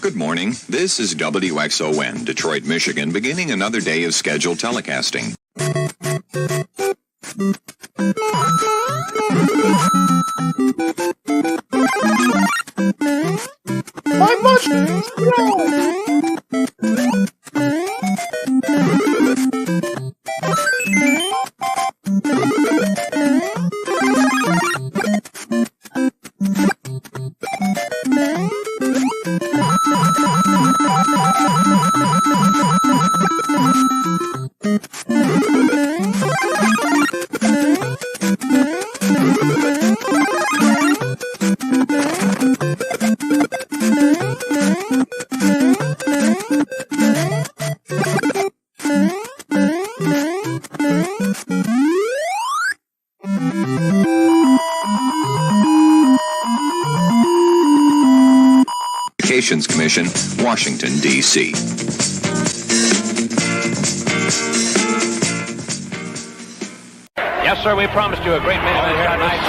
Good morning. This is WXON, Detroit, Michigan, beginning another day of scheduled telecasting. My mushroom! Commission, Washington, D.C. Yes, sir, we promised you a great main event here tonight.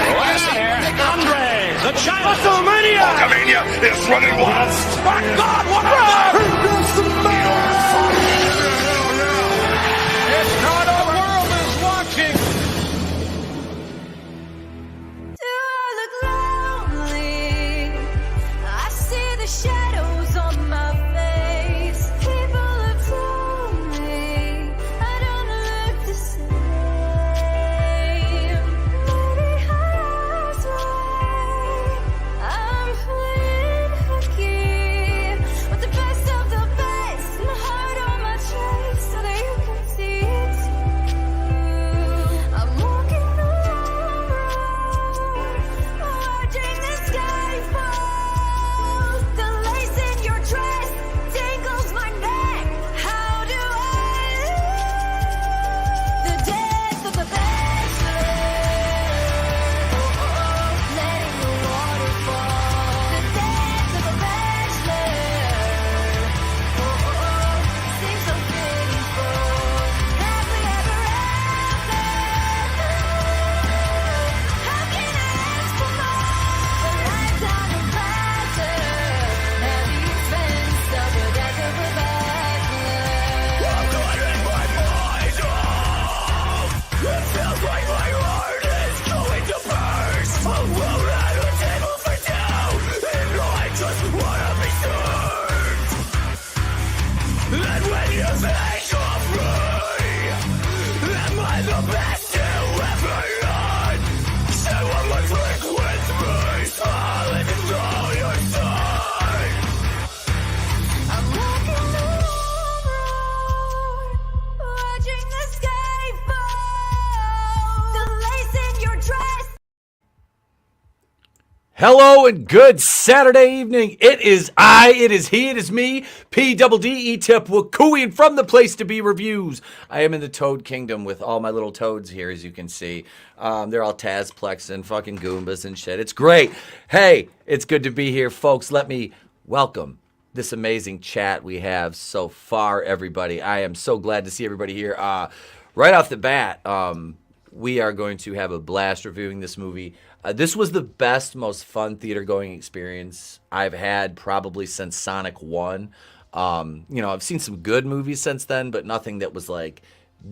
Andre, the China WrestleMania! Hulkamania is running wild! My God, what a It's not the world is watching! Do I look lonely? I see the shadows on my face. People have told me I don't look the same. Maybe I was right. I'm playing hooky with the best of the best. My heart on my chest so that you can see it too. I'm walking the long road, watching the sky fall. The lace in your dress tingles my neck. How do I live? The death of the bachelor. Letting the water fall. The death of the bachelor. Seems so pitiful. Happily ever after. How can I ask for more? A lifetime of platter at the expense of the death of a bachelor. I'm cutting my mind off. It feels like my heart is going to burst. Alone at a table for two, and I just wanna be served. And when you think of me, am I the best you ever had? Say one more drink with me, so I'll enjoy your side. I'm walking the long road, watching the sky fall. The lace in your dress. Hello and good Saturday evening. It is I, it is he, it is me, P-double-D, Etep, Wakooey, from the Place to Be Reviews. I am in the Toad Kingdom with all my little toads here, as you can see. They're all Tazplex and fucking Goombas and shit. It's great. Hey, it's good to be here, folks. Let me welcome this amazing chat we have so far, everybody. I am so glad to see everybody here. Right off the bat, we are going to have a blast reviewing this movie. This was the best, most fun theater-going experience I've had probably since Sonic 1. I've seen some good movies since then, but nothing that was like,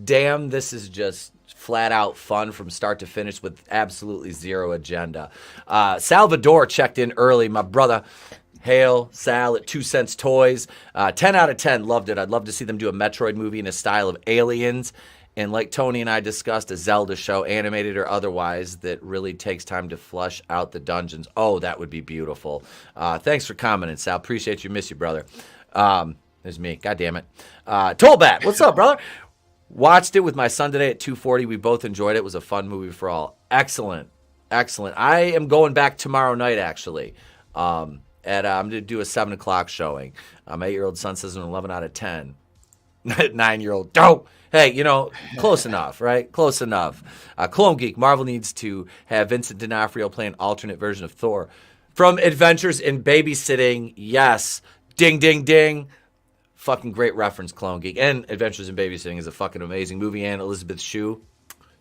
damn, this is just flat-out fun from start to finish with absolutely zero agenda. Salvador checked in early, my brother. Hail, Sal at 2 Cents Toys. 10 out of 10, loved it. I'd love to see them do a Metroid movie in a style of Aliens. And like Tony and I discussed, a Zelda show, animated or otherwise, that really takes time to flush out the dungeons. Oh, that would be beautiful. Thanks for commenting, Sal. Appreciate you. Miss you, brother. There's me. God damn it. Tollbat, what's up, brother? Watched it with my son today at 2:40. We both enjoyed it. It was a fun movie for all. Excellent. Excellent. I am going back tomorrow night, actually. I'm going to do a 7 o'clock showing. My 8-year-old son says an 11 out of 10. 9-year-old, don't. Hey, close enough, right? Close enough. Clone Geek, Marvel needs to have Vincent D'Onofrio play an alternate version of Thor. From Adventures in Babysitting, yes. Ding, ding, ding. Fucking great reference, Clone Geek. And Adventures in Babysitting is a fucking amazing movie. And Elizabeth Shue,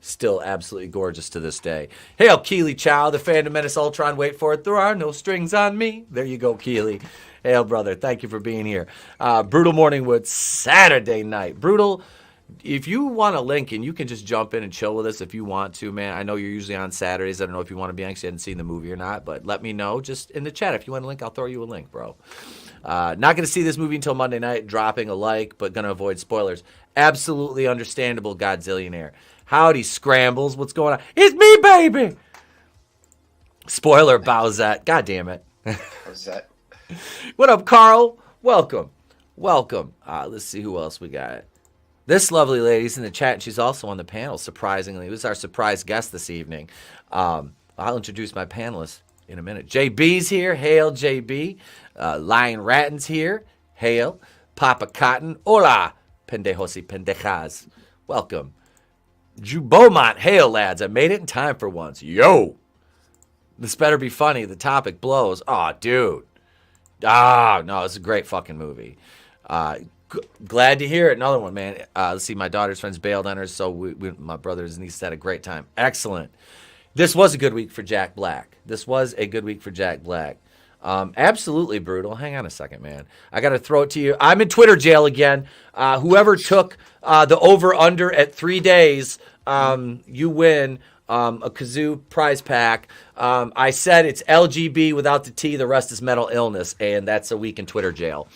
still absolutely gorgeous to this day. Hail, Keely Chow, the Phantom Menace Ultron. Wait for it. There are no strings on me. There you go, Keely. Hail, brother. Thank you for being here. Brutal Morningwood, Saturday night. Brutal, if you want a link, and you can just jump in and chill with us if you want to, man. I know you're usually on Saturdays. I don't know if you want to be anxious. You hadn't seen the movie or not, but let me know just in the chat. If you want a link, I'll throw you a link, bro. Not going to see this movie until Monday night, dropping a like, but going to avoid spoilers. Absolutely understandable, Godzillionaire. Howdy, Scrambles. What's going on? It's me, baby. Spoiler, Bowsette. God damn it. Bowsette. What up, Carl? Welcome. Let's see who else we got. This lovely lady's in the chat, and she's also on the panel, surprisingly. It was our surprise guest this evening. I'll introduce my panelists in a minute. JB's here. Hail, JB. Lion Ratton's here. Hail. Papa Cotton. Hola, pendejos y pendejas. Welcome. Drew Beaumont. Hail, lads. I made it in time for once. Yo. This better be funny. The topic blows. Aw, dude. No, it's a great fucking movie. Glad to hear it. Another one, man. Let's see. My daughter's friends bailed on her, so my brothers and nieces had a great time. Excellent. This was a good week for Jack Black. Absolutely brutal. Hang on a second, man. I got to throw it to you. I'm in Twitter jail again. Whoever took the over-under at 3 days, you win a kazoo prize pack. I said it's LGB without the T. The rest is mental illness, and that's a week in Twitter jail.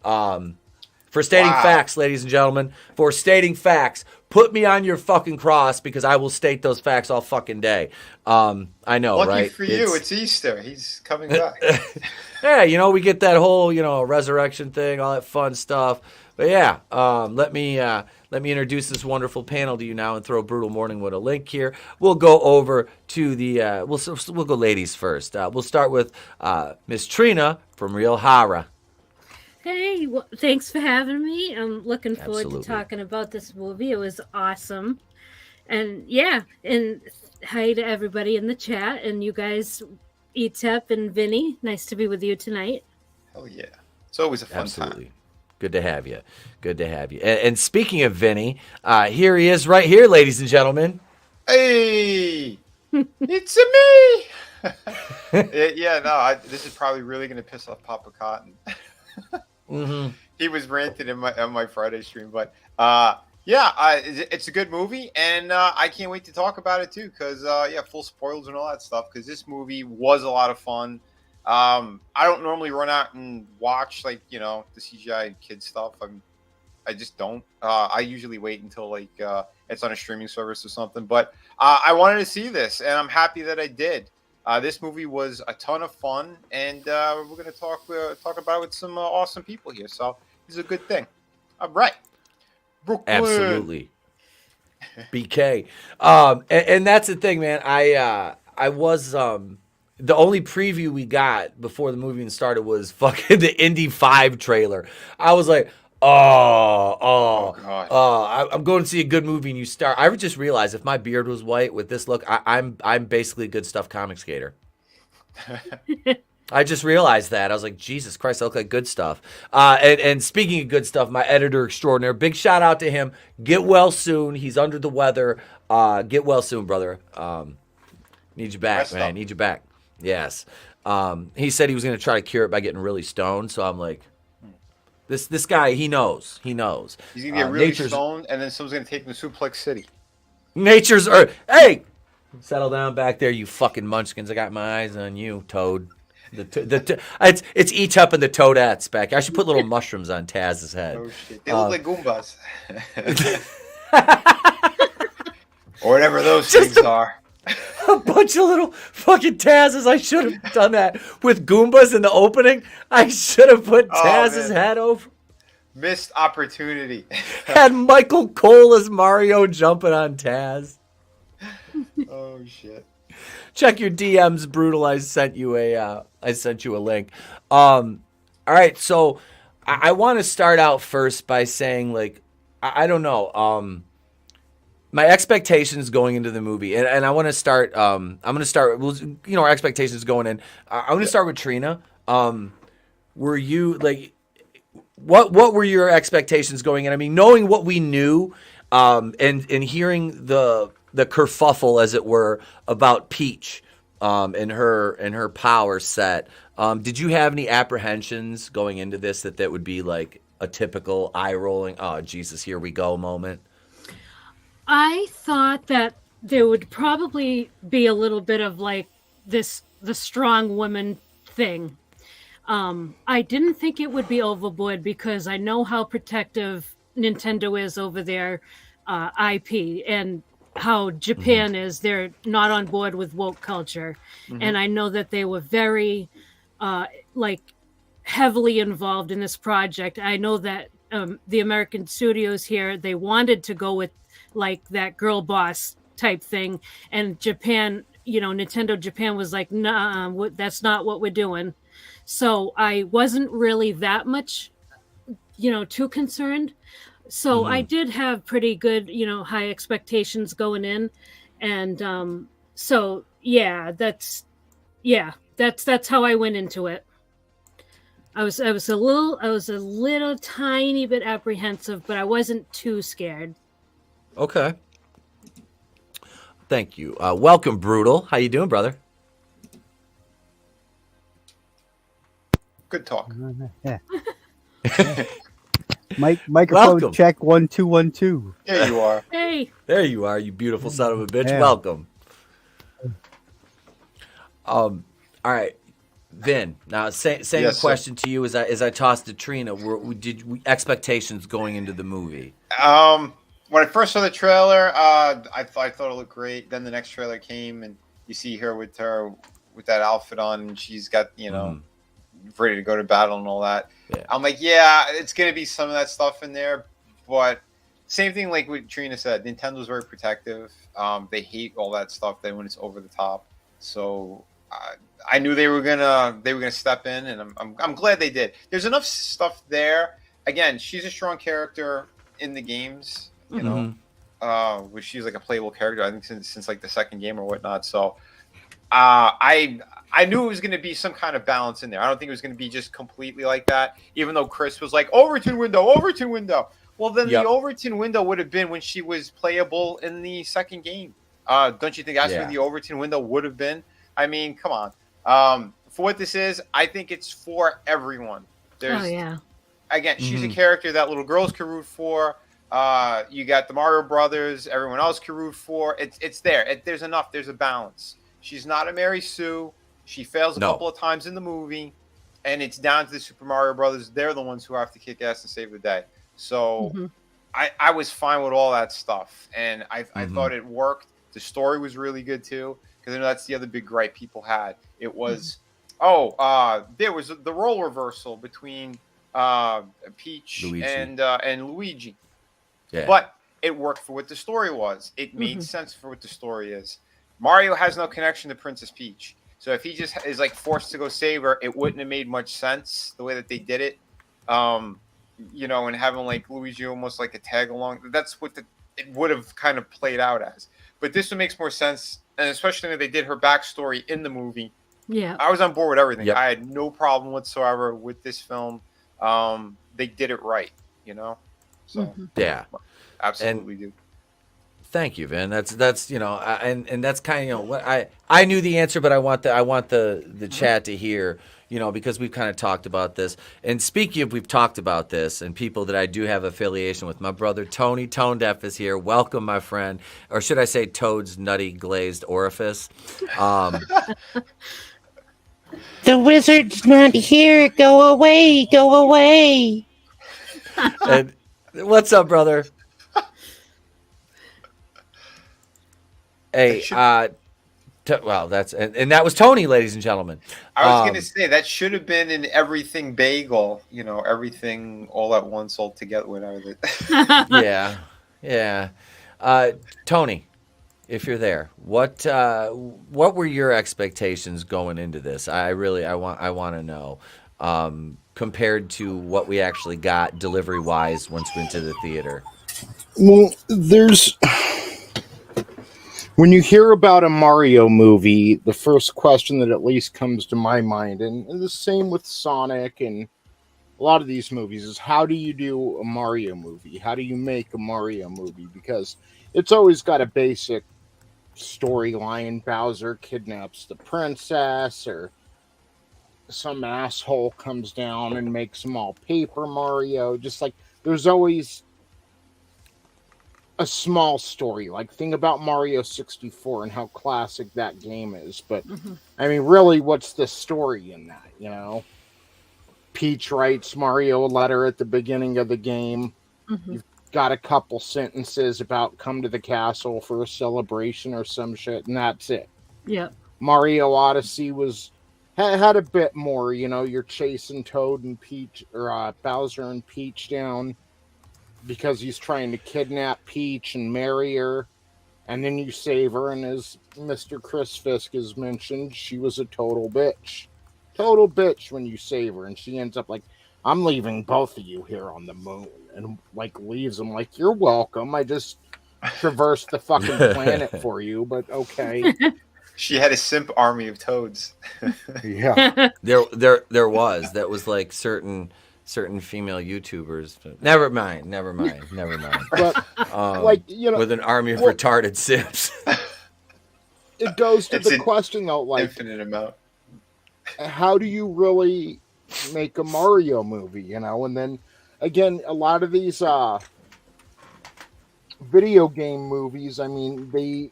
For stating facts, ladies and gentlemen. For stating facts. Put me on your fucking cross because I will state those facts all fucking day. I know, Lucky right? Lucky for you, it's Easter. He's coming back. Yeah, we get that whole, resurrection thing, all that fun stuff. But yeah, let me introduce this wonderful panel to you now and throw Brutal Morningwood a link here. We'll go over to the we'll go ladies first. We'll start with Miss Trina from Real Hara. Hey, well, thanks for having me. I'm looking forward Absolutely. to talking about this movie. It was awesome. And yeah, and hi to everybody in the chat. And you guys, Etep and Vinnie, nice to be with you tonight. Hell yeah. It's always a fun Absolutely. time. Good to have you. And speaking of Vinnie, here he is right here, ladies and gentlemen. Hey, it's me. This is probably really going to piss off Papa Cotton. Mm-hmm. He was ranting on my Friday stream, but it's a good movie, and I can't wait to talk about it too, because full spoilers and all that stuff, because this movie was a lot of fun. I don't normally run out and watch the CGI kid stuff. I just don't. I usually wait until it's on a streaming service or something, but I wanted to see this, and I'm happy that I did. This movie was a ton of fun, and we're going to talk about it with some awesome people here. So it's a good thing. All right, Brooklyn. Absolutely, BK. And that's the thing, man. I was the only preview we got before the movie even started was fucking the Indy 5 trailer. I was like, I'm going to see a good movie, and you start. I just realized if my beard was white with this look, I'm basically a Good Stuff comic skater. I just realized that. I was like, Jesus Christ, I look like Good Stuff. And speaking of Good Stuff, my editor extraordinaire, big shout out to him. Get well soon. He's under the weather. Get well soon, brother. Need you back, man. Need you back. Yes. He said he was going to try to cure it by getting really stoned. So I'm like, this guy, he knows. He's going to get really stoned, and then someone's going to take him to Suplex City. Nature's Earth. Hey, settle down back there, you fucking munchkins. I got my eyes on you, Toad. It's Etep and the Toadettes back. I should put little mushrooms on Taz's head. Oh shit! They look like Goombas, or whatever those things are. A bunch of little fucking Taz's. I should have done that with Goombas in the opening. I should have put Taz's head over. Missed opportunity. Had Michael Cole as Mario jumping on Taz. Oh shit! Check your DMs, Brutal. I sent you a link. All right, so I want to start out first by saying, I don't know. My expectations going into the movie, and I want to start. I'm going to start. Our expectations going in. I'm going to start with Trina. Were you what were your expectations going in? I mean, knowing what we knew, and hearing the kerfuffle, as it were, about Peach, and her power set. Did you have any apprehensions going into this that would be like a typical eye rolling, oh Jesus, here we go moment? I thought that there would probably be a little bit of like the strong woman thing. I didn't think it would be overboard because I know how protective Nintendo is over their IP and how Japan is. They're not on board with woke culture. And I know that they were very heavily involved in this project. I know that the American studios here, they wanted to go with like that girl boss type thing, and Japan, Nintendo Japan was like, nah, that's not what we're doing. So I wasn't really that much too concerned. So I did have pretty good high expectations going in, and so yeah, that's how I went into it. I was a little tiny bit apprehensive, but I wasn't too scared. Okay. Thank you. Welcome, Brutal. How you doing, brother? Good talk. Yeah. Microphone Welcome. check 1 2 1 2. There you are. Hey. There you are, you beautiful son of a bitch. Yeah. Welcome. All right, Vin. Now, same Yes, question to you as I tossed to Trina. Expectations going into the movie? When I first saw the trailer, I thought it looked great. Then the next trailer came, and you see her with that outfit on, and she's got ready to go to battle and all that. Yeah. I'm like, yeah, it's gonna be some of that stuff in there, but same thing like what Trina said. Nintendo's very protective. They hate all that stuff. Then when it's over the top, so I knew they were gonna step in, and I'm glad they did. There's enough stuff there. Again, she's a strong character in the games, which she's like a playable character. I think since like the second game or whatnot. So I knew it was going to be some kind of balance in there. I don't think it was going to be just completely like that. Even though Chris was like Overton window. Well, then the Overton window would have been when she was playable in the second game. Don't you think that's when the Overton window would have been? I mean, come on. For what this is, I think it's for everyone. Again, she's a character that little girls can root for. You got the Mario Brothers. Everyone else can root for. It's there. There's enough. There's a balance. She's not a Mary Sue. She fails a couple of times in the movie, and it's down to the Super Mario Brothers. They're the ones who have to kick ass and save the day. So I was fine with all that stuff, and I thought it worked. The story was really good too, because I know that's the other big gripe people had. It was, there was the role reversal between Peach and Luigi. Yeah. But it worked for what the story was. It made sense for what the story is. Mario has no connection to Princess Peach. So if he just is like forced to go save her, it wouldn't have made much sense the way that they did it. And having like Luigi almost like a tag along. That's what it would have kind of played out as. But this one makes more sense. And especially when they did her backstory in the movie. Yeah. I was on board with everything. Yep. I had no problem whatsoever with this film. They did it right, So yeah. Absolutely do. Thank you, Vin. That's and that's kind of what I knew the answer, but I want the chat to hear, because we've kind of talked about this. And speaking of, we've talked about this, and people that I do have affiliation with, my brother Tony Tone Deaf is here. Welcome, my friend, or should I say Toad's nutty glazed orifice. The wizard's not here. Go away. Go away. And what's up, brother? Hey, well, that's and that was Tony, ladies and gentlemen. I was going to say that should have been in Everything Bagel, everything all at once, all together, whatever. Yeah. Tony, if you're there, what were your expectations going into this? I want to know, compared to what we actually got delivery wise once we went to the theater. Well, when you hear about a Mario movie, the first question that at least comes to my mind, and the same with Sonic and a lot of these movies is how do you do a Mario movie? How do you make a Mario movie? Because it's always got a basic storyline. Bowser kidnaps the princess, or some asshole comes down and makes them all Paper Mario. Just like there's always a small story. Like think about Mario 64 and how classic that game is. But I mean, really, what's the story in that? You know, Peach writes Mario a letter at the beginning of the game. You've got a couple sentences about come to the castle for a celebration or some shit, and that's it. Yeah. Mario Odyssey had a bit more. You know, you're chasing Toad and Peach, or Bowser and Peach down because he's trying to kidnap Peach and marry her, and then you save her. And as Mr. Chris Fisk has mentioned, she was a total bitch. Total bitch when you save her, and she ends up like, I'm leaving both of you here on the moon, and like leaves them like, you're welcome. I just traversed the fucking planet for you, but okay. She had a simp army of toads. Yeah. There was. That was like certain female YouTubers. But never mind. But like, you know, with an army of retarded simps. It goes to the question though, like infinite amount. How do you really make a Mario movie, you know? And then again, a lot of these video game movies, I mean,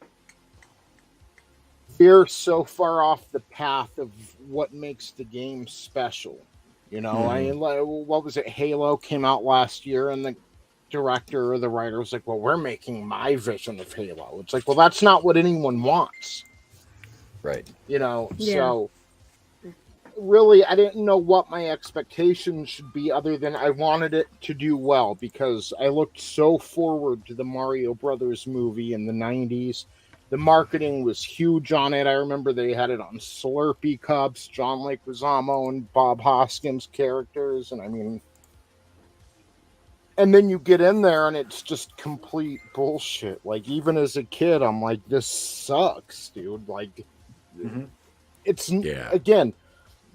they're so far off the path of what makes the game special. You know, I mean, what was it? Halo came out last year, and the director or the writer was like, well, we're making my vision of Halo. It's like, well, that's not what anyone wants. Right. You know, so really, I didn't know what my expectations should be other than I wanted it to do well because I looked so forward to the Mario Brothers movie in the 90s. The marketing was huge on it. I remember they had it on Slurpee cups, John Leguizamo and Bob Hoskins characters. And I mean, and then you get in there and it's just complete bullshit. Like, even as a kid, I'm like, this sucks, dude. Like, it's, again,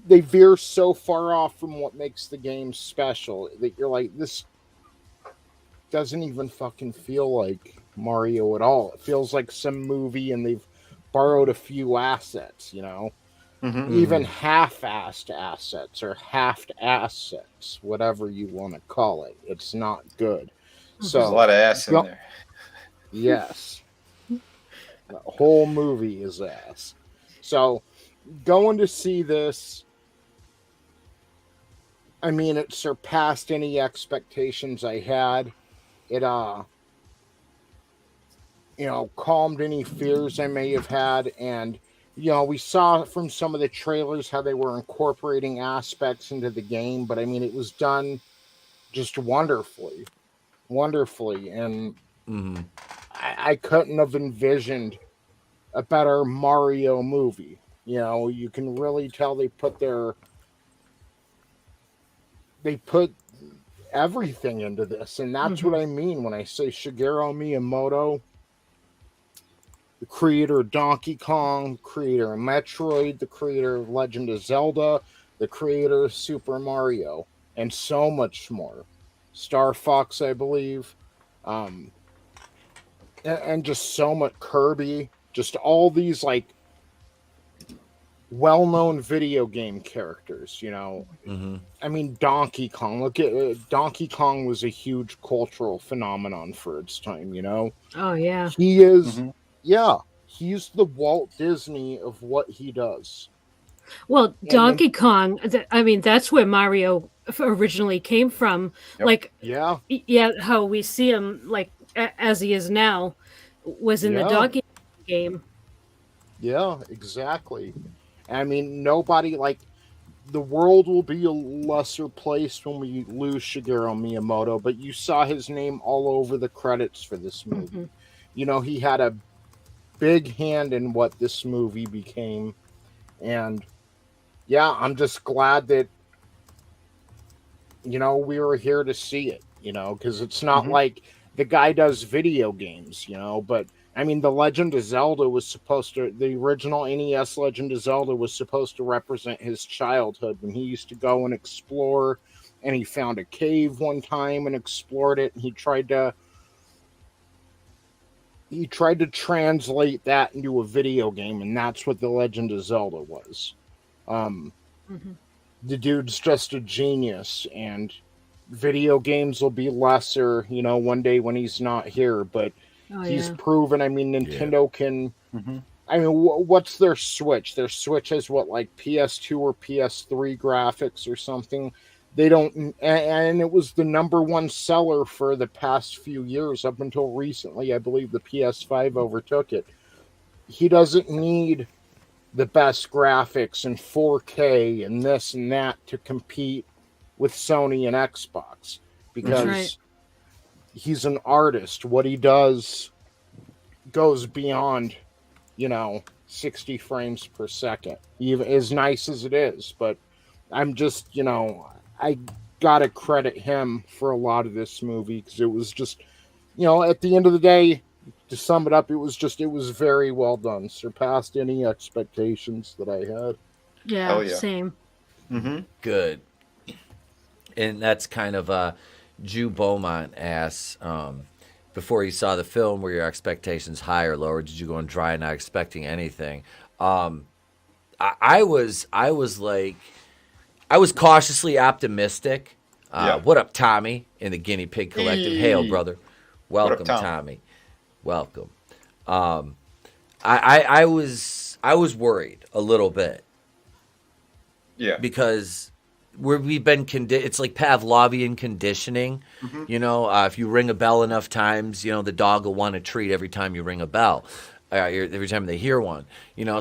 they veer so far off from what makes the game special that you're like, this doesn't even fucking feel like Mario at all. It feels like some movie and they've borrowed a few assets, you know, even half-assed assets or halved assets, whatever you want to call it. It's not good. So there's a lot of ass in there. Yes. The whole movie is ass. So going to see this, I mean, it surpassed any expectations I had. It, you know, calmed any fears I may have had. And, you know, we saw from some of the trailers how they were incorporating aspects into the game. But, I mean, it was done just wonderfully. And I couldn't have envisioned a better Mario movie. You know, you can really tell they put everything into this, and that's what I mean when I say Shigeru Miyamoto, the creator of Donkey Kong, creator of Metroid, the creator of Legend of Zelda, the creator of Super Mario, and so much more. Star Fox, I believe, and just so much Kirby, just all these like well-known video game characters, you know. I mean, Donkey Kong. Look at Donkey Kong was a huge cultural phenomenon for its time, you know. Oh yeah, he is. He's the Walt Disney of what he does. Well, Donkey Kong. I mean, that's where Mario originally came from. Like, how we see him, like as he is now, was in the Donkey Kong game. Yeah, exactly. I mean, nobody, like, the world will be a lesser place when we lose Shigeru Miyamoto, but you saw his name all over the credits for this movie. You know, he had a big hand in what this movie became. And, yeah, I'm just glad that, you know, we were here to see it, you know, because it's not like the guy does video games, you know, but I mean, the Legend of Zelda was supposed to, the original NES Legend of Zelda was supposed to represent his childhood when he used to go and explore and he found a cave one time and explored it. And he tried to translate that into a video game, and that's what The Legend of Zelda was. The dude's just a genius, and video games will be lesser, one day when he's not here, but he's proven. I mean, Nintendo can. I mean, what's their Switch? Their Switch has like PS2 or PS3 graphics or something. They don't, and it was the #1 seller for the past few years up until recently. I believe the PS5 overtook it. He doesn't need the best graphics and 4K and this and that to compete with Sony and Xbox, because he's an artist. What he does goes beyond 60 frames per second, even as nice as it is. But I'm just, I gotta credit him for a lot of this movie, because it was just, at the end of the day, to sum it up, it was very well done. Surpassed any expectations that I had. Yeah, same. Good. And that's kind of Jew Beaumont asks, before you saw the film, were your expectations high or low, or did you go in dry not expecting anything? I was cautiously optimistic. What up, Tommy, in the Guinea Pig Collective? Hail, brother. Welcome, Tommy. Welcome. I was worried a little bit. Yeah. Because we've been it's like Pavlovian conditioning. If you ring a bell enough times, the dog will want a treat every time you ring a bell. Every time they hear one,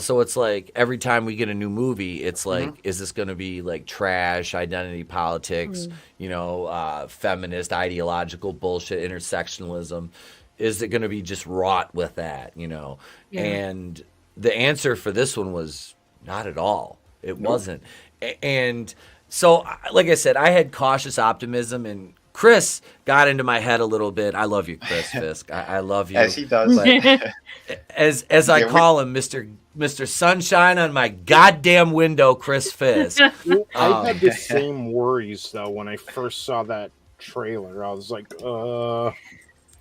so it's like every time we get a new movie, it's like, is this going to be like trash, identity politics, feminist, ideological bullshit, intersectionalism? Is it going to be just wrought with that, And the answer for this one was not at all. It wasn't. And so, like I said, I had cautious optimism, and Chris got into my head a little bit. I love you, Chris Fisk. I love you. As he does. But as I call him, Mr. Sunshine on my goddamn window, Chris Fisk. I had the same worries, though, when I first saw that trailer. I was like,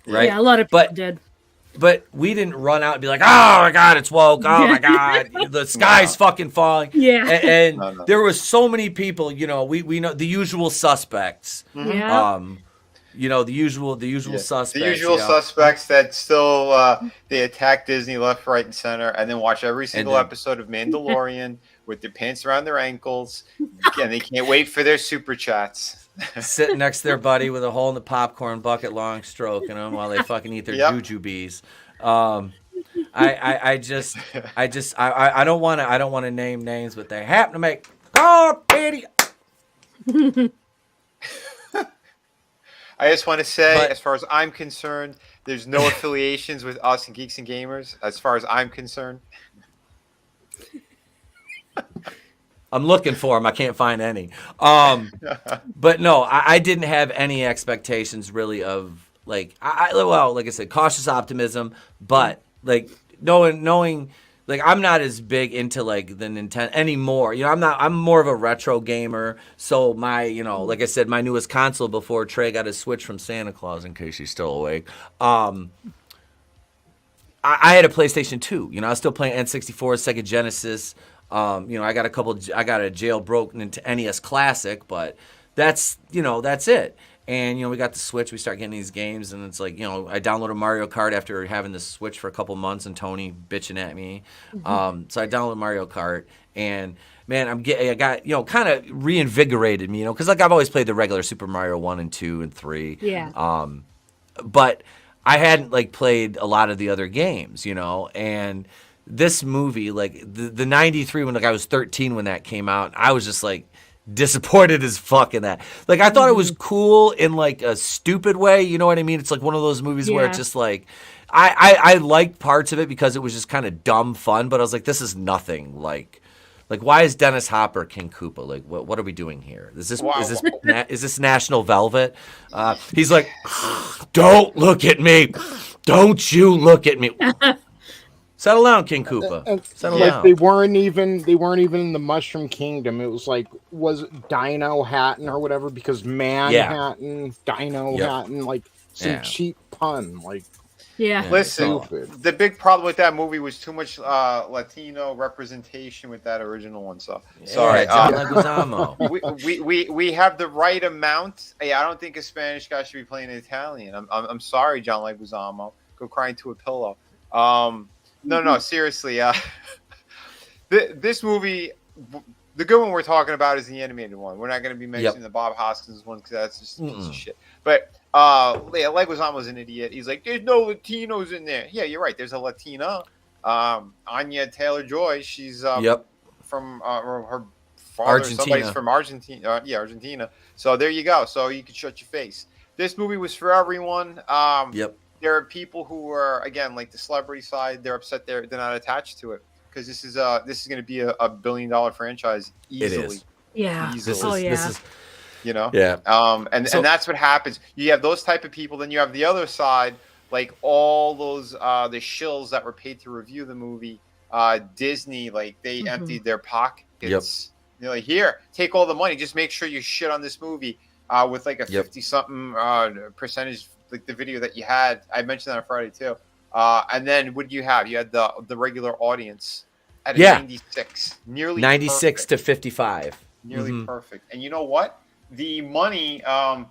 Right? Yeah, a lot of people did. But we didn't run out and be like, oh my God, it's woke. Oh my God, the sky's fucking falling. Yeah. And there was so many people, we know the usual suspects. Yeah. The usual suspects. The usual suspects that still, they attack Disney left, right, and center, and then watch every single episode of Mandalorian with their pants around their ankles, and they can't wait for their super chats. Sitting next to their buddy with a hole in the popcorn bucket, long stroking them while they fucking eat their jujubes. I don't want to name names, but they happen to make pity. I just want to say, as far as I'm concerned, there's no affiliations with us and Geeks and Gamers, as far as I'm concerned. I'm looking for them. I can't find any. But no, I didn't have any expectations really of like I said, cautious optimism, but like knowing like I'm not as big into like the Nintendo anymore. I'm more of a retro gamer. So my, like I said, my newest console before Trey got his Switch from Santa Claus, in case he's still awake. I had a PlayStation 2. I was still playing N64, Sega Genesis. I got a jailbroken NES Classic, but that's it. And, we got the Switch, we start getting these games, and it's like, I downloaded Mario Kart after having the Switch for a couple months and Tony bitching at me. So I downloaded Mario Kart, and man, I got, kind of reinvigorated me, because like I've always played the regular Super Mario 1 and 2 and 3. Yeah. But I hadn't like played a lot of the other games, and this movie, like the 93, when like I was 13 when that came out, I was just like disappointed as fuck in that. Like I thought it was cool in like a stupid way, you know what I mean? It's like one of those movies where it's just like I liked parts of it because it was just kind of dumb fun, but I was like, this is nothing like why is Dennis Hopper King Koopa? Like what are we doing here? Is this National Velvet? He's like, don't look at me. Don't you look at me. Settle down, King Koopa. Settle like down. they weren't even in the Mushroom Kingdom. It was like, was it Dino Hatton or whatever? Because Manhattan, Dino Hatton, like some cheap pun. Like, Listen, the big problem with that movie was too much Latino representation with that original one. So sorry, John Leguizamo. we have the right amount. I don't think a Spanish guy should be playing Italian. I'm sorry, John Leguizamo. Go cry into a pillow. No, seriously. This movie, the good one we're talking about is the animated one. We're not going to be mentioning the Bob Hoskins one because that's just a piece of shit. But Leguizamo's an idiot. He's like, there's no Latinos in there. Yeah, you're right. There's a Latina, Anya Taylor-Joy. She's from her father. Somebody's from Argentina. Argentina. So there you go. So you can shut your face. This movie was for everyone. There are people who are, again, like the celebrity side. They're upset they're not attached to it because this is going to be a $1 billion franchise easily. It is. Yeah. Easily. This is, you know. Yeah. And that's what happens. You have those type of people. Then you have the other side, like all those the shills that were paid to review the movie. Disney, like they emptied their pockets. They're like, here, take all the money. Just make sure you shit on this movie with like a 50-something percentage. Like the video that you had, I mentioned that on Friday too. And then what do you have? You had the regular audience at a 96, nearly 96 perfect. to 55, nearly perfect. And you know what? The money.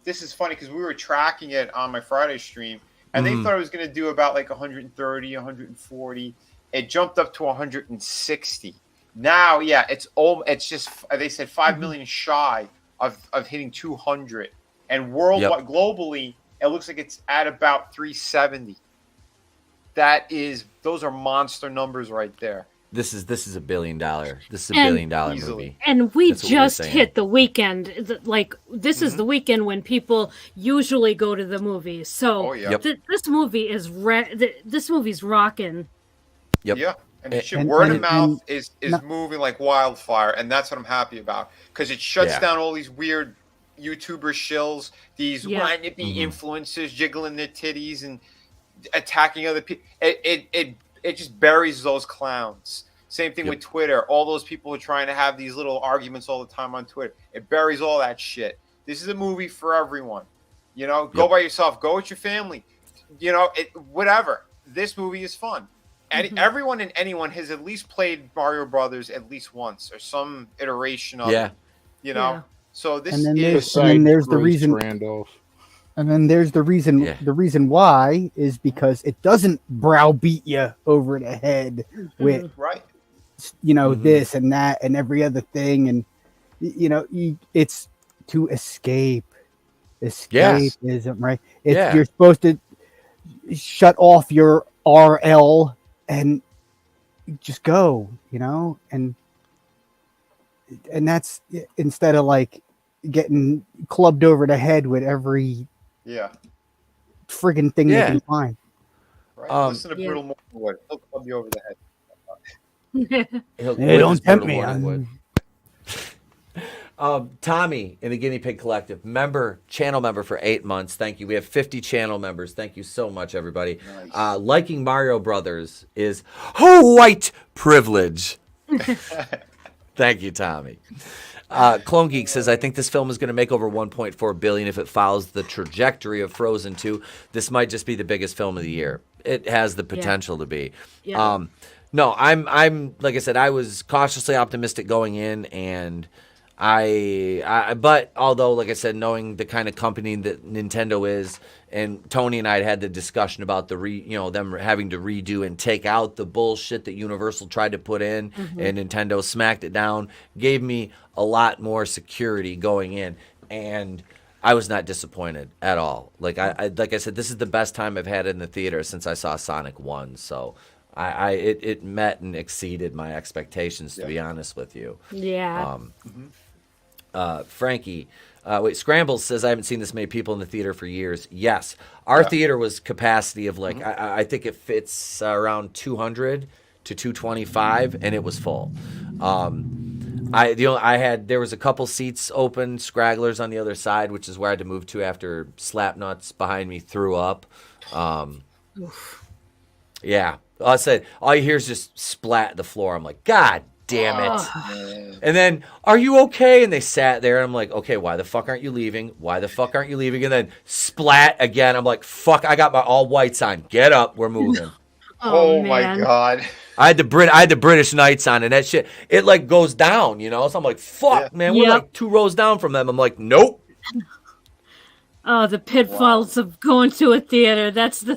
This is funny because we were tracking it on my Friday stream, and they thought it was going to do about like 130, 140. It jumped up to 160. Now, it's just they said 5 million shy of hitting 200, and worldwide, globally. It looks like it's at about 370. Those are monster numbers right there. This is $1 billion. This is a $1 billion movie. And we just hit the weekend. Like this is the weekend when people usually go to the movies. So this movie is this movie's rocking. Yep. Yeah. And word of mouth is moving like wildfire, and that's what I'm happy about because it shuts down all these weird YouTuber shills, these nippy influencers jiggling their titties and attacking other people. It just buries those clowns. Same thing with Twitter. All those people are trying to have these little arguments all the time on Twitter. It buries all that shit. This is a movie for everyone. You know, go by yourself. Go with your family. You know, whatever. This movie is fun. And everyone and anyone has at least played Mario Brothers at least once or some iteration of it. You know. Yeah. So this there's the reason. Randolph. And then there's the reason. Yeah. The reason why is because it doesn't browbeat you over the head with, this and that and every other thing, and it's to escape. Escapism, right? You're supposed to shut off your RL and just go, and that's instead of like getting clubbed over the head with every friggin' thing you can find. Right. Listen to Brutal Morningwood. He'll club you over the head. Hey, don't tempt me. Tommy in the Guinea Pig Collective, channel member for 8 months. Thank you. We have 50 channel members. Thank you so much, everybody. Nice. Liking Mario Brothers is white privilege. Thank you, Tommy. Clone Geek says, I think this film is going to make over $1.4 billion if it follows the trajectory of Frozen 2. This might just be the biggest film of the year. It has the potential to be. Yeah. No, I'm like I said, I was cautiously optimistic going in, and but although, like I said, knowing the kind of company that Nintendo is, and Tony and I had the discussion about them having to redo and take out the bullshit that Universal tried to put in, and Nintendo smacked it down, gave me a lot more security going in, and I was not disappointed at all. Like I said, this is the best time I've had in the theater since I saw Sonic 1. So it met and exceeded my expectations, to be honest with you. Yeah. Frankie, Scrambles says, I haven't seen this many people in the theater for years. Yes. Our theater was capacity of like, I think it fits around 200 to 225, and it was full. There was a couple seats open, scragglers on the other side, which is where I had to move to after Slapnuts behind me threw up. Yeah. I said, all you hear is just splat the floor. I'm like, God damn it. And then, are you okay? And they sat there, and I'm like, okay, why the fuck aren't you leaving? Why the fuck aren't you leaving? And then splat again. I'm like, fuck, I got my all whites on. Get up, we're moving. Oh my God. I had the British Knights on, and that shit, it like goes down, you know? So I'm like, fuck, man, we're like 2 rows down from them. I'm like, nope. Oh, the pitfalls of going to a theater. That's the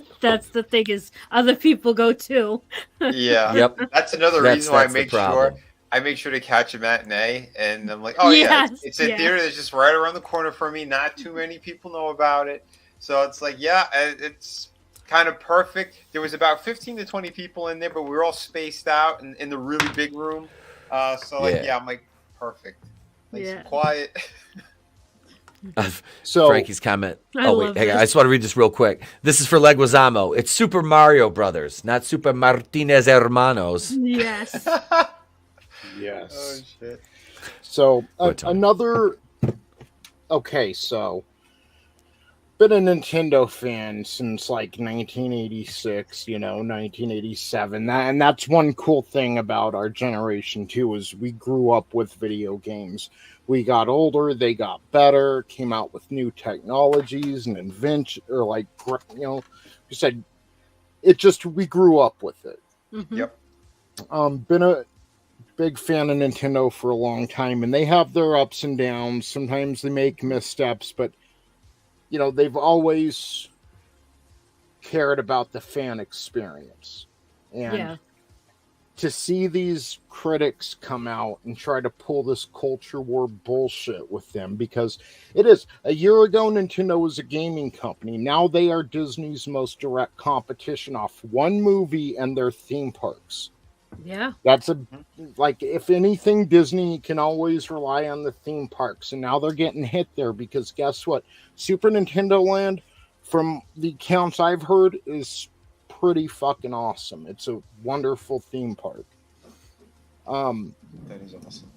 thing is other people go too. Yeah. Yep. That's another reason why I make sure to catch a matinee, and I'm like, oh it's a theater that's just right around the corner from me. Not too many people know about it. So it's like, it's kind of perfect. There was about 15 to 20 people in there, but we were all spaced out in the really big room. I'm like, perfect. Nice and quiet. So Frankie's comment. Hang on. I just want to read this real quick. This is for Leguizamo. It's Super Mario Brothers, not Super Martinez Hermanos. Yes. Yes. Oh shit. So another. Okay, so been a Nintendo fan since like 1986, 1987. And that's one cool thing about our generation too, is we grew up with video games. We got older, they got better, came out with new technologies and invention, or like, you said, we grew up with it. Mm-hmm. Yep. Been a big fan of Nintendo for a long time, and they have their ups and downs. Sometimes they make missteps, but they've always cared about the fan experience. And to see these critics come out and try to pull this culture war bullshit with them, because it is. A year ago, Nintendo was a gaming company. Now they are Disney's most direct competition off one movie and their theme parks. Yeah. That's if anything, Disney can always rely on the theme parks, and now they're getting hit there because guess what? Super Nintendo Land, from the accounts I've heard, is pretty fucking awesome. It's a wonderful theme park. That is awesome.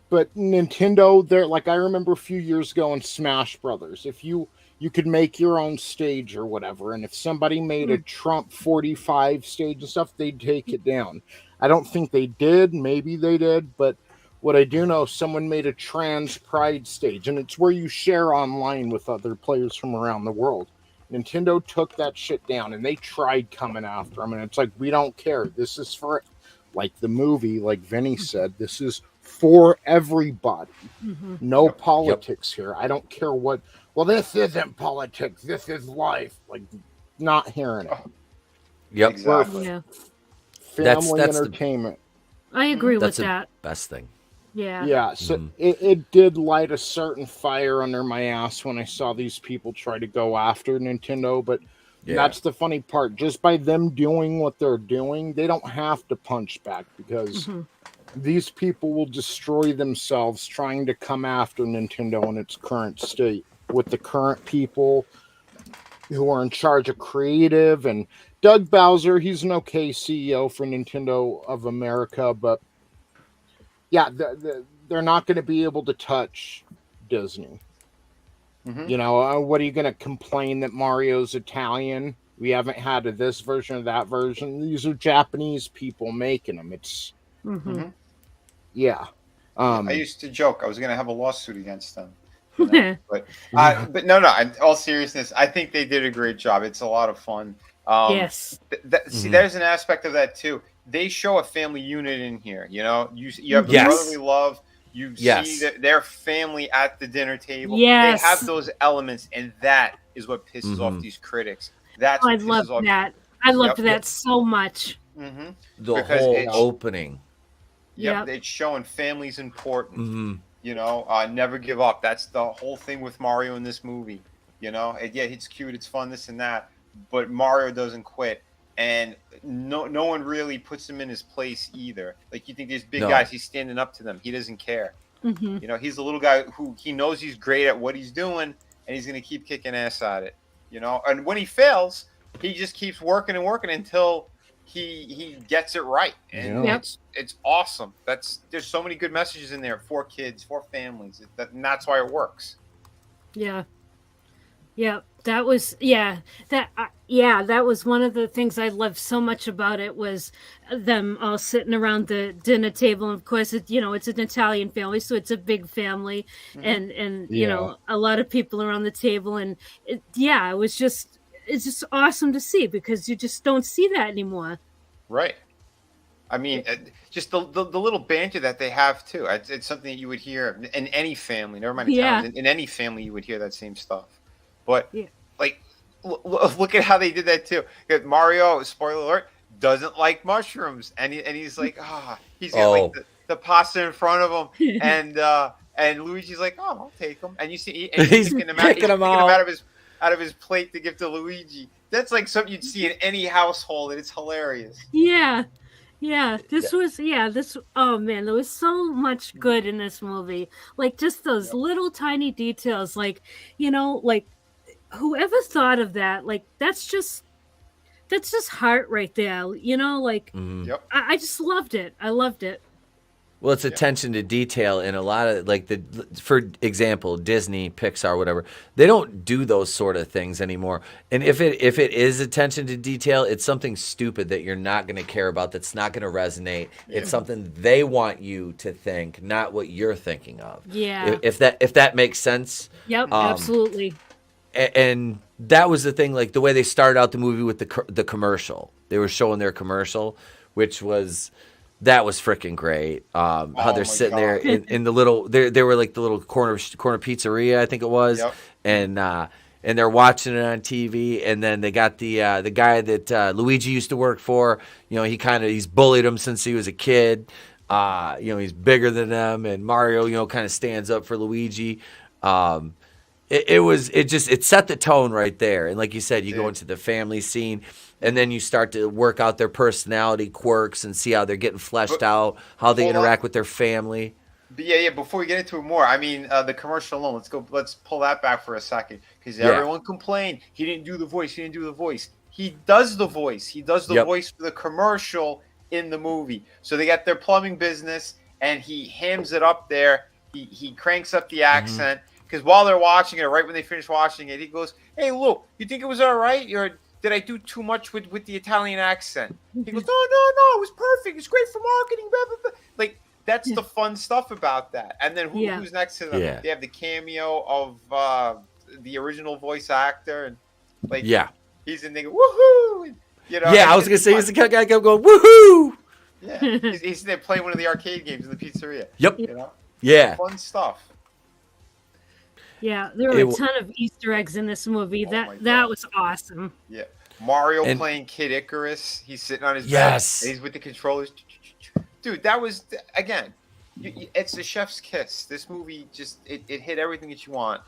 But Nintendo, I remember a few years ago in Smash Brothers, if you could make your own stage or whatever, and if somebody made a Trump 45 stage and stuff, they'd take it down. I don't think they did. Maybe they did, but what I do know, someone made a trans pride stage, and it's where you share online with other players from around the world. Nintendo took that shit down, and they tried coming after them, and it's like, we don't care. This is for, like the movie, like Vinnie said, this is for everybody. Mm-hmm. No politics here. I don't care what. Well, this isn't politics. This is life. Like, not hearing it. Yep. Exactly. Yeah. Family entertainment. I agree with that's that. The best thing. Yeah. Yeah. So it did light a certain fire under my ass when I saw these people try to go after Nintendo. But that's the funny part. Just by them doing what they're doing, they don't have to punch back, because these people will destroy themselves trying to come after Nintendo in its current state, with the current people who are in charge of creative. And Doug Bowser, he's an okay CEO for Nintendo of America, but they're not going to be able to touch Disney. Mm-hmm. What are you going to complain that Mario's Italian? We haven't had this version or that version. These are Japanese people making them. It's I used to joke I was going to have a lawsuit against them. But no, in all seriousness, I think they did a great job. It's a lot of fun. Yes. See, there's an aspect of that too. They show a family unit in here. You have the brotherly love. You see their family at the dinner table. Yes. They have those elements, and that is what pisses off these critics. That's I love that. I loved that so much. Mm-hmm. The whole opening. Yep, it's showing family's important. Never give up. That's the whole thing with Mario in this movie. It's cute, it's fun, this and that, but Mario doesn't quit, and no one really puts him in his place either. Like, you think these big guys, he's standing up to them. He doesn't care. He's a little guy who he knows he's great at what he's doing, and he's going to keep kicking ass at it. And when he fails, he just keeps working and working until he gets it right, and it's awesome. There's so many good messages in there for kids, for families, and that's why it works. Yeah. Yeah, that was that was one of the things I loved so much about it was them all sitting around the dinner table. And of course, it's an Italian family, so it's a big family, and a lot of people around the table, and it's just awesome to see because you just don't see that anymore. Right. I mean, just the little banter that they have too. It's something that you would hear in any family. Never mind Italians. In any family, you would hear that same stuff. But like, look at how they did that too. Mario, spoiler alert, doesn't like mushrooms, and he's like, he's got like the pasta in front of him, and Luigi's like, I'll take them, and you see he's picking them out of his plate to give to Luigi. That's like something you'd see in any household, and it's hilarious. Oh man, there was so much good in this movie. Like just those little tiny details, like whoever thought of that, like that's just heart right there, I just loved it. I loved it. Well, it's attention to detail in a lot of for example, Disney, Pixar, whatever. They don't do those sort of things anymore. And if it is attention to detail, it's something stupid that you're not going to care about. That's not going to resonate. Yeah. It's something they want you to think, not what you're thinking of. Yeah. If that makes sense. Yep. Absolutely. And that was the thing. Like the way they started out the movie with the commercial. They were showing their commercial, which was. That was freaking great. How they're sitting there in the little, they were like the little corner pizzeria, I think it was, and they're watching it on TV. And then they got the guy that Luigi used to work for. He's bullied him since he was a kid. He's bigger than them, and Mario, kind of stands up for Luigi. It set the tone right there. And like you said, you go into the family scene. And then you start to work out their personality quirks and see how they're getting fleshed out, how they interact with their family. But before we get into it more, I mean, the commercial alone, let's pull that back for a second. Because everyone complained, he didn't do the voice. He does the voice. He does the voice for the commercial in the movie. So they got their plumbing business, and he hams it up there. He cranks up the accent. Because while they're watching it, right when they finish watching it, he goes, "Hey, Lou, you think it was all right? Did I do too much with the Italian accent?" He goes, no, it was perfect. It's great for marketing. Blah, blah, blah. Like, that's the fun stuff about that. And then who's next to them? Yeah. They have the cameo of the original voice actor. And he's in there, woohoo! And, I was going to say, he's the guy kept going, woohoo! Yeah, he's there playing one of the arcade games in the pizzeria. Yep. Yeah. Fun stuff. Yeah, there were a ton of Easter eggs in this movie. That was awesome. Yeah. Mario playing Kid Icarus. He's sitting on his bed. And he's with the controllers. Dude, that was, again, it's the chef's kiss. This movie just, it hit everything that you want,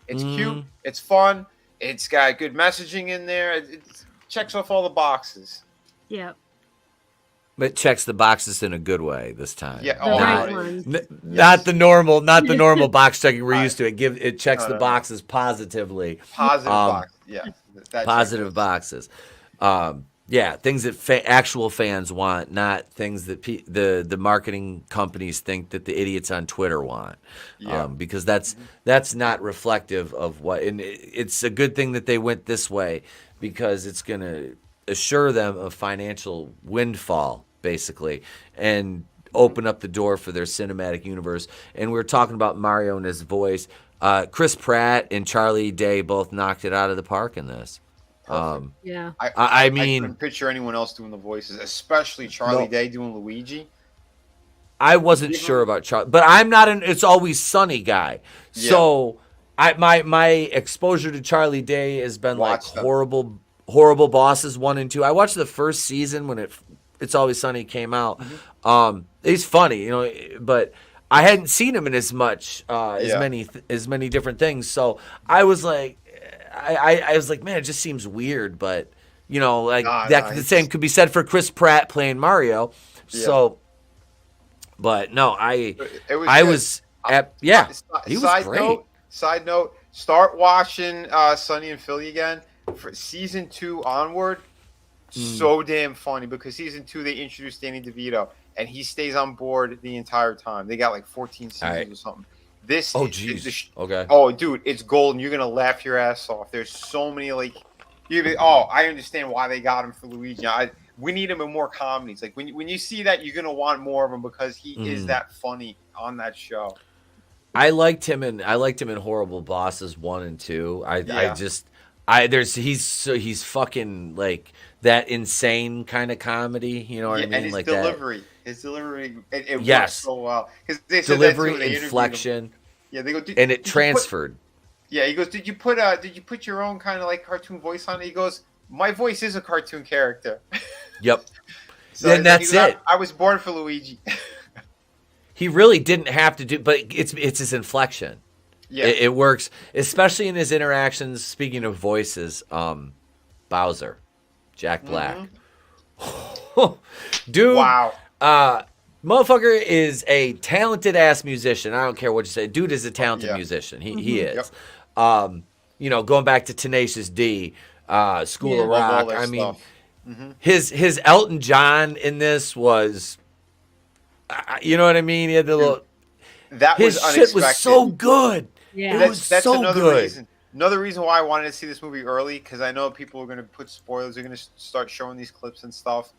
It's cute. It's fun. It's got good messaging in there. It checks off all the boxes. Yeah. But checks the boxes in a good way this time. Yeah, not the normal box checking we're used to. It checks the boxes positively. Positive boxes, yeah. Positive boxes. Things that actual fans want, not things that the marketing companies think that the idiots on Twitter want. Because that's not reflective of what. And it's a good thing that they went this way because it's going to assure them a financial windfall, basically, and open up the door for their cinematic universe. And we were talking about Mario and his voice. Chris Pratt and Charlie Day both knocked it out of the park in this. I mean, I couldn't picture anyone else doing the voices, especially Charlie Day doing Luigi. I wasn't sure about Charlie, but I'm not an It's Always Sunny guy. So my exposure to Charlie Day has been Horrible Bosses 1 and 2. I watched the first season when It's Always Sunny came out. He's funny, but I hadn't seen him in as much as many different things. So I was like, I was like, man, it just seems weird. But the same could be said for Chris Pratt playing Mario. Yeah. So, but no, he was great. Side note: start watching Sunny and Philly again. For season 2 onward, so damn funny because season 2 they introduced Danny DeVito and he stays on board the entire time. They got like 14 seasons or something. This. Oh, jeez. Okay. Oh, dude, it's golden. You're gonna laugh your ass off. There's so many like. I understand why they got him for Luigi. We need him in more comedies. Like when you see that, you're gonna want more of him because he is that funny on that show. I liked him in Horrible Bosses 1 and 2. He's fucking like that insane kind of comedy. You know what I mean? And his like delivery, his delivery, it yes, works so well because they said delivery, that too, inflection. Yeah, they go, and it transferred. He goes, did you put your own kind of like cartoon voice on it? He goes, my voice is a cartoon character. Yep. So and that's it. I was born for Luigi. He really didn't have to do, but it's his inflection. Yeah, it works, especially in his interactions. Speaking of voices, Bowser, Jack Black, dude, wow, motherfucker is a talented ass musician. I don't care what you say, dude is a talented musician. He is. Yep. Going back to Tenacious D, School of Rock. I mean, his Elton John in this was. You know what I mean? He had the little. His shit was so good. Yeah, that's so another good. reason. Another reason why I wanted to see this movie early, because I know people are going to put spoilers. They're going to start showing these clips and stuff.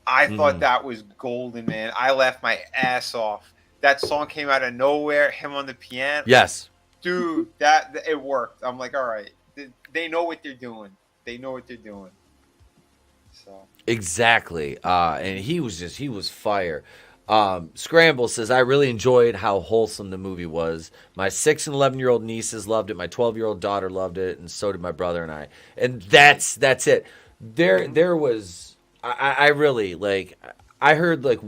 I thought that was golden, man. I laughed my ass off. That song came out of nowhere. Him on the piano. Yes, dude, that it worked. I'm like, all right, they know what they're doing. They know what they're doing. So exactly. And he was fire. Scramble says, I really enjoyed how wholesome the movie was. My 6 and 11-year-old nieces loved it. My 12-year-old daughter loved it. And so did my brother and I. And that's it. There was, I really like, I heard like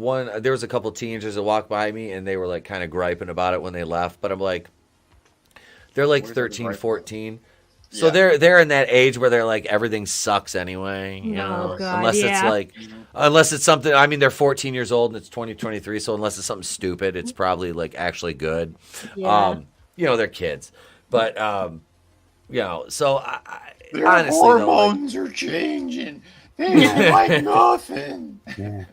there was a couple teenagers that walked by me and they were like kind of griping about it when they left. But I'm like, they're like 13, 14. So they're in that age where they're like everything sucks anyway, you know. God, unless it's something. I mean, they're 14 years old and it's 2023, so unless it's something stupid, it's probably like actually good. Yeah. They're kids, but so their honestly, hormones are changing. They don't like nothing. Yeah.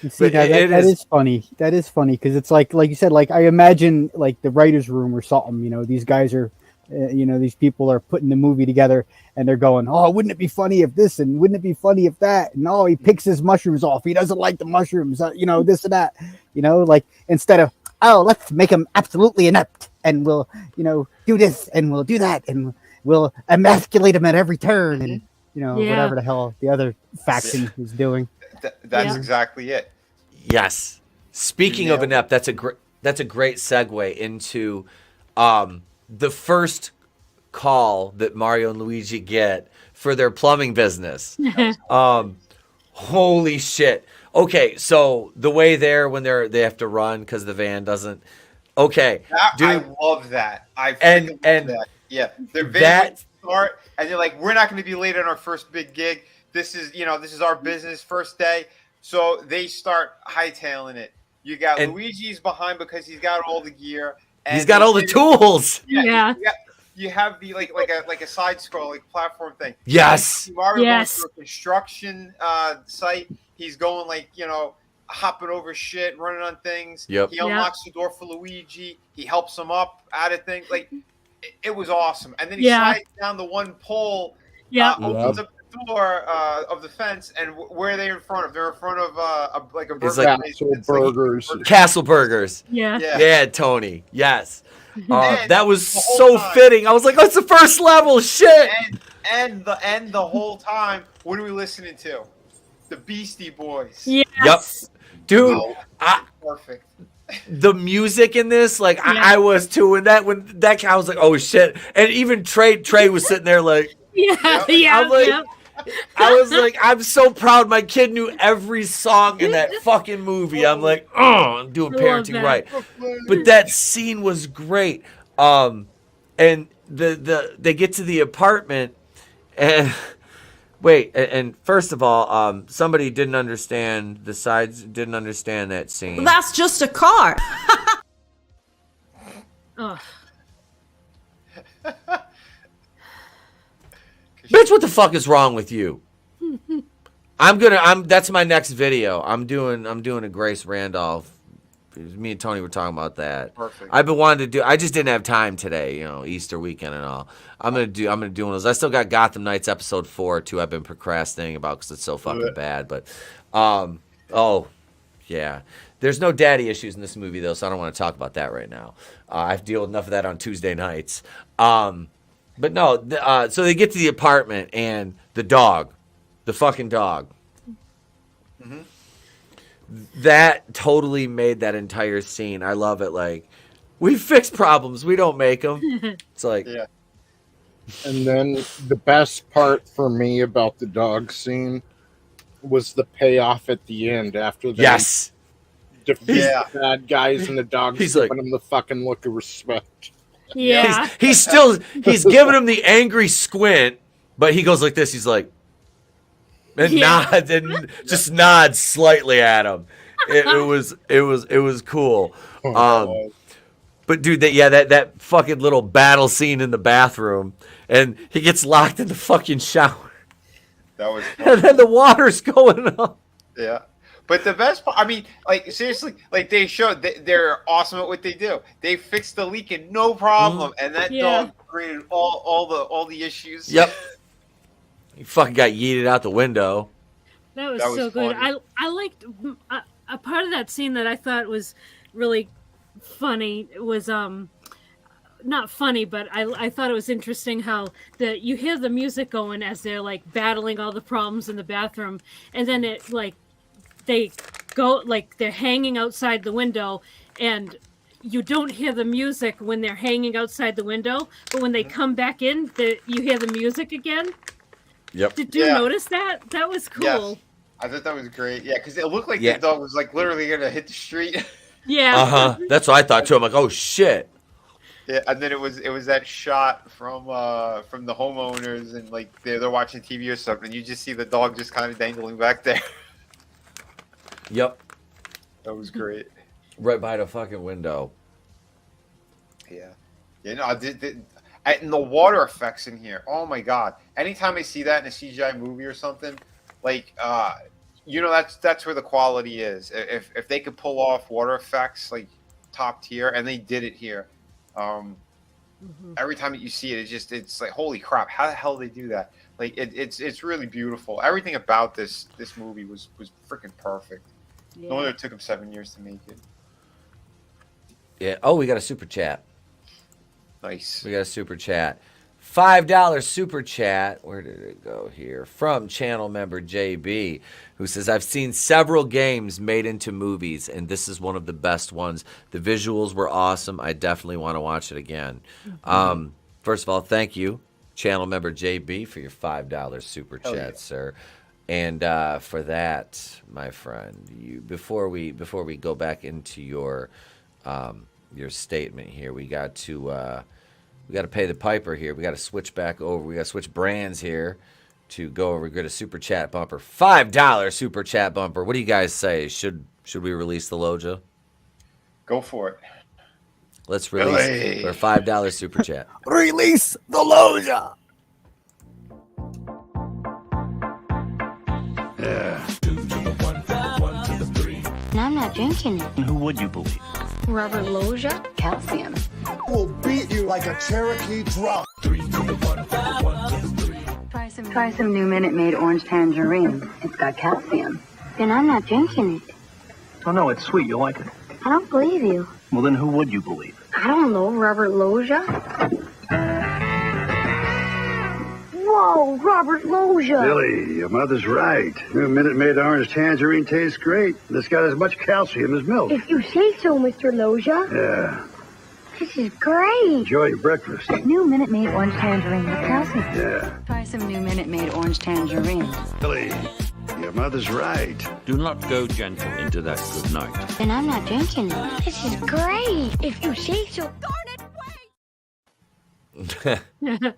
You see, that is funny. That is funny because it's like you said. Like I imagine like the writers' room or something. You know, these guys are. These people are putting the movie together and they're going, oh, wouldn't it be funny if this and wouldn't it be funny if that? And he picks his mushrooms off. He doesn't like the mushrooms, this and that, like instead of, let's make him absolutely inept and we'll, do this and we'll do that and we'll emasculate him at every turn and, whatever the hell the other faction is doing. That's exactly it. Yes. Speaking of inept, that's a great segue into, the first call that Mario and Luigi get for their plumbing business. Holy shit. Okay, so the way there when they have to run because the van doesn't. Okay, dude, I love that. I love that. Yeah, their van start and they're like, we're not going to be late on our first big gig. This is our business first day. So they start hightailing it. You got Luigi's behind because he's got all the gear. He's got all the tools. Yeah. You have the like a side scroll platform thing. Yes. Mario goes to a construction site. He's going hopping over shit, running on things. Yep. He unlocks the door for Luigi. He helps him up out of things. It was awesome. And then he slides down the one pole. Opens up the door of the fence, and where are they in front of? They're in front of a burger place. Burgers. Castle Burgers. Yeah, Tony. Yes. That was so fitting. I was like, "That's the first level, shit." And the whole time, what are we listening to? The Beastie Boys. Yes. Yep. Dude, perfect. The music in this, I was too. And when that guy was like, "Oh shit!" And even Trey was sitting there like, I was like, I'm so proud my kid knew every song in that fucking movie. I'm like, I'm doing parenting right. But that scene was great. And they get to the apartment and and first of all, somebody didn't understand that scene. Well, that's just a car. Bitch, what the fuck is wrong with you? That's my next video. I'm doing a Grace Randolph Me and Tony were talking about that. Perfect. I've been wanting to do. I just didn't have time today. Easter weekend and all. I'm gonna do one of those. I still got Gotham Knights episode 4 too. I've been procrastinating about because it's so fucking bad. But, oh, yeah. There's no daddy issues in this movie though, so I don't want to talk about that right now. I have to deal with enough of that on Tuesday nights. But no. So they get to the apartment and the fucking dog. Mm-hmm. That totally made that entire scene. I love it. Like, we fix problems, we don't make them. It's like, yeah. And then the best part for me about the dog scene was the payoff at the end after they defeat the bad guys and the dog's giving him the fucking look of respect. Yeah. He's giving him the angry squint, but he goes like this. He's like, and nods and just nods slightly at him. It was cool. But dude, that fucking little battle scene in the bathroom, and he gets locked in the fucking shower. That was funny. And then the water's going up. Yeah. But the best part, I mean, like, seriously, like, they showed they're awesome at what they do. They fixed the leak and no problem, and that dog created all the issues. Yep. He fucking got yeeted out the window. That was so good. I liked a part of that scene that I thought was really funny. It was not funny, but I thought it was interesting how you hear the music going as they're like battling all the problems in the bathroom, and then it like they go like they're hanging outside the window, and you don't hear the music when they're hanging outside the window, but when they come back in, you hear the music again. Yep. Did you notice that? That was cool. Yes. I thought that was great. Yeah, because it looked like the dog was like literally gonna hit the street. Yeah. That's what I thought too. I'm like, oh shit. Yeah, and then it was that shot from the homeowners, and like they're watching TV or something, and you just see the dog just kind of dangling back there. Yep. That was great. Right by the fucking window. Yeah. Yeah. No, and the water effects in here. Oh my god! Anytime I see that in a CGI movie or something, like that's where the quality is. If they could pull off water effects like top tier, and they did it here. Every time that you see it, it's like, holy crap! How the hell did they do that? Like it's really beautiful. Everything about this movie was freaking perfect. No wonder it took them 7 years to make it. Yeah. Oh, we got a super chat. Nice. We got a super chat. $5 super chat. Where did it go here? From channel member JB, who says, I've seen several games made into movies, and this is one of the best ones. The visuals were awesome. I definitely want to watch it again. First of all, thank you, channel member JB, for your $5 super chat, sir. And for that, my friend, before we go back into your statement here, we got to pay the piper here. We got to switch back over. We got to switch brands here to go over. Get a super chat bumper, $5 super chat bumper. What do you guys say? Should we release the Loja? Go for it. Let's release our $5 super chat. Release the Loja. Yeah. 2 to the 1 to the 3. And I'm not drinking it. Who would you believe? Robert Loja, calcium. Will beat you like a Cherokee drum. 3 to the 1 to the 3. Try some new Minute Maid orange tangerine. It's got calcium. Then I'm not drinking it. Oh no, it's sweet. You like it. I don't believe you. Well, then who would you believe? I don't know, Robert Loja. Whoa, Robert Loja. Billy, your mother's right. New Minute Maid orange tangerine tastes great. It's got as much calcium as milk. If you say so, Mr. Loja. Yeah. This is great. Enjoy your breakfast. New Minute Maid orange tangerine with calcium. Yeah. Try some new Minute Maid orange tangerine. Billy, your mother's right. Do not go gentle into that good night. Then I'm not drinking it. This is great. If you say so. Darn it, wait.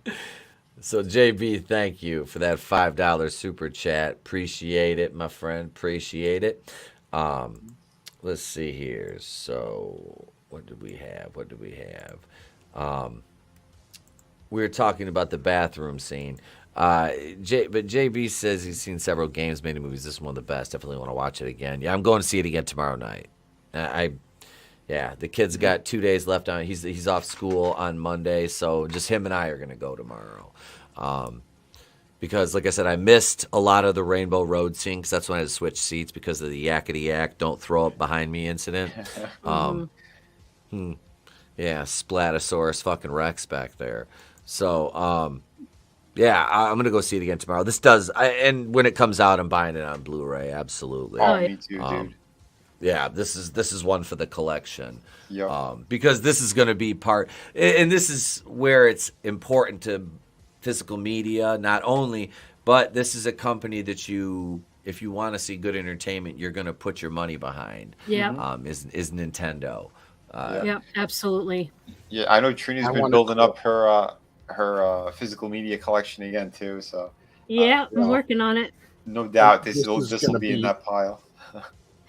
So, JB, thank you for that $5 super chat. Appreciate it, my friend. Appreciate it. Let's see here. So, what did we have? We were talking about the bathroom scene. But JB says he's seen several games made in movies. This is one of the best. Definitely want to watch it again. Yeah, I'm going to see it again tomorrow night. Yeah, the kid's got 2 days left on. He's off school on Monday, so just him and I are gonna go tomorrow. Because, like I said, I missed a lot of the Rainbow Road scene because that's when I had to switch seats because of the yakety yak, don't throw up behind me incident. Yeah, Splatosaurus fucking Rex back there. So, yeah, I'm going to go see it again tomorrow. And when it comes out, I'm buying it on Blu-ray, absolutely. Oh, me too, dude. Yeah, this is one for the collection. Yeah. Because this is going to be part, and this is where it's important to physical media, not only, but this is a company that if you want to see good entertainment, you're going to put your money behind. Yeah. Is Nintendo. Yeah, absolutely. Yeah, I know Trina's been building up her physical media collection again too. So yeah, I'm working on it. No doubt, this will be in that pile.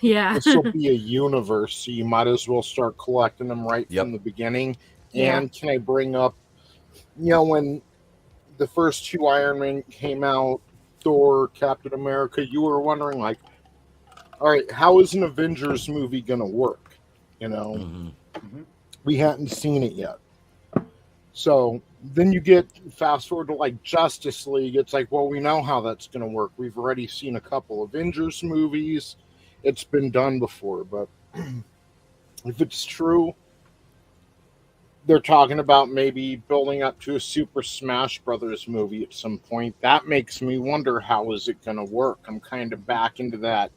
Yeah, this will be a universe, so you might as well start collecting them from the beginning. Yeah. And can I bring up, when the first 2 Iron Man came out, Thor, Captain America, you were wondering, like, all right, how is an Avengers movie going to work? We hadn't seen it yet. So then you get fast forward to like Justice League. It's like, well, we know how that's going to work. We've already seen a couple Avengers movies. It's been done before. But if it's true, they're talking about maybe building up to a Super Smash Brothers movie at some point. That makes me wonder, how is it going to work? I'm kind of back into that,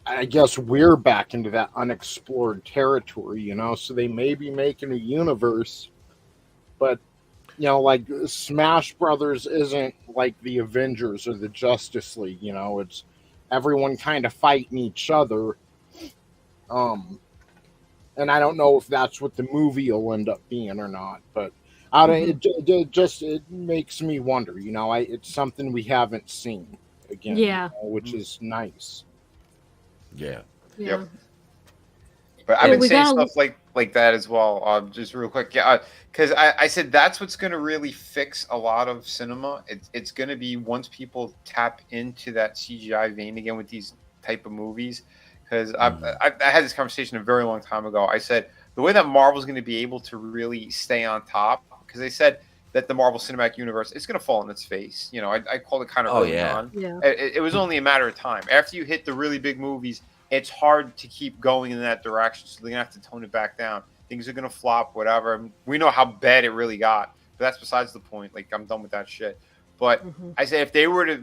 I guess we're back into that unexplored territory, so they may be making a universe, but, like Smash Brothers isn't like the Avengers or the Justice League, it's everyone kind of fighting each other. And I don't know if that's what the movie will end up being or not, but it makes me wonder, it's something we haven't seen again, which is nice. Yeah. Yep. But I've been saying stuff like that as well. Just real quick, because I said that's what's going to really fix a lot of cinema. It's going to be once people tap into that CGI vein again with these type of movies. Because I had this conversation a very long time ago. I said the way that Marvel's going to be able to really stay on top, because they said that the Marvel Cinematic Universe is going to fall on its face. I called it kind of early on. Yeah. It was only a matter of time. After you hit the really big movies, it's hard to keep going in that direction. So they're going to have to tone it back down. Things are going to flop, whatever. We know how bad it really got. But that's besides the point. Like, I'm done with that shit. But I say if they were to,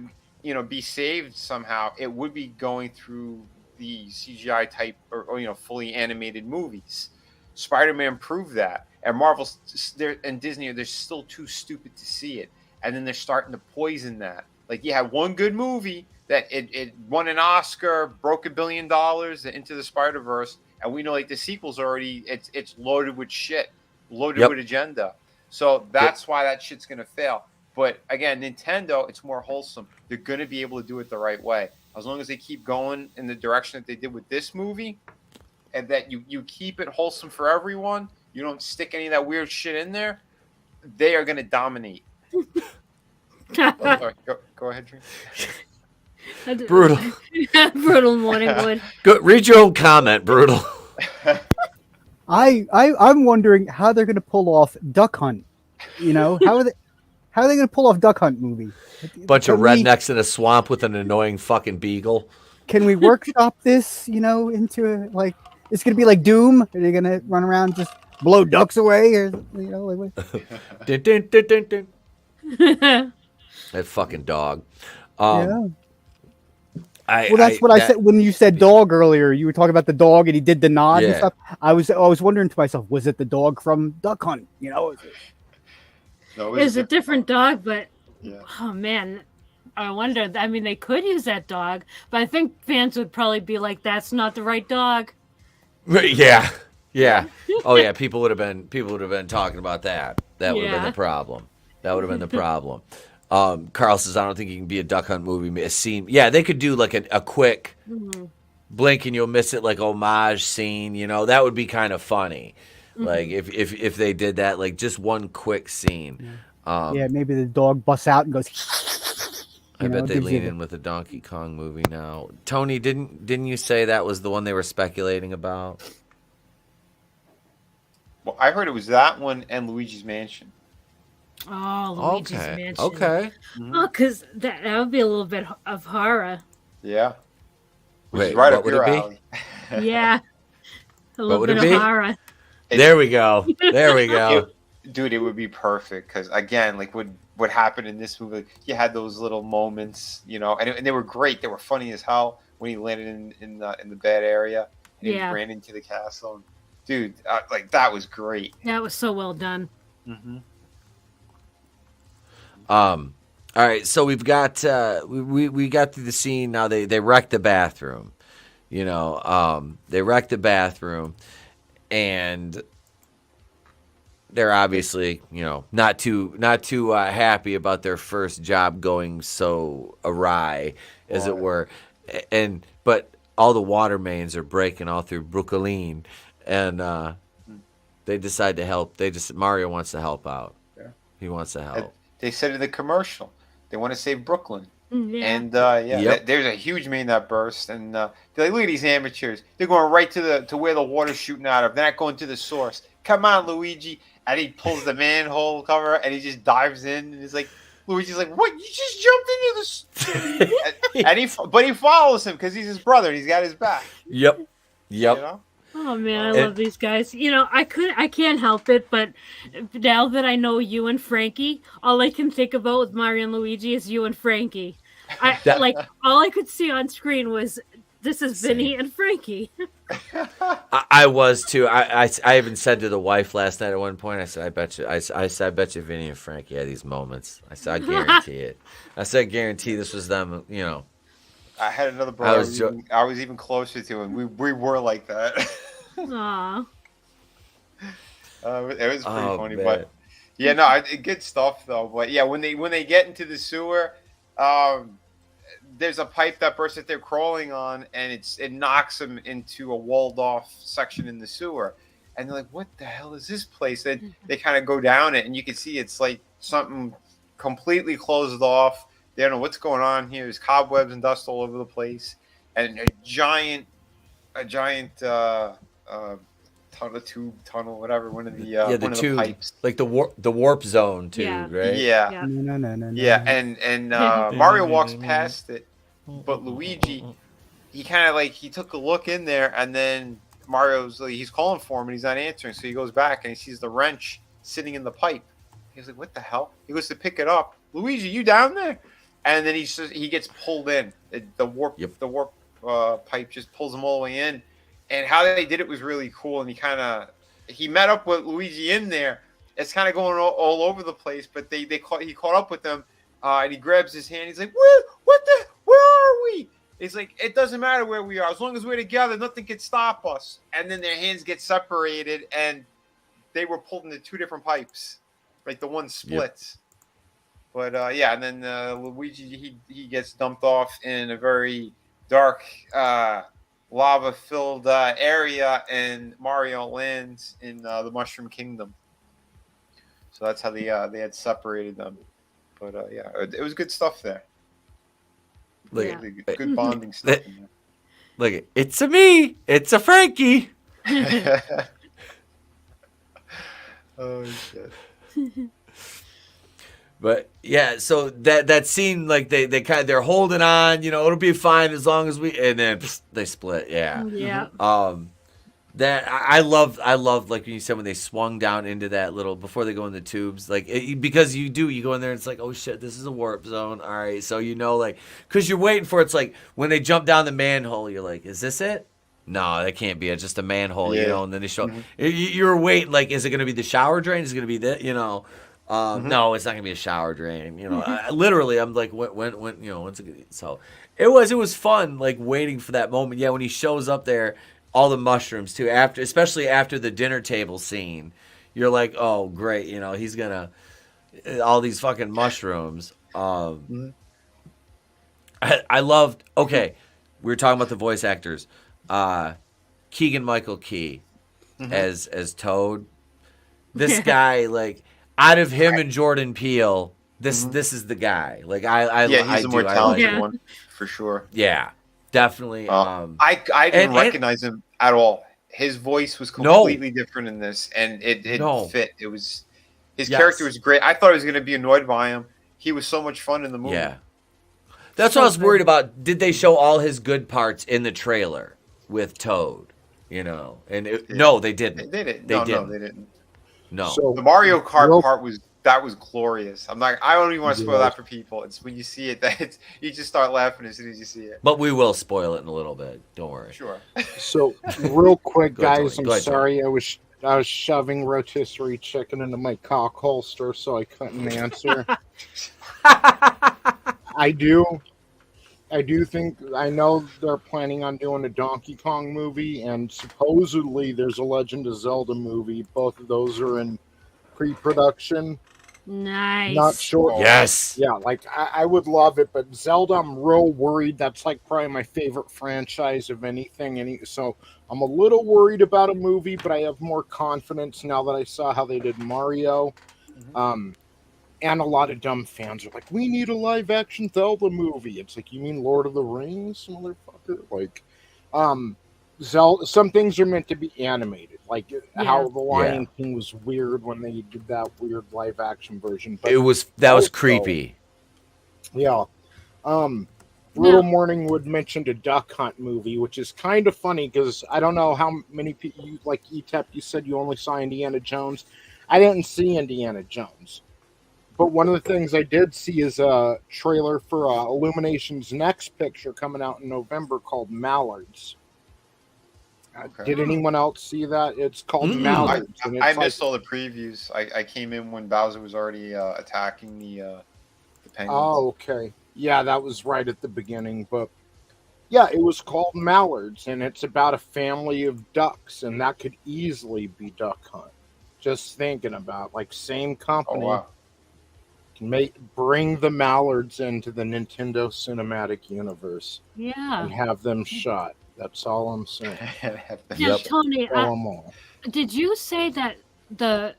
be saved somehow, it would be going through the CGI type or fully animated movies. Spider-Man proved that. And Marvel and Disney, they're still too stupid to see it. And then they're starting to poison that. Like, you had one good movie that it won an Oscar, broke $1 billion, Into the Spider-Verse, and we know like the sequel's already it's loaded with shit, loaded with agenda. So that's why that shit's gonna fail. But again, Nintendo, it's more wholesome. They're gonna be able to do it the right way. As long as they keep going in the direction that they did with this movie, and that you keep it wholesome for everyone, you don't stick any of that weird shit in there, they are gonna dominate. Sorry. Go ahead, Dream. Brutal. Brutal morning wood. Go read your own comment, Brutal. I'm wondering how they're going to pull off Duck Hunt. How are they going to pull off Duck Hunt movie? Bunch of rednecks in a swamp with an annoying fucking beagle. Can we workshop this? Into like it's going to be like Doom? Are they going to run around just blow ducks away, or like what? Dun, dun, dun, dun, dun. That fucking dog. Yeah. That's what I said when you said dog earlier. You were talking about the dog, and he did the nod and stuff. I was wondering to myself, was it the dog from Duck Hunt? No, it's a different dog, but oh man, I wonder. I mean, they could use that dog, but I think fans would probably be like, "That's not the right dog." Yeah. Oh yeah, people would have been talking about that. That would have been the problem. That would have been the problem. Carl says, I don't think it can be a Duck Hunt movie. A scene. Yeah, they could do like a quick blink and you'll miss it, like homage scene. That would be kind of funny. Like if they did that, like just one quick scene. Maybe the dog busts out and goes. I bet they lean in with the Donkey Kong movie now. Tony, didn't you say that was the one they were speculating about? Well, I heard it was that one and Luigi's Mansion. Oh, Luigi's Mansion. Okay. Oh, because that would be a little bit of horror. Yeah. Wait, is right what up would your it be? alley. Yeah. A little bit of horror. There we go. There we go. Dude, it would be perfect because, again, like what happened in this movie, you had those little moments, you know, and they were great. They were funny as hell when he landed in the bad area and he ran into the castle. Dude, like that was great. That was so well done. Mm-hmm. All right, so we've got we got through the scene. Now they wrecked the bathroom. You know, they wrecked the bathroom, and they're obviously, you know, not too happy about their first job going so awry, as it were. But all the water mains are breaking all through Brooklyn, and they decide to help. Mario wants to help out. Yeah. He wants to help. They said in the commercial they want to save Brooklyn. Yeah. And there's a huge main that burst, and they're like, look at these amateurs. They're going right to where the water's shooting out of. They're not going to the source. Come on, Luigi. And he pulls the manhole cover and he just dives in, and he's like, Luigi's like, what? You just jumped into this? But he follows him because he's his brother and he's got his back. Yep. You know? Oh man, I love these guys. You know, I can't help it, but now that I know you and Frankie, all I can think about with Mario and Luigi is you and Frankie. All I could see on screen was this is Vinnie and Frankie. I was too. I even said to the wife last night at one point, I said, I bet you Vinnie and Frankie had these moments. I said, I guarantee it. I said, guarantee this was them, you know. I had another brother. I was even closer to him. We were like that. Aww. It was pretty funny, man. but yeah, no, good stuff though. But yeah, when they get into the sewer, there's a pipe that bursts that they're crawling on, and it knocks them into a walled off section in the sewer, and they're like, "What the hell is this place?" And they kind of go down it, and you can see it's like something completely closed off. They don't know what's going on here. There's cobwebs and dust all over the place, and a giant tunnel, whatever. One of the pipes, like the warp zone too, right? Yeah. No. Yeah, and Mario walks past it, but Luigi, he kind of he took a look in there, and then he's calling for him, and he's not answering, so he goes back and he sees the wrench sitting in the pipe. He's like, "What the hell?" He goes to pick it up. Luigi, you down there? And then he gets pulled in. The warp pipe just pulls him all the way in. And how they did it was really cool. And he met up with Luigi in there. It's kind of going all over the place, but he caught up with them, and he grabs his hand. He's like, where are we? He's like, it doesn't matter where we are. As long as we're together, nothing can stop us. And then their hands get separated, and they were pulled into two different pipes. Like the one splits. Yep. But and then Luigi, he gets dumped off in a very dark, lava-filled area, and Mario lands in the Mushroom Kingdom. So that's how they had separated them. But it was good stuff there. Good bonding stuff. Look, it's a me, it's a Frankie. Oh shit. But yeah, so that scene, like they're holding on, you know, it'll be fine as long as and then they split. Yeah. That I love like when you said when they swung down into that little before they go in the tubes, like because you go in there and it's like, oh shit, this is a warp zone. All right, so you know, like because you're waiting for it's like when they jump down the manhole, you're like, is this it? No, that can't be it. Just a manhole, you know. And then they show you're waiting, like, is it gonna be the shower drain? Is it gonna be that? You know. No, it's not gonna be a shower drain. You know, literally, I'm like, when, you know, when's it gonna be? So it was fun, like waiting for that moment. Yeah, when he shows up there, all the mushrooms too. Especially after the dinner table scene, you're like, oh great, you know, he's gonna all these fucking mushrooms. I loved. Okay, we were talking about the voice actors. Keegan-Michael Key as Toad. This guy, like. Out of him and Jordan Peele, this is the guy. Like I he's the more talented one for sure. Yeah, definitely. I didn't recognize him at all. His voice was completely different in this, and it fit. It was his character was great. I thought I was going to be annoyed by him. He was so much fun in the movie. Yeah, that's what I was worried about. Did they show all his good parts in the trailer with Toad? You know, and no, they didn't. They didn't. They didn't. No, they didn't. No. So the Mario Kart part was glorious. I don't even want to spoil that for people. It's when you see it that you just start laughing as soon as you see it. But we will spoil it in a little bit. Don't worry. Sure. So real quick, guys, Go ahead, sorry. I was shoving rotisserie chicken into my cock holster, so I couldn't answer. I do think, I know they're planning on doing a Donkey Kong movie, and supposedly there's a Legend of Zelda movie. Both of those are in pre-production. Nice. Not sure. Yes. Yeah, like, I would love it, but Zelda, I'm real worried. That's, like, probably my favorite franchise of anything. So I'm a little worried about a movie, but I have more confidence now that I saw how they did Mario. And a lot of dumb fans are like, we need a live-action Zelda movie. It's like, you mean Lord of the Rings, motherfucker? Like, Zelda, some things are meant to be animated. Like, how The Lion King was weird when they did that weird live-action version. But that was creepy. Yeah. Little Morningwood mentioned a Duck Hunt movie, which is kind of funny because I don't know how many people, like Etep, you said you only saw Indiana Jones. I didn't see Indiana Jones. But one of the things I did see is a trailer for Illumination's next picture coming out in November called Mallards. Did anyone else see that? It's called Mallards. I missed all the previews. I came in when Bowser was already attacking the penguins. Oh, okay. Yeah, that was right at the beginning. But yeah, it was called Mallards, and it's about a family of ducks, and that could easily be Duck Hunt. Just thinking about, like, same company. Oh, wow. Bring the Mallards into the Nintendo Cinematic Universe. Yeah. And have them shot. That's all I'm saying. Yeah, Tony, did you say that the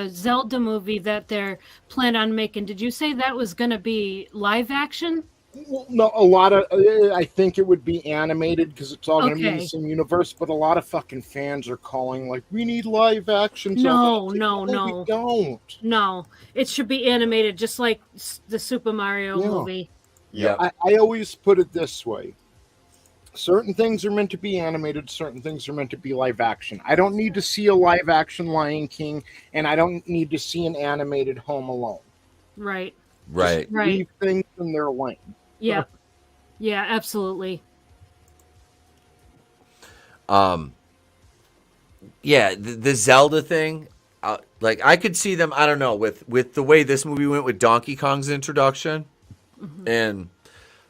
Zelda movie that they're planning on making, did you say that was going to be live action? Well, no, a lot of I think it would be animated because it's all going to be in the same universe. But a lot of fucking fans are calling like, we need live action. No. We don't. No, it should be animated, just like the Super Mario movie. Yeah, I always put it this way: certain things are meant to be animated, certain things are meant to be live action. I don't need to see a live action Lion King, and I don't need to see an animated Home Alone. Right. Just leave things in their lane. Yeah. Yeah, absolutely. Yeah, the Zelda thing, like I could see them, I don't know, with the way this movie went with Donkey Kong's introduction and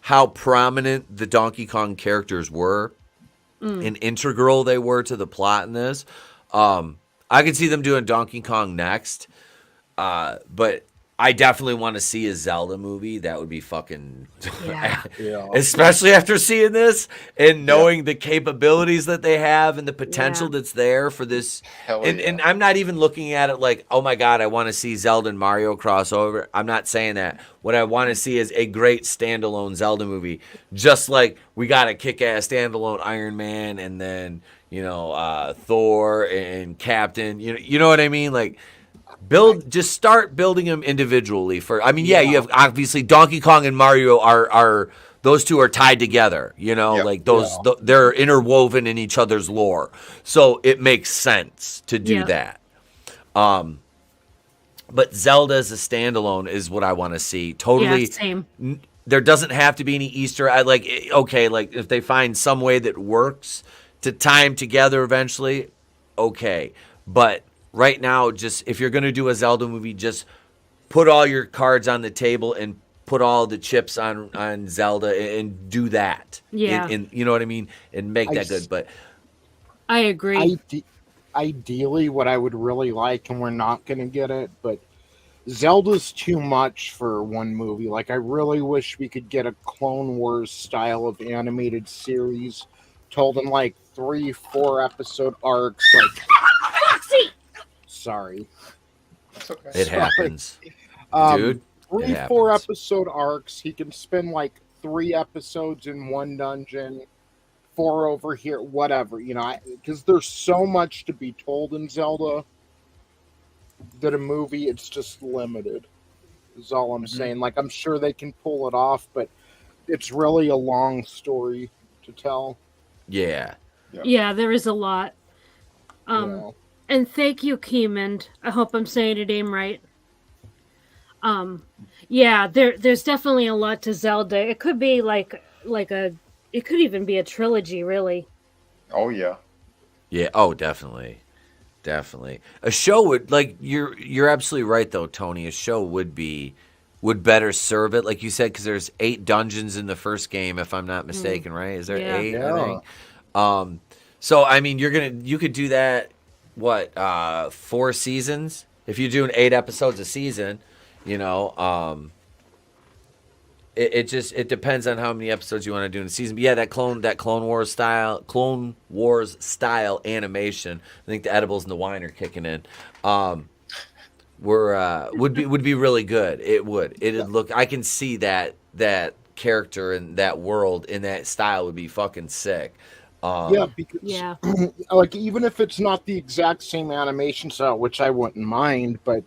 how prominent the Donkey Kong characters were and integral they were to the plot in this. I could see them doing Donkey Kong next, but I definitely want to see a Zelda movie. That would be fucking... Especially after seeing this and knowing the capabilities that they have and the potential that's there for this. And I'm not even looking at it like, oh my God, I want to see Zelda and Mario crossover. I'm not saying that. What I want to see is a great standalone Zelda movie. Just like we got a kick-ass standalone Iron Man and then, Thor and Captain. You know what I mean? Like... Just start building them individually. You have obviously Donkey Kong and Mario are those two are tied together, like those they're interwoven in each other's lore. So it makes sense to do that. But Zelda as a standalone is what I want to see. Totally. Yeah, same. There doesn't have to be any Easter. Like if they find some way that works to tie them together eventually, okay. But right now, just if you're going to do a Zelda movie, just put all your cards on the table and put all the chips on Zelda and do that. Yeah. And you know what I mean? And make that good. But I agree. Ideally, what I would really like, and we're not going to get it, but Zelda's too much for one movie. Like, I really wish we could get a Clone Wars style of animated series told in like 3-4 episode arcs. Like, sorry. That's okay. It happens. Dude, 3 4-episode arcs. He can spend like 3 episodes in one dungeon, 4 over here, whatever, because there's so much to be told in Zelda that a movie, it's just limited, is all I'm saying. Like, I'm sure they can pull it off, but it's really a long story to tell. Yeah. Yeah, there is a lot. And thank you, Keemond. I hope I'm saying your name right. Yeah, there's definitely a lot to Zelda. It could be it could even be a trilogy, really. Oh yeah. Yeah. Oh, definitely. A show would, like, you're absolutely right though, Tony. A show would better serve it, like you said, because there's 8 dungeons in the first game, if I'm not mistaken, right? Is there 8? Yeah. I think. So I mean, you could do that. What 4 seasons? If you're doing 8 episodes a season, it depends on how many episodes you want to do in a season. But yeah, that Clone Wars style animation. I think the edibles and the wine are kicking in. Would be really good. It would. It'd look. I can see that character and that world in that style would be fucking sick. Because like, even if it's not the exact same animation style, which I wouldn't mind, but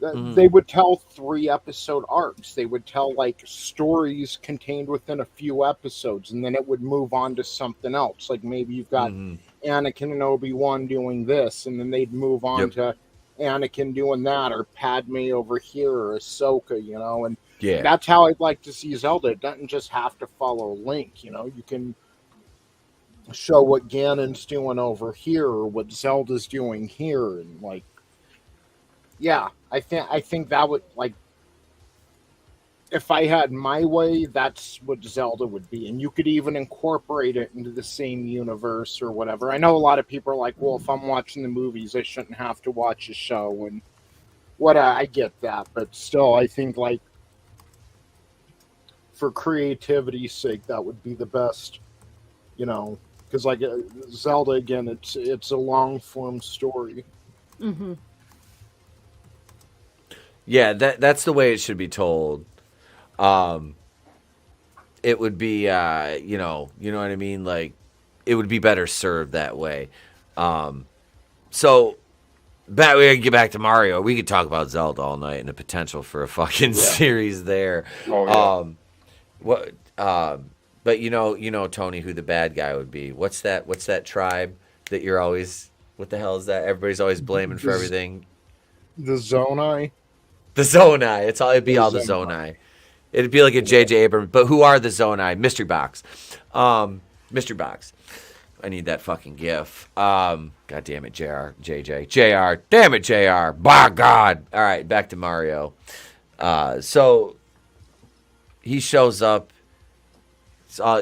they would tell 3-episode arcs. They would tell like stories contained within a few episodes, and then it would move on to something else. Like maybe you've got Anakin and Obi-Wan doing this, and then they'd move on to Anakin doing that, or Padme over here, or Ahsoka, and that's how I'd like to see Zelda. It doesn't just have to follow Link, you can show what Ganon's doing over here, or what Zelda's doing here, and like, I think that would, like, if I had my way, that's what Zelda would be, and you could even incorporate it into the same universe or whatever. I know a lot of people are like, well, if I'm watching the movies, I shouldn't have to watch a show, and I get that, but still, I think, like, for creativity's sake, that would be the best, because like Zelda, again, it's a long form story. Yeah, that's the way it should be told. It would be, you know what I mean? Like, it would be better served that way. So, we gotta get back to Mario. We could talk about Zelda all night and the potential for a fucking series there. Oh, yeah. But you know, Tony, who the bad guy would be. What's that tribe that you're always? What the hell is that? Everybody's always blaming for everything. The Zonai. The Zonai. It'd be all the Zonai. It'd be like a J.J. Abrams. But who are the Zonai? Mystery Box. Mystery Box. I need that fucking gif. God damn it, JR. Damn it, JR. By God. All right, back to Mario. So he shows up.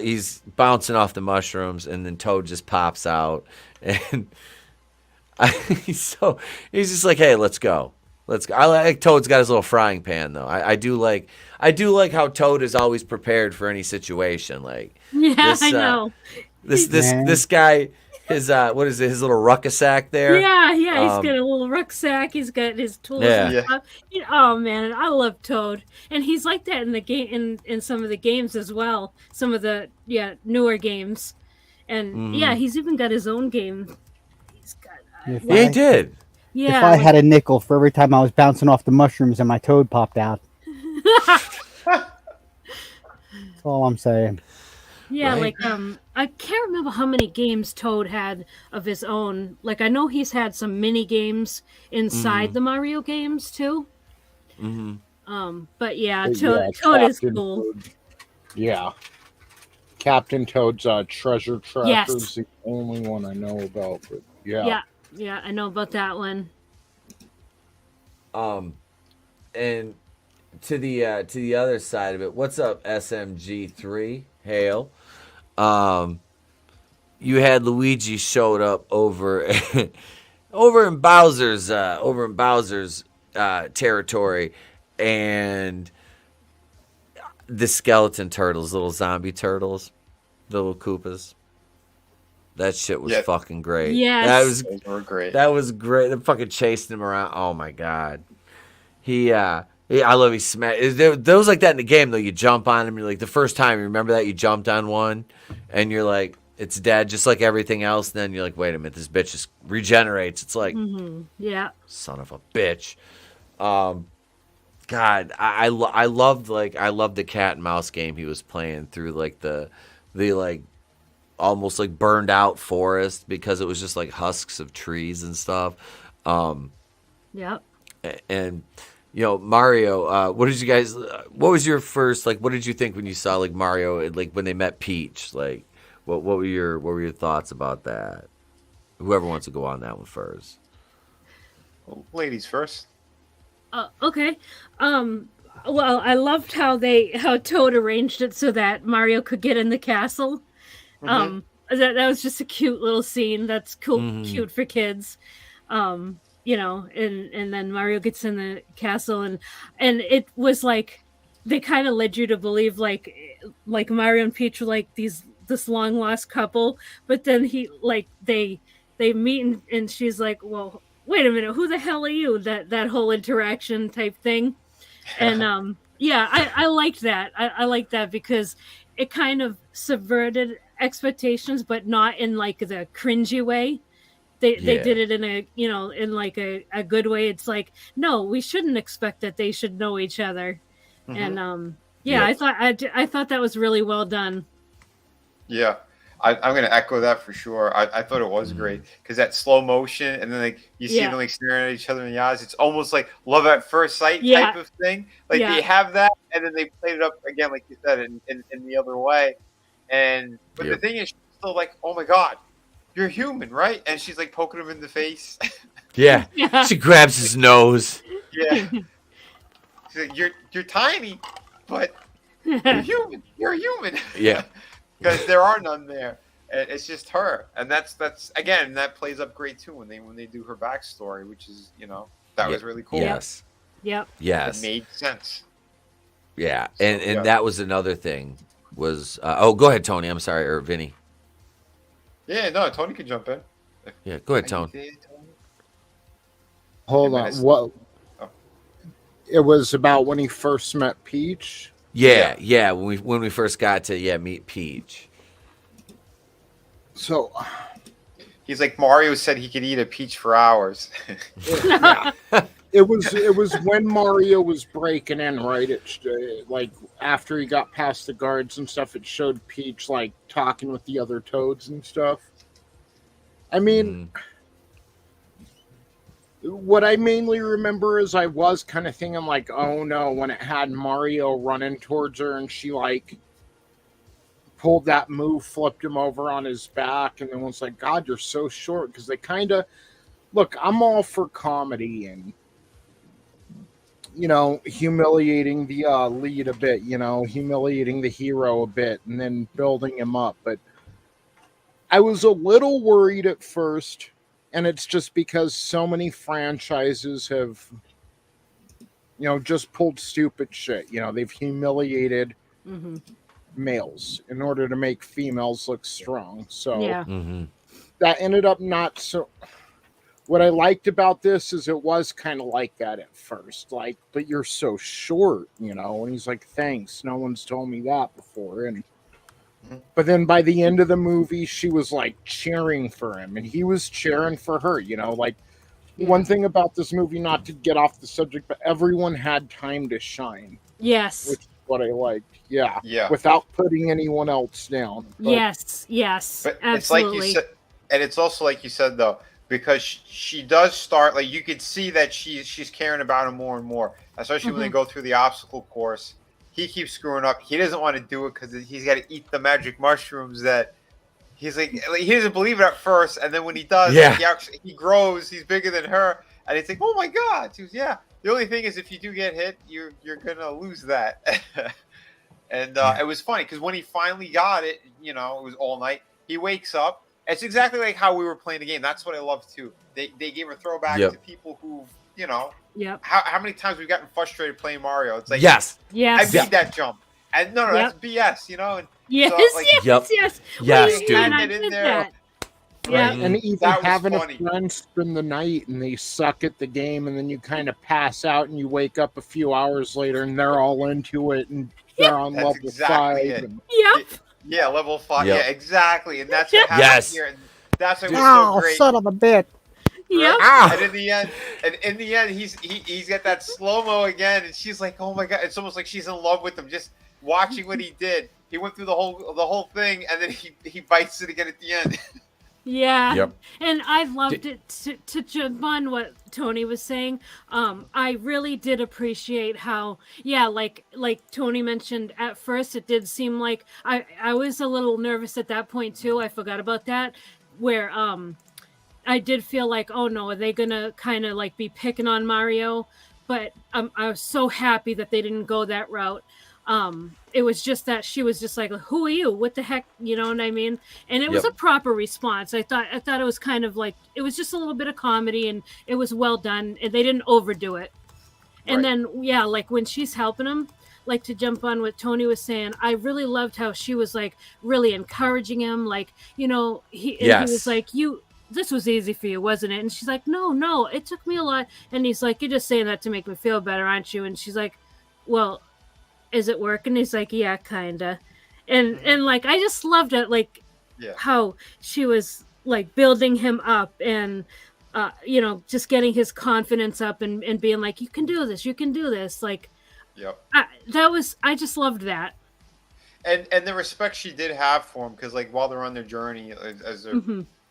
He's bouncing off the mushrooms, and then Toad just pops out. And he's just like, hey, let's go. I like Toad's got his little frying pan though. I do like how Toad is always prepared for any situation. Like, I know. This guy, his what is it? His little rucksack there. Yeah. He's got a little rucksack. He's got his tools and stuff. Oh man, I love Toad, and he's like that in the game in some of the games as well. Some of the newer games, and he's even got his own game. He's got. He did. Yeah, if I had a nickel for every time I was bouncing off the mushrooms and my Toad popped out. That's all I'm saying. Yeah, right? Like I can't remember how many games Toad had of his own. Like, I know he's had some mini games inside the Mario games too. But yeah, Toad is cool. Toad. Yeah. Captain Toad's Treasure Tracker is the only one I know about, but Yeah, I know about that one. And to the other side of it, what's up, SMG3? Hail. You had Luigi showed up over in Bowser's territory, and the skeleton turtles, little zombie turtles, little Koopas. That shit was fucking great. Yeah, those were great. That was great. They're fucking chasing him around. Oh my god. Yeah, I love he smash. There was like that in the game though. You jump on him. You're like the first time. You remember that you jumped on one, and you're like, it's dead, just like everything else. And then you're like, wait a minute, this bitch just regenerates. It's like, yeah, son of a bitch. God, I loved the cat and mouse game he was playing through like the like almost like burned out forest because it was just like husks of trees and stuff. Yep. And you know, Mario, what did you guys? What was your first like? What did you think when you saw like Mario, like when they met Peach? Like, what were your thoughts about that? Whoever wants to go on that one first. Ladies first. Okay. Well, I loved how Toad arranged it so that Mario could get in the castle. That was just a cute little scene. That's cool, cute for kids. You know, and then Mario gets in the castle, and it was like they kind of led you to believe like Mario and Peach were like this long lost couple, but then they meet and she's like, well, wait a minute, who the hell are you? That whole interaction type thing. And yeah, I liked that. I liked that because it kind of subverted expectations, but not in like the cringy way. They did it in a good way. It's like, no, we shouldn't expect that they should know each other. And I thought that was really well done. Yeah. I'm going to echo that for sure. I thought it was great because that slow motion and then like you see them like staring at each other in the eyes. It's almost like love at first sight type of thing. Like they have that and then they played it up again, like you said, in the other way. But the thing is, she's still like, oh my God, you're human, right? And she's like poking him in the face. Yeah. She grabs his nose. Yeah. She's like, you're tiny, but you're human. You're a human. Yeah. Because there are none there. It's just her, and that's again that plays up great too when they do her backstory, which is that was really cool. Yes. Yep. Yes. It made sense. Yeah, and that was another thing was go ahead, Tony. I'm sorry, or Vinny. Yeah, no, Tony can jump in. Yeah, go ahead, Tony. Hold on. What? Oh. It was about when he first met Peach. Yeah. When we first got to meet Peach. So he's like Mario said he could eat a peach for hours. It was when Mario was breaking in, right? It like after he got past the guards and stuff, it showed Peach like talking with the other Toads and stuff. I mean, what I mainly remember is I was kind of thinking like, oh no, when it had Mario running towards her and she like pulled that move, flipped him over on his back, and then was like, God, you're so short. Because they kind of look, I'm all for comedy and humiliating the lead a bit, humiliating the hero a bit and then building him up. But I was a little worried at first. And it's just because so many franchises have, just pulled stupid shit. They've humiliated males in order to make females look strong. So that ended up not so. What I liked about this is it was kind of like that at first. Like, but you're so short, And he's like, thanks. No one's told me that before. But then by the end of the movie, she was like cheering for him and he was cheering for her, one thing about this movie, not to get off the subject, but everyone had time to shine. Yes. Which is what I liked. Yeah. Without putting anyone else down. But, yes. But absolutely. It's like you said, and it's also like you said, though, because she does start, like you could see that she's caring about him more and more, especially when they go through the obstacle course. He keeps screwing up. He doesn't want to do it because he's got to eat the magic mushrooms that he's like he doesn't believe it at first. And then when he does, he grows. He's bigger than her. And it's like, oh, my God. She goes, yeah. The only thing is if you do get hit, you're going to lose that. And it was funny because when he finally got it, it was all night. He wakes up. It's exactly like how we were playing the game. That's what I love, too. They gave a throwback to people who, how many times we've gotten frustrated playing Mario? It's like, yes, I beat that jump, and that's BS, And yes, so, yes, yes, well, dude. Get in there. Yeah. And even That was having funny. a friend spend the night and they suck at the game, and then you kind of pass out and you wake up a few hours later and they're all into it and they're on That's level exactly 5. it. And, Yeah, level 5. Yep. Yeah, exactly. And that's what happened Yes. here. And that's what was Oh, so great. son of a bitch. Yep. And in the end, he's got that slow mo again, and she's like, "Oh my god!" It's almost like she's in love with him, just watching what he did. He went through the whole thing, and then he bites it again at the end. Yeah. Yep. And I loved it to jump on what Tony was saying. I really did appreciate how, like Tony mentioned at first, it did seem like I was a little nervous at that point too. I forgot about that, where I did feel like, oh no, are they gonna kind of like be picking on Mario? But I was so happy that they didn't go that route. It was just that she was just like, who are you? What the heck? You know what I mean? And it was a proper response. I thought it was kind of like, it was just a little bit of comedy and it was well done and they didn't overdo it. And then, like when she's helping him, like to jump on what Tony was saying, I really loved how she was like really encouraging him. Like, you know, he was like, this was easy for you, wasn't it? And she's like, no, it took me a lot. And he's like, you're just saying that to make me feel better, aren't you? And she's like, well, is it working? He's like, yeah, kinda. And like, I just loved it, like how she was like building him up and you know, just getting his confidence up and being like, you can do this. Like, I just loved that. And the respect she did have for him, because like while they're on their journey, as they're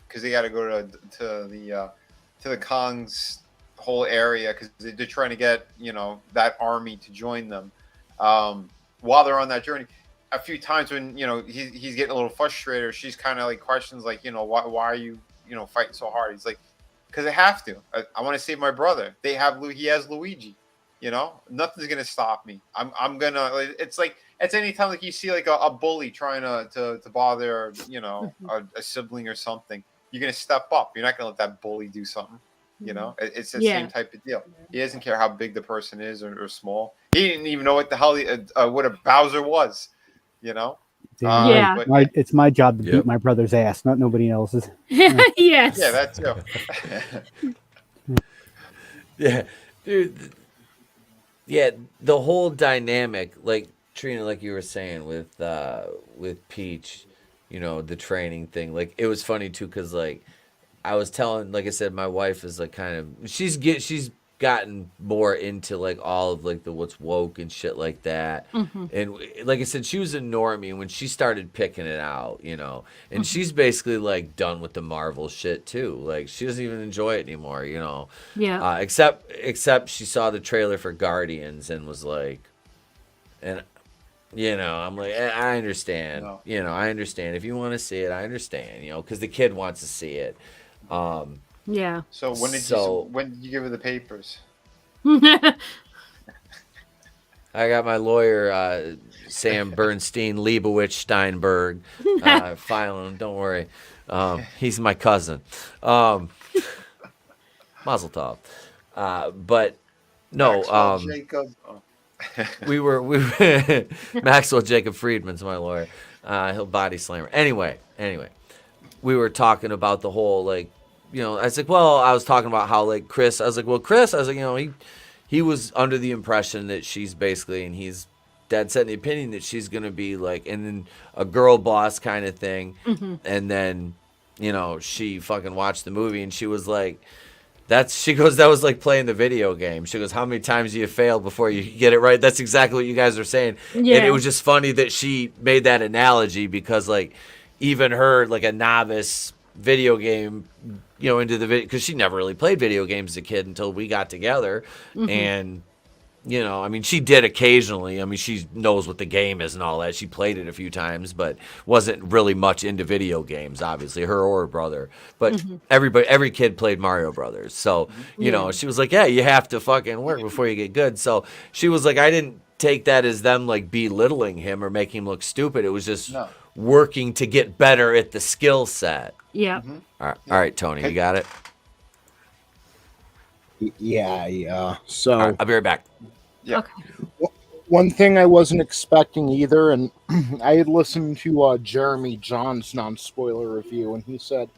because they got to go to the Kong's whole area, because they're trying to get, you know, that army to join them. While they're on that journey, a few times when, you know, he's getting a little frustrated, she's kind of like questions like, you know, why are you, you know, fighting so hard? He's like, because I have to. I want to save my brother. He has Luigi. You know, nothing's gonna stop me. I'm gonna. It's like it's anytime like you see like a bully trying to bother, you know, a sibling or something. You're gonna step up. You're not gonna let that bully do something. You know, it's the same type of deal. He doesn't care how big the person is or small. He didn't even know what the hell what a Bowser was. You know. But, it's my job to beat my brother's ass, not nobody else's. Yes. Yeah, that too. Yeah, dude. Yeah, the whole dynamic, like Trina, like you were saying with Peach, you know, the training thing. Like it was funny too, because like I was telling, like I said, my wife is like kind of she's gotten more into like all of like the what's woke and shit like that. And like I said, she was a normie when she started picking it out, you know, and she's basically like done with the Marvel shit too. Like she doesn't even enjoy it anymore, you know. Yeah. Except she saw the trailer for Guardians and was like, and you know, I'm like, I understand. No. You know, I understand if you want to see it, I understand. You know, because the kid wants to see it. Yeah. So when did you give her the papers? I got my lawyer, Sam Bernstein Leibowitz Steinberg, filing him. Don't worry. He's my cousin. Mazel tov. But no, Jacob. we were Maxwell Jacob Friedman's my lawyer. He'll body slammer. Anyway, we were talking about the whole like. You know, I was like, well, I was talking about how like Chris, you know, he was under the impression that she's basically, and he's dead set in the opinion that she's going to be like, and then a girl boss kind of thing. And then, you know, she fucking watched the movie and she was like, she goes, that was like playing the video game. She goes, how many times do you fail before you get it right? That's exactly what you guys are saying. Yeah. And it was just funny that she made that analogy because like even her, like a novice video game, you know, into the video, because she never really played video games as a kid until we got together. And you know, I mean, she did occasionally. I mean, she knows what the game is and all that. She played it a few times, but wasn't really much into video games, obviously, her or her brother. But every kid played Mario Brothers. So, you know, she was like, yeah, you have to fucking work before you get good. So she was like, I didn't take that as them like belittling him or making him look stupid. It was just working to get better at the skill set. Yeah. All right, Tony, you got it? Yeah. So right, I'll be right back. Yeah. Okay. One thing I wasn't expecting either, and I had listened to Jeremy John's non-spoiler review, and he said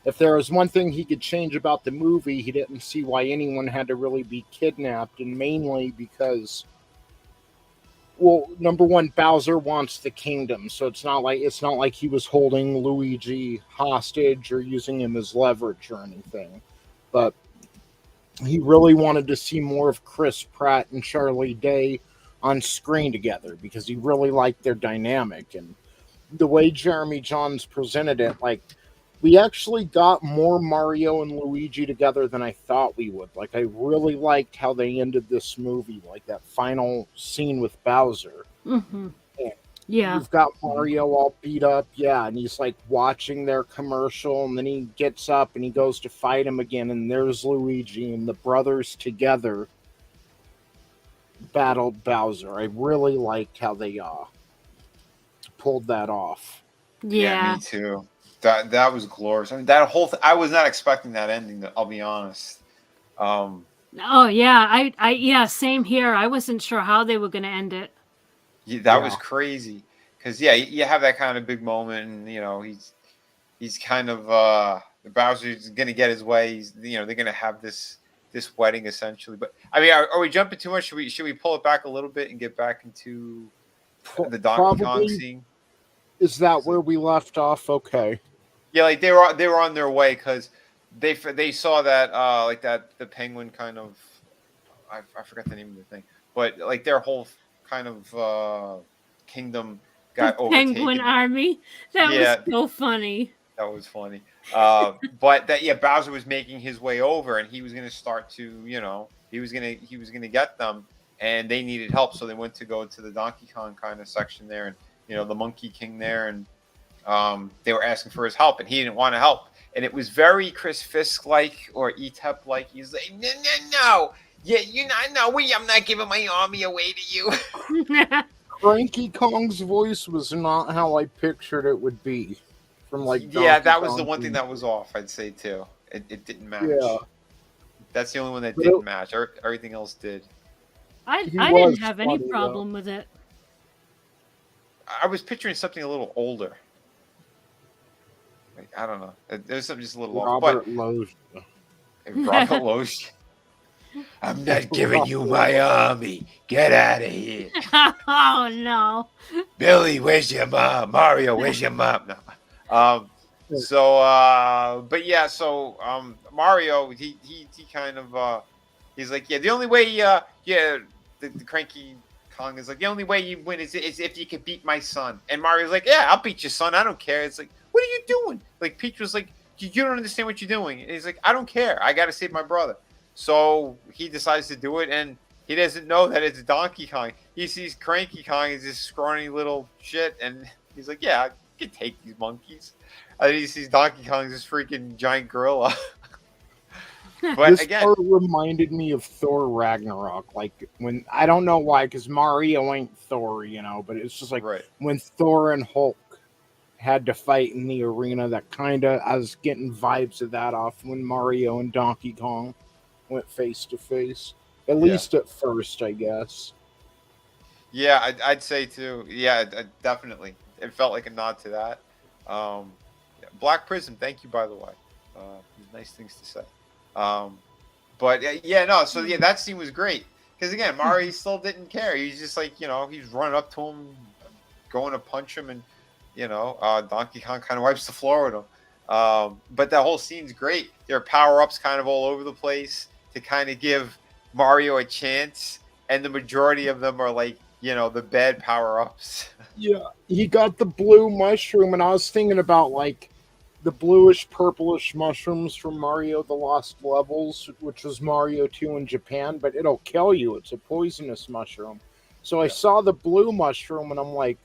if there was one thing he could change about the movie, he didn't see why anyone had to really be kidnapped, and mainly because, well, number one, Bowser wants the kingdom, so it's not like he was holding Luigi hostage or using him as leverage or anything. But he really wanted to see more of Chris Pratt and Charlie Day on screen together because he really liked their dynamic. And the way Jeremy Jahns presented it, like, we actually got more Mario and Luigi together than I thought we would. Like, I really liked how they ended this movie, like that final scene with Bowser. Mm-hmm. And Yeah. you've got Mario all beat up, yeah, and he's like watching their commercial, and then he gets up and he goes to fight him again, and there's Luigi, and the brothers together battled Bowser. I really liked how they pulled that off. Yeah. Me too. That was glorious. I mean, that whole I was not expecting that ending. I'll be honest. Oh yeah, I same here. I wasn't sure how they were going to end it. Yeah, that was crazy. Because you have that kind of big moment, and you know he's kind of Bowser's going to get his way. They're going to have this wedding essentially. But I mean, are we jumping too much? Should we pull it back a little bit and get back into the Donkey Kong scene? Is that where we left off? Okay. Yeah, like they were on their way because they saw that like that the penguin kind of I forgot the name of the thing, but like their whole kind of kingdom got overtaken. Penguin army. That was so funny. That was funny. But Bowser was making his way over, and he was going to start to he was going to get them, and they needed help, so they went to go to the Donkey Kong kind of section there, and the Monkey King there, and they were asking for his help, and he didn't want to help. And it was very Chris Fisk like or Etep like. He's like, no. Yeah, I'm not giving my army away to you. Cranky Kong's voice was not how I pictured it would be. From like that was the one thing that was off. I'd say too. It didn't match. Yeah, that's the only one that didn't match. Everything else did. I didn't have any problem with it. I was picturing something a little older. Like, I don't know. There's something just a little off. Robert Loge. I'm not giving you my army. Get out of here. Oh no. Billy, where's your mom? Mario, where's your mom? No. So Mario, he kind of he's like, the only way the Cranky Kong is like, the only way you win is if you can beat my son. And Mario's like, yeah, I'll beat your son. I don't care. It's like, what are you doing? Like, Peach was like, you don't understand what you're doing. And he's like, I don't care. I got to save my brother. So he decides to do it, and he doesn't know that it's Donkey Kong. He sees Cranky Kong as this scrawny little shit, and he's like, yeah, I can take these monkeys. And he sees Donkey Kong as this freaking giant gorilla. But this again, part reminded me of Thor Ragnarok. Like, when, I don't know why, because Mario ain't Thor, but it's just like when Thor and Hulk had to fight in the arena, that kind of, I was getting vibes of that off when Mario and Donkey Kong went face to face. At least at first, I guess. Yeah, I'd say too. Yeah, definitely. It felt like a nod to that. Black Prism, thank you, by the way. Nice things to say. But that scene was great. Because again, Mario still didn't care. He's just like, he's running up to him, going to punch him, and, Donkey Kong kind of wipes the floor with him. But that whole scene's great. There are power-ups kind of all over the place to kind of give Mario a chance, and the majority of them are like, the bad power-ups. Yeah, he got the blue mushroom, and I was thinking about like the bluish purplish mushrooms from Mario the Lost Levels, which was Mario 2 in Japan, but it'll kill you. It's a poisonous mushroom. So I saw the blue mushroom, and I'm like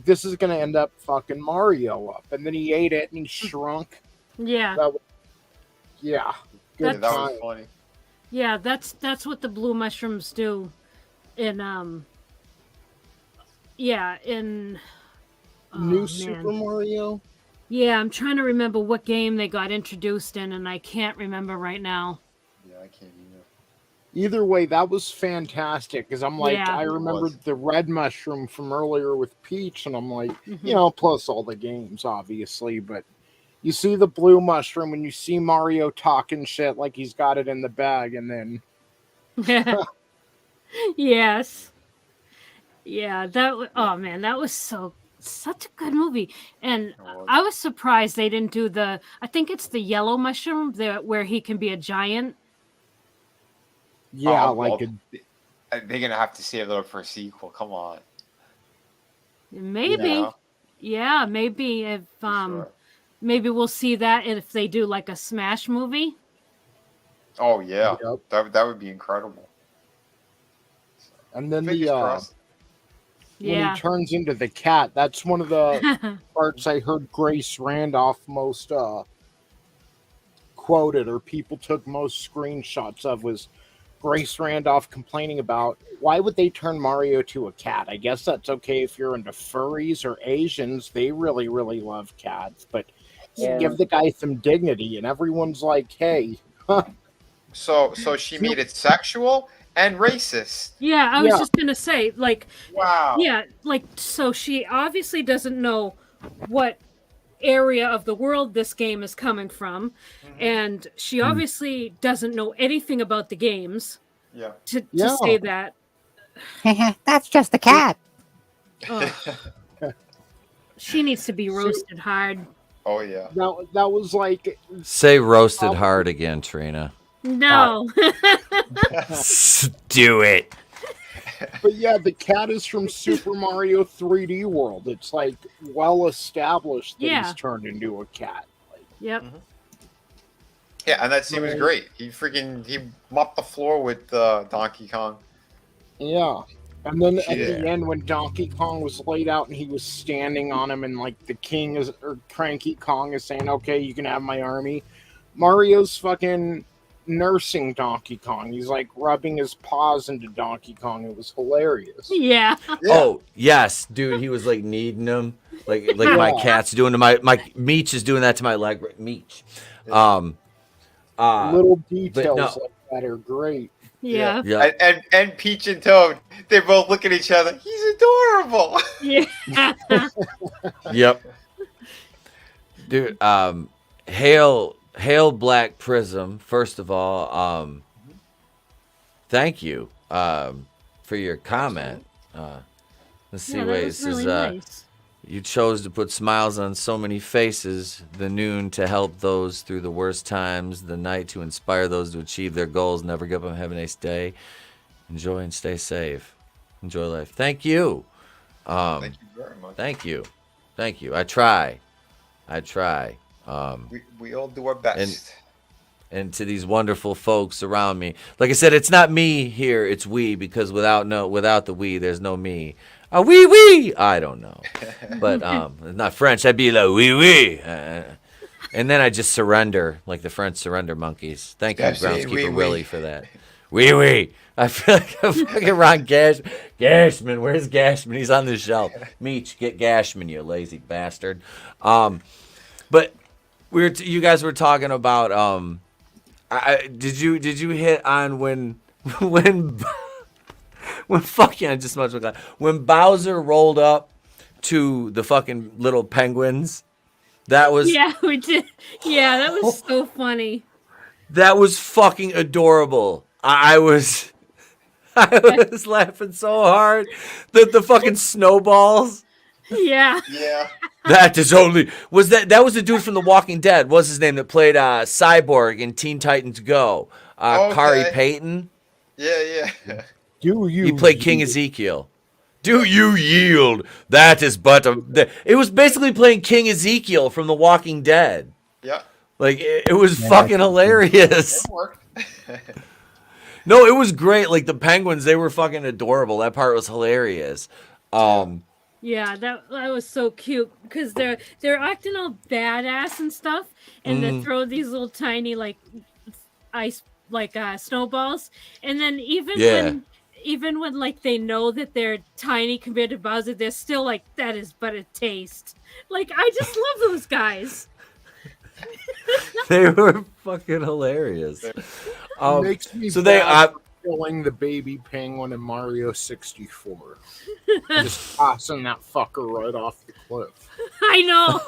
this is gonna end up fucking Mario up. And then he ate it and he shrunk. Yeah. That was funny. Yeah, that's what the blue mushrooms do. New Super Mario. Yeah, I'm trying to remember what game they got introduced in, and I can't remember right now. Yeah, I can't either. Either way, that was fantastic, because I'm like, I remembered the red mushroom from earlier with Peach, and I'm like, plus all the games, obviously, but You see the blue mushroom and you see Mario talking shit like he's got it in the bag, and then Yes. Yeah, oh man, that was such a good movie. And I was surprised they didn't do I think it's the yellow mushroom where he can be a giant. Yeah, they're gonna have to save it up for a sequel. Come on. Maybe. Yeah, maybe if maybe we'll see that if they do like a Smash movie. Oh yeah. Yep. That would be incredible. And then when he turns into the cat, that's one of the parts I heard Grace Randolph most quoted, or people took most screenshots of, was Grace Randolph complaining about why would they turn Mario to a cat. I guess that's okay if you're into furries or Asians. They really, really love cats, but give the guy some dignity. And everyone's like, hey. So she made it sexual and racist. Yeah, I was just gonna say, like, wow. Yeah, like, so she obviously doesn't know what area of the world this game is coming from, and she obviously doesn't know anything about the games. Yeah. To say that. That's just a cat. She needs to be roasted hard. Oh yeah. That was like, say roasted hard again, Trina. No. Do it. But yeah, the cat is from Super Mario 3D World. It's like well established that he's turned into a cat. Yep. Yeah, and that scene was great. He mopped the floor with Donkey Kong. Yeah. And then at the end, when Donkey Kong was laid out and he was standing on him, and like the king or Cranky Kong is saying, okay, you can have my army. Mario's fucking nursing Donkey Kong. He's like rubbing his paws into Donkey Kong. It was hilarious. Yeah. Oh yes, dude. He was like kneading him, like my cat's doing to my Meech is doing that to my leg. Meech. Little details like that are great. Yeah. And Peach and Toad, they both look at each other. He's adorable. Yeah. Yep. Dude, Hail Black Prism, first of all, thank you for your comment. Let's see, wait, this really is nice. You chose to put smiles on so many faces, the noon to help those through the worst times, the night to inspire those to achieve their goals, never give up, have a nice day. Enjoy and stay safe. Enjoy life. Thank you. Thank you very much. Thank you. I try. We all do our best. And to these wonderful folks around me. Like I said, it's not me here, it's we, because without the we, there's no me. Oui. I don't know. But it's not French. I'd be like, oui. And then I just surrender, like the French surrender monkeys. Thank you, Groundskeeper Willie, for that. Oui. I feel like I'm fucking Ron Gashman. Where's Gashman? He's on the shelf. Meech, get Gashman, you lazy bastard. But you guys were talking about did you hit on when Bowser rolled up to the fucking little penguins? That was we did. Yeah, that was so funny. That was fucking adorable. I was laughing so hard that the fucking snowballs. Yeah. That was the dude from The Walking Dead. What's his name that played Cyborg in Teen Titans Go? Kari Payton. Yeah. He played King Ezekiel. Do you yield? That is but it was basically playing King Ezekiel from The Walking Dead. Yeah. Like it was fucking hilarious. It worked. No, it was great. Like the penguins, they were fucking adorable. That part was hilarious. Yeah, that was so cute because they're acting all badass and stuff, and they throw these little tiny like ice snowballs, and then even when like they know that they're tiny compared to Bowser, they're still like, that is but a taste. Like I just love those guys. They were fucking hilarious. Makes me killing the baby penguin in Mario 64. Just tossing that fucker right off the cliff. I know.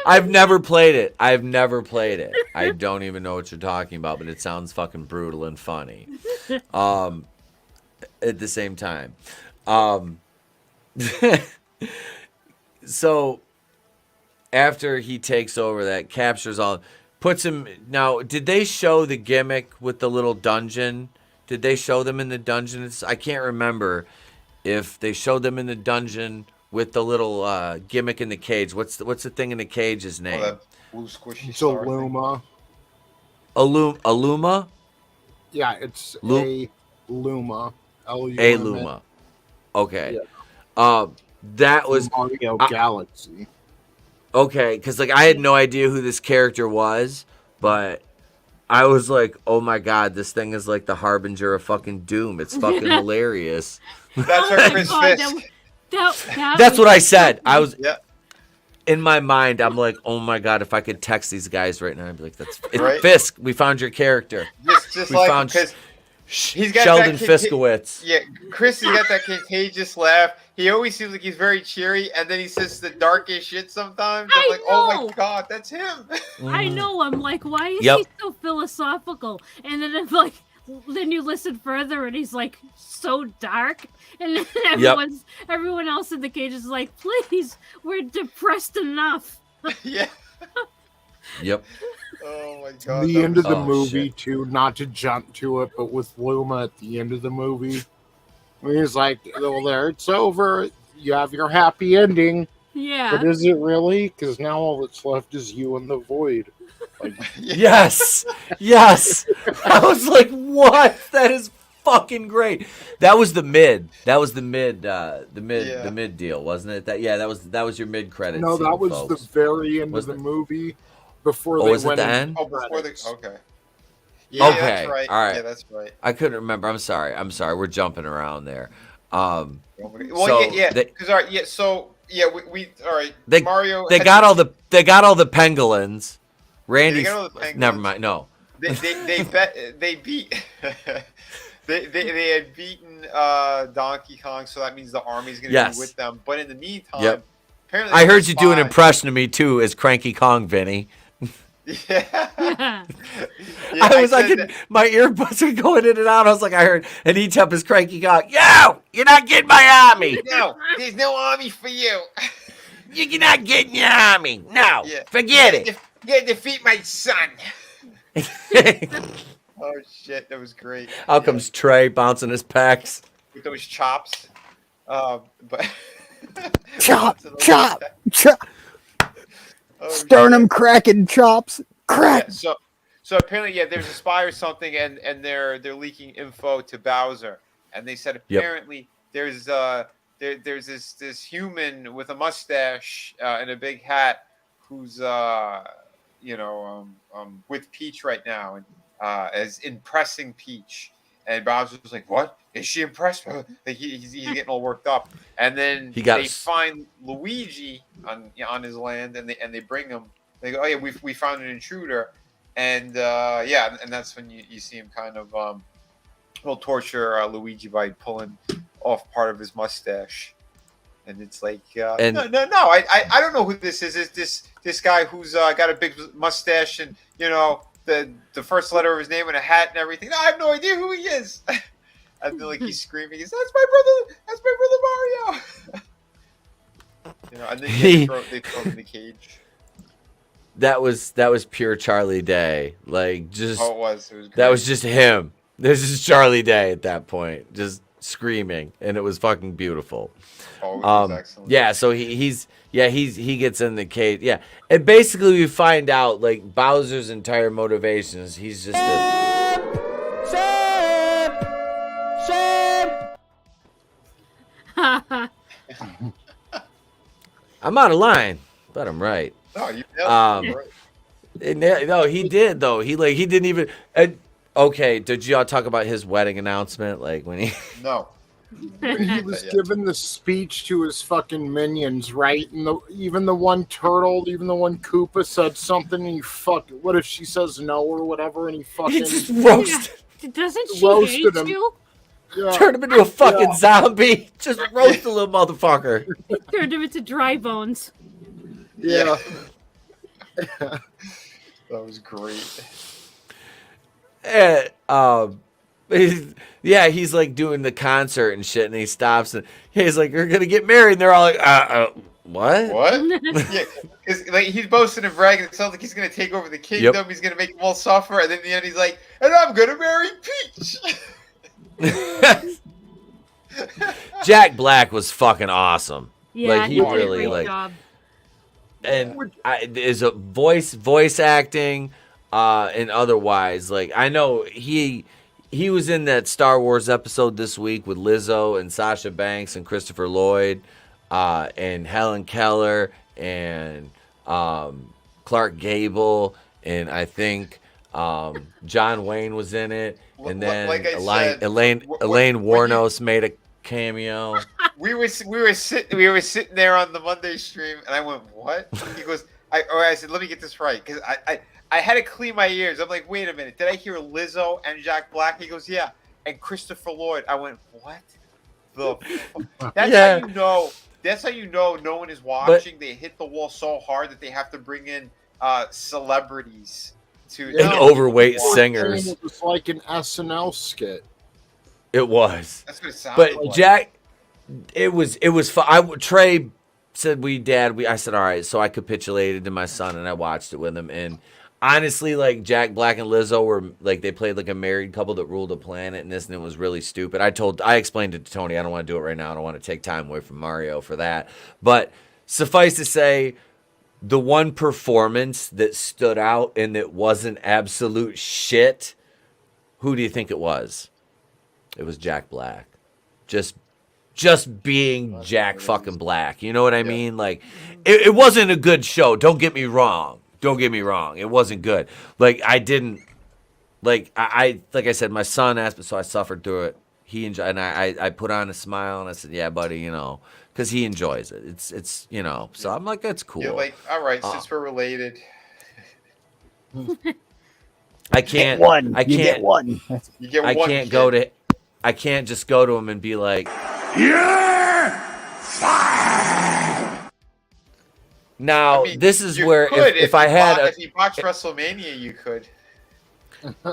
I've never played it. I've never played it. I don't even know what you're talking about, but it sounds fucking brutal and funny. At the same time. So after he takes over, that captures all, puts him. Now, did they show the gimmick with the little dungeon? Did they show them in the dungeon? I can't remember if they showed them in the dungeon with the little gimmick in the cage. What's the thing in the cage's name? that blue squishy It's star Illuma. Illuma? Yeah, it's a Luma. A Luma. Okay. Yeah. That was Mario Galaxy. Okay, because like I had no idea who this character was, but I was like, oh my god, this thing is like the harbinger of fucking doom. It's fucking hilarious. That's our Chris Fisk. That's what I said. I was in my mind. I'm like, oh my god, if I could text these guys right now, I'd be like, "It's Right? Fisk. We found your character. Just we like found because he's got Sheldon that Fiskowitz." Yeah, Chris has got that contagious laugh. He always seems like he's very cheery, and then he says the darkest shit sometimes. I'm like, oh my god, that's him. I know. I'm like, why is Yep. he so philosophical? And then I'm like, then you listen further, and he's like so dark. And then everyone else in the cage is like, please, we're depressed enough. Yeah. Yep. Oh my god. The end of the Oh, movie shit. too, not to jump to it, but with Luma at the end of the movie, when he's like, "Well, there, it's over. You have your happy ending." Yeah. But is it really? Because now all that's left is you and the void. Like, Yes. Yes. I was like, what? That is fucking great. That was the mid. That was the mid deal, wasn't it? That was your mid credit. no, scene, that was folks. the very end Was of the it? movie before Oh, they was it went the in end? Oh, before the credits. okay. Yeah, Okay, that's right. all right. Yeah, that's right. I couldn't remember. I'm sorry. We're jumping around there. Well, So yeah, they- because all right, yeah. So yeah, we all right. They Mario. They had- got all the pangolins. Randy. got all the pangolins. Never mind. No. They beat. They had beaten Donkey Kong, so that means the army's going to Yes. be with them. But in the meantime, Yep. apparently I the heard you do an spy- impression of me too as Cranky Kong, Vinny. Yeah. Yeah. Yeah, My earbuds were going in and out. I was like, I heard an Etep is Cranky Kong. Yo, you're not getting my army. No, there's no army for you. You're not getting your army. No, Yeah. forget it. You gotta defeat my son. Oh shit, that was great. Out comes Trey bouncing his pecs. With those chops. But Chop, Bouncing those chop, pecs. chop. Oh, Sternum cracking chops. Crack. Yeah, so apparently, yeah, there's a spy or something, and they're leaking info to Bowser, and they said apparently there's this human with a mustache and a big hat who's with Peach right now, and as impressing Peach, and Bowser's like, what? Is she impressed? Like he's getting all worked up, and then they find Luigi on his land, and they bring him. They go, oh yeah, we found an intruder, and and that's when you see him kind of torture Luigi by pulling off part of his mustache, and it's like no, I don't know who this is. It's this guy who's got a big mustache and the first letter of his name and a hat and everything. No, I have no idea who he is. And then, like, he's screaming, "That's my brother Mario!" And then they throw him in the cage. That was pure Charlie Day. Like, just it was great. That was just him. This is Charlie Day at that point, just screaming, and it was fucking beautiful. Oh, it was excellent. Yeah, so he gets in the cage. Yeah, and basically we find out like Bowser's entire motivation is he's just I'm out of line, but I'm right. No, you right. No, he did though. He didn't even. Okay, did y'all talk about his wedding announcement? Like when he? No. When he was giving the speech to his fucking minions, right? And even the one turtle, even the one Koopa said something, and what if she says no or whatever, and he fucking just roasted. Doesn't she hate him. you? Yeah. Turned him into a fucking zombie. Just roast the little motherfucker. Turned him into dry bones. Yeah. That was great. And, he's like doing the concert and shit, and he stops and he's like, "You're gonna get married," and they're all like, "What? What?" Yeah, because like he's boasting and bragging. It sounds like he's gonna take over the kingdom. Yep. He's gonna make them all suffer, and then in the end, he's like, "And I'm gonna marry Peach." Jack Black was fucking awesome. Yeah, like he really like. Job. And is a voice acting, and otherwise, like I know he was in that Star Wars episode this week with Lizzo and Sasha Banks and Christopher Lloyd, and Helen Keller and Clark Gable, and I think John Wayne was in it, and then like Elaine Wuornos made a cameo. We were sitting there on the Monday stream, and I went, "What?" He goes, I said, "Let me get this right," because I had to clean my ears. I'm like, "Wait a minute, did I hear Lizzo and Jack Black?" He goes, "Yeah," and Christopher Lloyd. I went, "What?" That's how you know. That's how you know no one is watching. They hit the wall so hard that they have to bring in celebrities to overweight singers. It was like an SNL skit. It was. That's what it sounded like. Jack, it was fun. Trey said I said, all right, so I capitulated to my son and I watched it with him. And honestly, like Jack Black and Lizzo were like, they played like a married couple that ruled a planet, and it was really stupid. I explained it to Tony. I don't want to do it right now. I don't want to take time away from Mario for that. But suffice to say, the one performance that stood out and that wasn't absolute shit, who do you think it was? It was Jack Black. Just being Jack fucking Black. You know what I mean? Like, it wasn't a good show. Don't get me wrong. It wasn't good. Like, I didn't, like I said, my son asked me, so I suffered through it. He enjoyed, and I put on a smile and I said, "Yeah, buddy, you know," because he enjoys it. It's you know, so I'm like, that's cool. You're like, all right, since we're related. I can't. You get one. I can't just go to him and be like, "You're fired." Now, this is where if you watch WrestleMania, you could.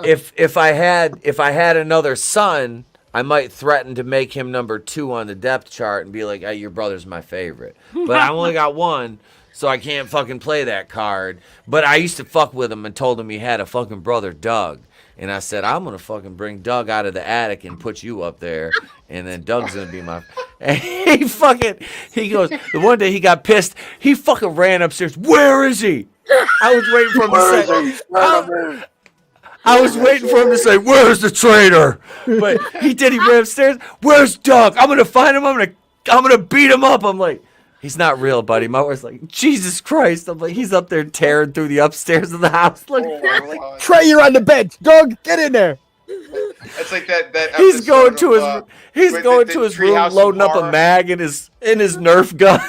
if I had another son, I might threaten to make him number 2 on the depth chart and be like, "Hey, your brother's my favorite." But I only got one, so I can't fucking play that card. But I used to fuck with him and told him he had a fucking brother, Doug. And I said, "I'm going to fucking bring Doug out of the attic and put you up there. And then Doug's going to be my..." And he goes, the one day he got pissed. He fucking ran upstairs. "Where is he?" I was waiting for him to say... I was waiting for him to say, "Where's the traitor?" But he did. He ran upstairs. "Where's Doug? I'm going to find him. I'm going to beat him up." I'm like... "He's not real, buddy." My wife's like, "Jesus Christ." I'm like, he's up there tearing through the upstairs of the house. Like, "Trey, you're on the bench. Doug, get in there." It's like that he's going to his room, loading up a mag in his Nerf gun.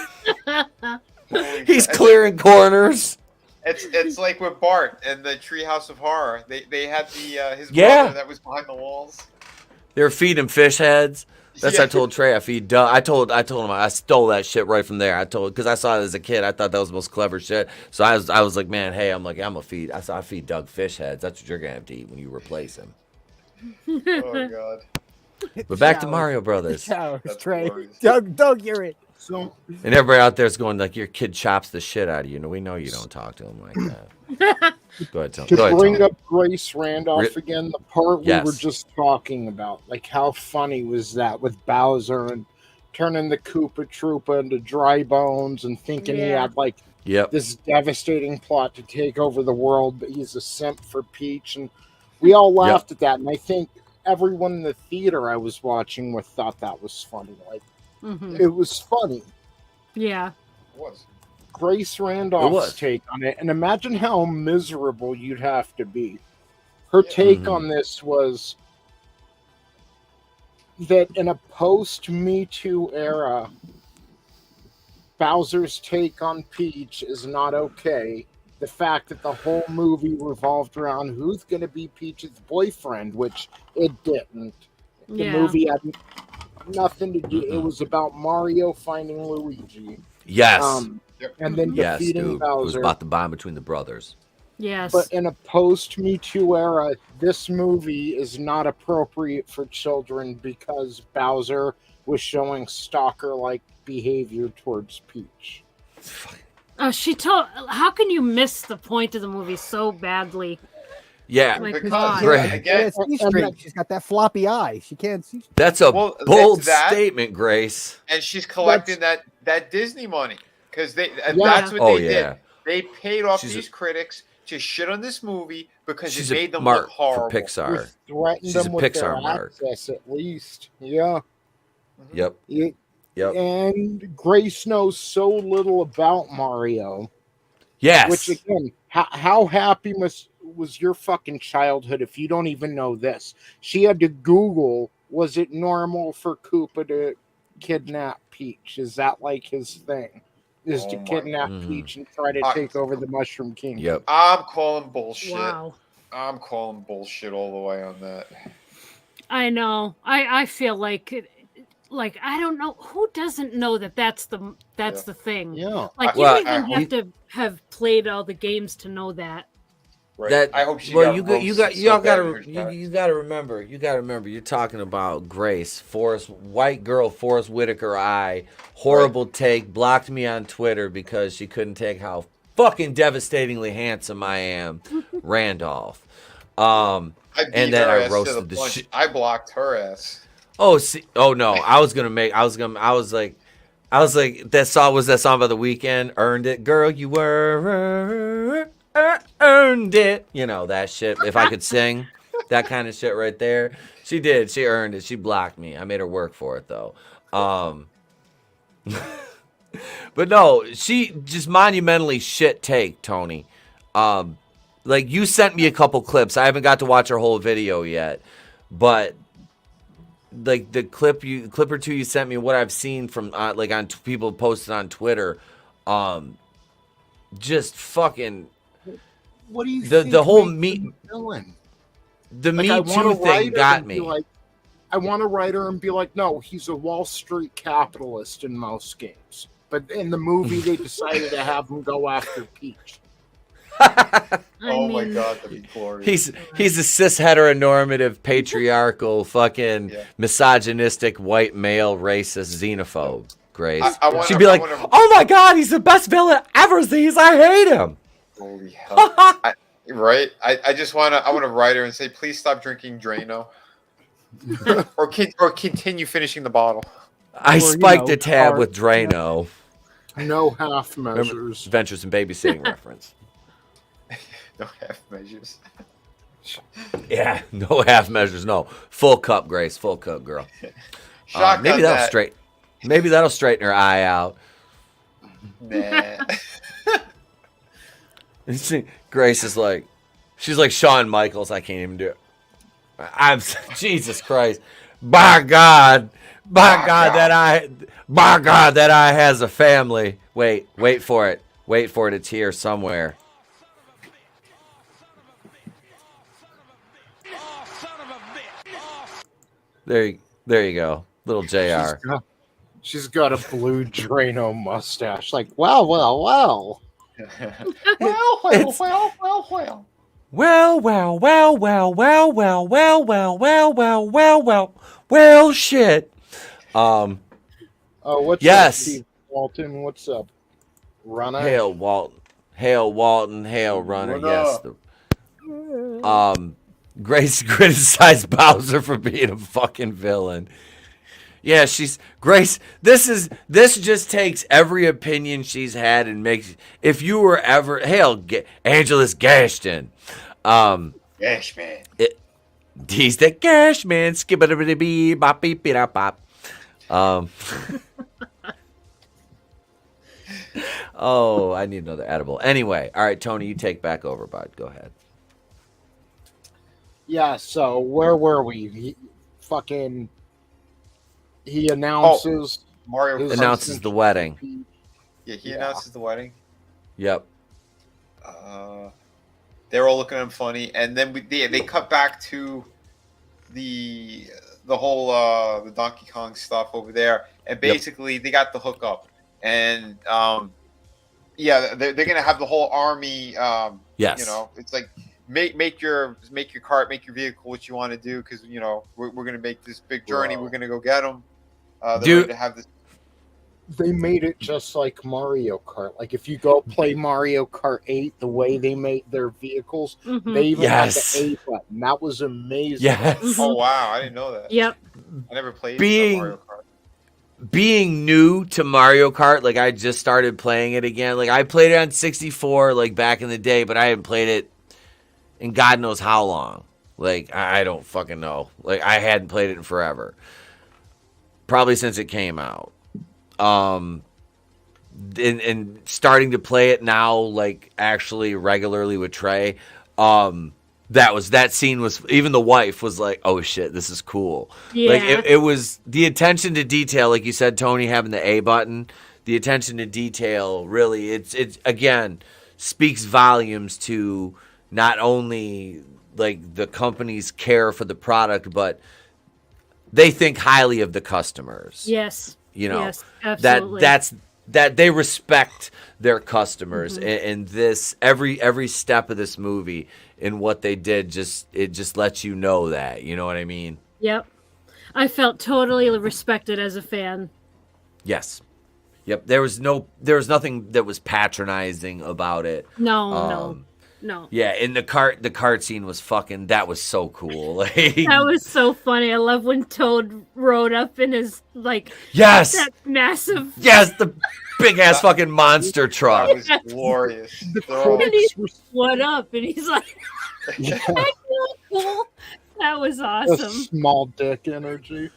He's clearing corners. It's like with Bart and the Treehouse of Horror. They had his brother that was behind the walls. They were feeding fish heads. That's what I told Trey. I feed Doug. I told him I stole that shit right from there. Because I saw it as a kid. I thought that was the most clever shit. So I was like, "Man, hey," I'm gonna feed. I feed Doug fish heads. That's what you're gonna have to eat when you replace him. Oh God. But back to Mario Brothers. Trey. Doug, you're it. So, and everybody out there is going like, "Your kid chops the shit out of you." No, we know you don't talk to him like that. Go ahead, Tom. To bring up Grace Randolph again, the part we were just talking about, like how funny was that with Bowser and turning the Koopa Troopa into dry bones and thinking he had like this devastating plot to take over the world, but he's a simp for Peach, and we all laughed at that. And I think everyone in the theater I was watching with thought that was funny. Like it was funny. Yeah, it was. Grace Randolph's take on it, and imagine how miserable you'd have to be. Her take on this was that in a post-Me Too era, Bowser's take on Peach is not okay. The fact that the whole movie revolved around who's going to be Peach's boyfriend, which it didn't. The movie had nothing to do. It was about Mario finding Luigi. Yes. and then Yes, defeating dude. It was Bowser. about the bond between the brothers. Yes. But in a post-Me Too era, this movie is not appropriate for children because Bowser was showing stalker-like behavior towards Peach. How can you miss the point of the movie so badly? Yeah, because again, she's got that floppy eye. She can't see. That's a bold statement, Grace. And she's collecting that Disney money because that's what they did. They paid off these critics to shit on this movie because it made them look horrible. For Pixar. She's a Pixar mark. Access, at least. Yeah. Yep. Yep. And Grace knows so little about Mario. Yes. Which again, how happy was your fucking childhood if you don't even know this? She had to Google, was it normal for Koopa to kidnap Peach? Is that like his thing? Is to kidnap Peach and try to take over the Mushroom Kingdom? Yep. I'm calling bullshit. Wow. I'm calling bullshit all the way on that. I know. I feel like I don't know who doesn't know that's the thing. Yeah. Like you don't even have to have played all the games to know that. Right. I hope she y'all gotta remember. You're talking about Grace, white girl, Forrest Whitaker eye, horrible take, blocked me on Twitter because she couldn't take how fucking devastatingly handsome I am, Randolph. And then I roasted the shit. I blocked her ass. Oh no! I was like, that song was that song by The Weeknd, Earned It, girl, you earned it. You know, that shit. If I could sing, that kind of shit right there. She did. She earned it. She blocked me. I made her work for it, though. But no, she just monumentally shit take, Tony. Like, you sent me a couple clips. I haven't got to watch her whole video yet. But like the clip or two you sent me, what I've seen from on people posted on Twitter, just fucking. What do you think the whole villain? The Me Too thing got me. I want to write her and be like, no, he's a Wall Street capitalist in most games. But in the movie, they decided to have him go after Peach. My god, that'd be glorious. He's a cis heteronormative, patriarchal, fucking misogynistic, white male, racist, xenophobe. Grace. She'd be like, "Oh my god, he's the best villain ever, Z's. I hate him." Holy hell! Right? I just want to write her and say, please stop drinking Drano, or continue finishing the bottle. I spiked a tab with Drano. No half measures. Adventures in Babysitting reference. No half measures. Yeah, no half measures. No, full cup, Grace. Full cup, girl. Maybe that'll straighten her eye out. Nah. Grace is like, she's like Shawn Michaels. I can't even do it. Jesus Christ. By God that I has a family. Wait for it. It's here somewhere. There you go. Little JR. She's got a blue Drano mustache. Like, well. Well, shit. What's yes. up, Steve Walton? What's up? Runner. Hail Walton, hail Runner. Yes. Grace criticized Bowser for being a fucking villain. Yeah, Grace. This just takes every opinion she's had and makes. If you were ever Angelus Gashton, Gashman. He's the Gashman. Skibidi bop beep beep bop. Oh, I need another edible. Anyway, all right, Tony, you take back over, bud. Go ahead. Yeah. So where were we? He announces. Mario announces the wedding. Yeah, he announces the wedding. Yep. They're all looking at him funny, and then they cut back to the whole the Donkey Kong stuff over there, and basically they got the hookup, and Yeah, they're gonna have the whole army. Yes. You know, it's like make your cart, make your vehicle what you want to do, because you know we're gonna make this big journey. Bro. We're gonna go get them. They're Dude. ready to have this. They made it just like Mario Kart. Like if you go play Mario Kart 8, the way they made their vehicles, they even Yes. had the A button. That was amazing. Yes. Oh wow, I didn't know that. Yep. I never played Mario Kart. Being new to Mario Kart, like I just started playing it again. Like I played it on 64 like back in the day, but I hadn't played it in God knows how long. Like I don't fucking know. Like I hadn't played it in forever. Probably since it came out. And starting to play it now, like actually regularly with Trey. That scene was, even the wife was like, oh shit, this is cool. Yeah. Like it was the attention to detail, like you said, Tony, having the A button, the attention to detail really, it's again speaks volumes to not only like the company's care for the product, but they think highly of the customers. Yes. You know, yes, absolutely. that they respect their customers, and this every step of this movie and what they did just lets you know that, you know what I mean? Yep. I felt totally respected as a fan. Yes. Yep. There was nothing that was patronizing about it. No. Yeah, and the cart scene was that was so cool. Like, that was so funny. I love when Toad rode up in his yes, that massive the big ass fucking monster truck. That was glorious. And he's, what up? And he's like, that's really cool. That was awesome. Small dick energy.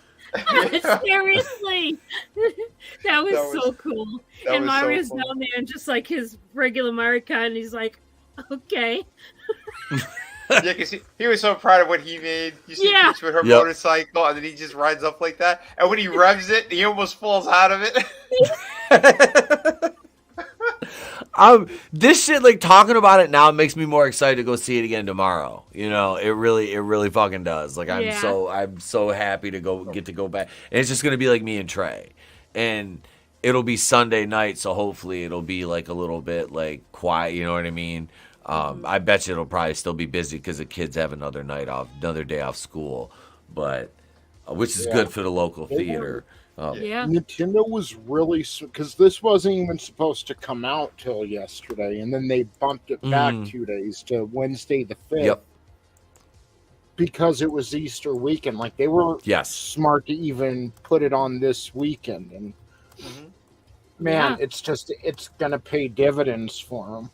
Seriously, that was so cool. And Mario's so down there and just like his regular Mario Kart, and he's like, okay. Yeah, because he was so proud of what he made. You see Peach with her motorcycle, and then he just rides up like that. And when he revs it, he almost falls out of it. This shit, like talking about it now, makes me more excited to go see it again tomorrow. You know, it really fucking does. Like I'm so happy to get to go back. And it's just gonna be like me and Trey, and it'll be Sunday night, so hopefully it'll be like a little bit like quiet. You know what I mean? I bet you it'll probably still be busy because the kids have another day off school, but which is good for the local theater. Nintendo was really, because this wasn't even supposed to come out till yesterday, and then they bumped it back 2 days to Wednesday the 5th because it was Easter weekend. Like they were smart to even put it on this weekend, and man, it's gonna pay dividends for them.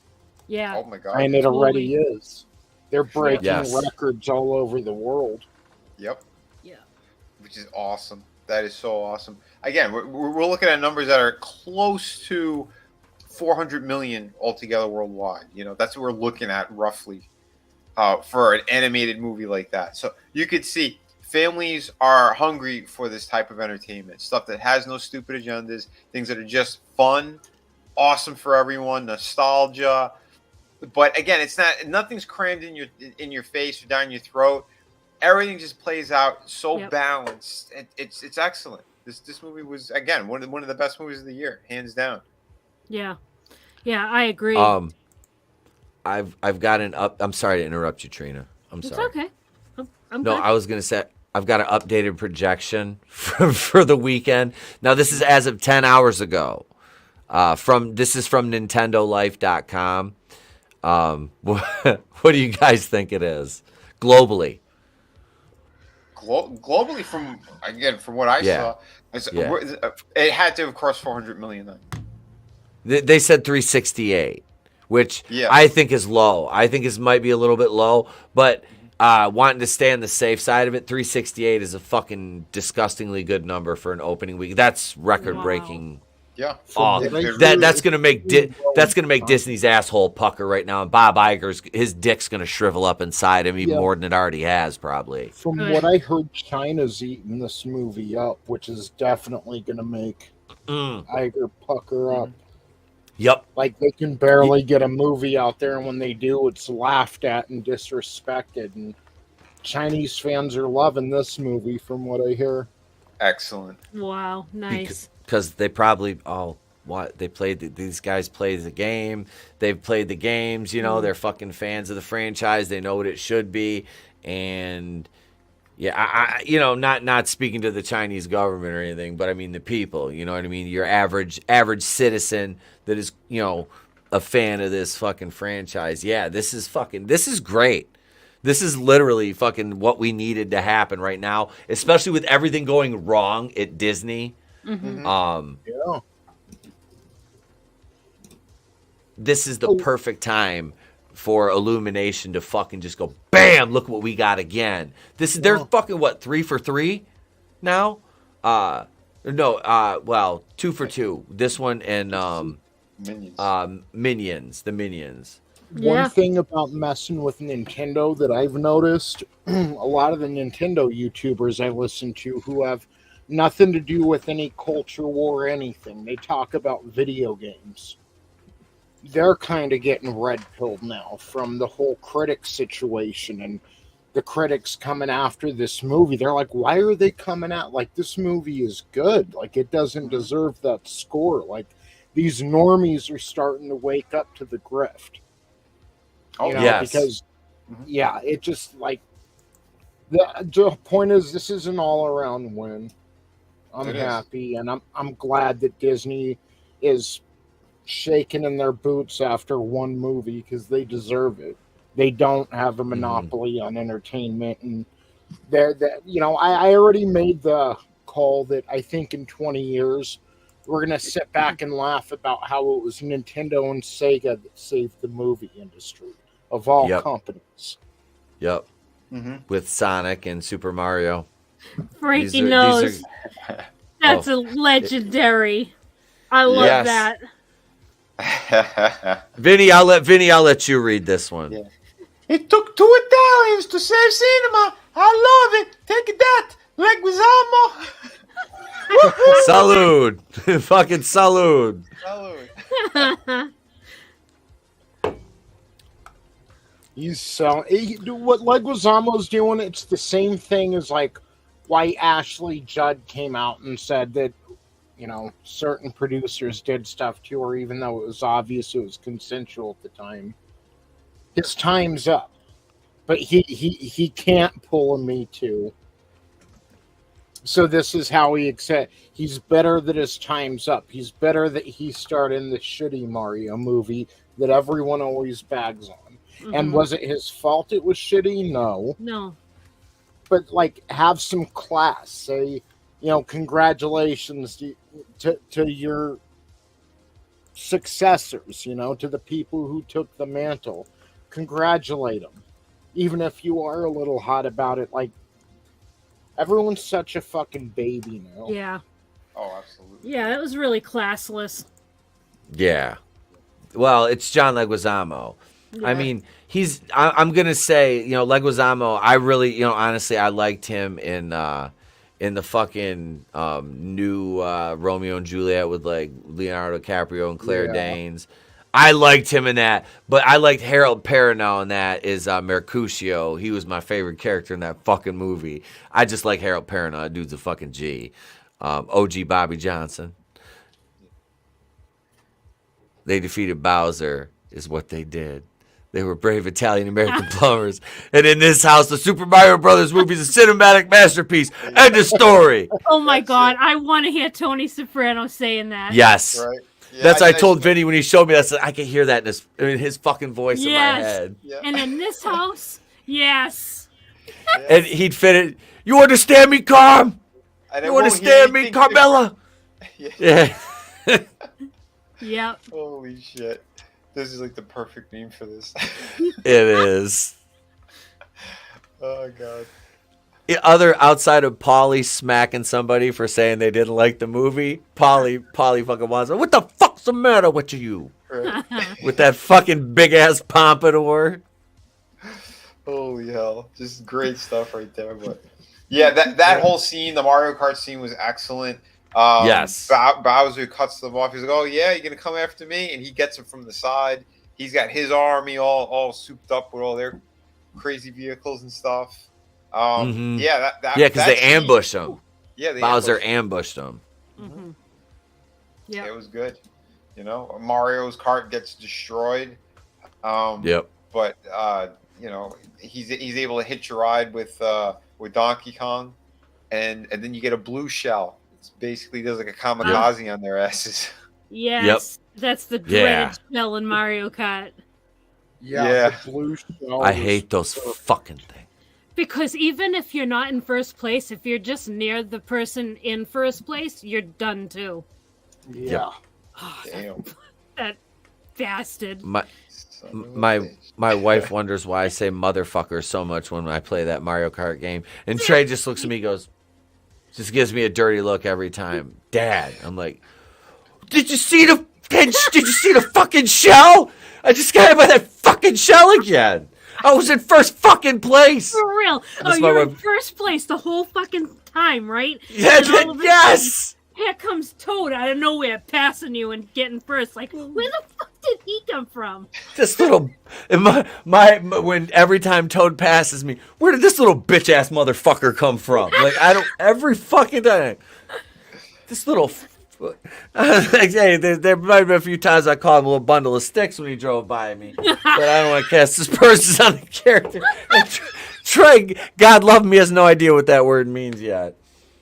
Yeah. Oh my god. And it already is. They're breaking records all over the world. Yep. Yeah. Which is awesome. That is so awesome. Again, we're looking at numbers that are close to 400 million altogether worldwide. You know, that's what we're looking at roughly for an animated movie like that. So you could see families are hungry for this type of entertainment, stuff that has no stupid agendas, things that are just fun, awesome for everyone, nostalgia. But again, nothing's crammed in your face or down your throat. Everything just plays out so balanced. It's excellent. This movie was, again, one of the best movies of the year, hands down. Yeah, I agree. I've got I'm sorry to interrupt you, Trina. I'm sorry. It's okay. I'm no, good. I was gonna say I've got an updated projection for the weekend. Now this is as of 10 hours ago. This is from NintendoLife.com. What do you guys think it is globally? Globally, from what I saw, it had to have crossed 400 million then. They said 368, which I think is low. I think this might be a little bit low, but wanting to stay on the safe side of it, 368 is a fucking disgustingly good number for an opening week. That's record breaking. Yeah, that's gonna make Disney's asshole pucker right now, and Bob Iger's his dick's gonna shrivel up inside him even more than it already has, probably. From what I heard, China's eating this movie up, which is definitely gonna make Iger pucker up. Yep, like they can barely get a movie out there, and when they do, it's laughed at and disrespected. And Chinese fans are loving this movie, from what I hear. Excellent. Wow, nice. Because they probably these guys play the game. They've played the games, you know, they're fucking fans of the franchise. They know what it should be. And yeah, I you know, not speaking to the Chinese government or anything, but I mean the people, you know what I mean? Your average citizen that is, you know, a fan of this fucking franchise. Yeah, this is great. This is literally fucking what we needed to happen right now, especially with everything going wrong at Disney. Yeah. This is the perfect time for Illumination to fucking just go, bam, look what we got again. They're fucking, what, 3 for 3 now? Well, 2 for 2. This one and Minions. The Minions. One thing about messing with Nintendo that I've noticed, a lot of the Nintendo YouTubers I listen to who have nothing to do with any culture war or anything, they talk about video games. They're kind of getting red-pilled now from the whole critics situation and the critics coming after this movie. They're like, why are they coming out? Like, this movie is good. Like, it doesn't deserve that score. Like, these normies are starting to wake up to the grift. You know, yes. Because, yeah, it just, like, the point is, this is an all-around win. I'm happy, and I'm glad that Disney is shaking in their boots after one movie because they deserve it. They don't have a monopoly on entertainment, and you know, I already made the call that I think in 20 years we're gonna sit back and laugh about how it was Nintendo and Sega that saved the movie industry of all companies. Yep. With Sonic and Super Mario. Frankie knows. That's a legendary. I love that. Vinny, I'll let you read this one. Yeah. It took 2 Italians to save cinema. I love it. Take that, Leguizamo. Salud. Fucking salud. Salud. What Leguizamo's doing, it's the same thing as like why Ashley Judd came out and said that, you know, certain producers did stuff to her, even though it was obvious it was consensual at the time. His time's up, but he can't pull a Me Too. So this is how he accept. He's better that his time's up. He's better that he starred in the shitty Mario movie that everyone always bags on. And was it his fault it was shitty? No. But, like, have some class. Say, you know, congratulations to your successors, you know, to the people who took the mantle. Congratulate them. Even if you are a little hot about it. Like, everyone's such a fucking baby now. Yeah. Oh, absolutely. Yeah, that was really classless. Yeah. Well, it's John Leguizamo. Yeah. I mean, I'm going to say, you know, Leguizamo, I really, you know, honestly, I liked him in the fucking new Romeo and Juliet with, like, Leonardo DiCaprio and Claire Danes. I liked him in that, but I liked Harold Perrineau in that as Mercutio. He was my favorite character in that fucking movie. I just like Harold Perrineau. That dude's a fucking G. OG Bobby Johnson. They defeated Bowser is what they did. They were brave Italian-American plumbers. And in this house, the Super Mario Brothers movie is a cinematic masterpiece. End of story. Oh, my God. I want to hear Tony Soprano saying that. Yes. Right. Yeah, That's I told Vinny when he showed me that. I could hear that in his fucking voice in my head. Yeah. And in this house, yes. And he'd fit it. You understand me, Carm? You understand me, Carmella? Yeah. Yep. Holy shit. This is like the perfect name for this. It is. Oh, God. Outside of Paulie smacking somebody for saying they didn't like the movie, Paulie fucking wants, what the fuck's the matter with you? Right. With that fucking big ass pompadour. Holy hell. Just great stuff right there. But yeah, that whole scene, the Mario Kart scene was excellent. Yes. Bowser cuts them off. He's like, oh, yeah, you're going to come after me? And he gets him from the side. He's got his army all souped up with all their crazy vehicles and stuff. Yeah, because they ambushed him. Yeah, Bowser ambushed him. Mm-hmm. Yeah, it was good. You know, Mario's cart gets destroyed. Yep. But you know, he's able to hitch a ride with Donkey Kong, and then you get a blue shell. It's basically does like a kamikaze on their asses. Yes, that's the dreaded shell in Mario Kart. Yeah. The blue shell. I hate those fucking things. Because even if you're not in first place, if you're just near the person in first place, you're done too. Yeah. Oh, that bastard. My wife wonders why I say motherfucker so much when I play that Mario Kart game. And Trey just looks at me and goes, just gives me a dirty look every time. Dad. I'm like, did you see the fucking shell? I just got hit by that fucking shell again. I was in first fucking place. For real. You're in first place the whole fucking time, right? Yeah, yes. Here comes Toad out of nowhere, passing you and getting first. Like, where the fuck did he come from? This little, when every time Toad passes me, where did this little bitch ass motherfucker come from? Like, every fucking time. This little. Hey, there might have been a few times I called him a little bundle of sticks when he drove by me, but I don't want to cast aspersions on the character. And Trey, God love him, he has no idea what that word means yet.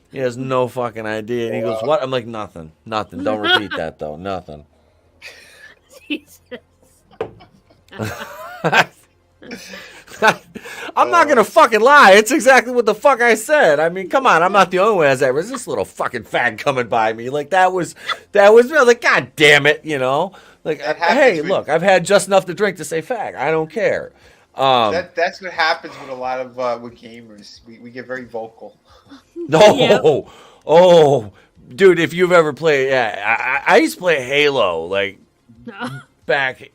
He has no fucking idea. And he goes, "What?" I'm like, "Nothing. Don't repeat that though. Nothing." Jesus. I'm not gonna fucking lie. It's exactly what the fuck I said. I mean, come on. I'm not the only one as that. Was this little fucking fag coming by me? Like that was like, God damn it, you know? Like, hey, look, I've had just enough to drink to say fag. I don't care. That's what happens with a lot of with gamers. We get very vocal. No, oh, dude, if you've ever played, I used to play Halo like back.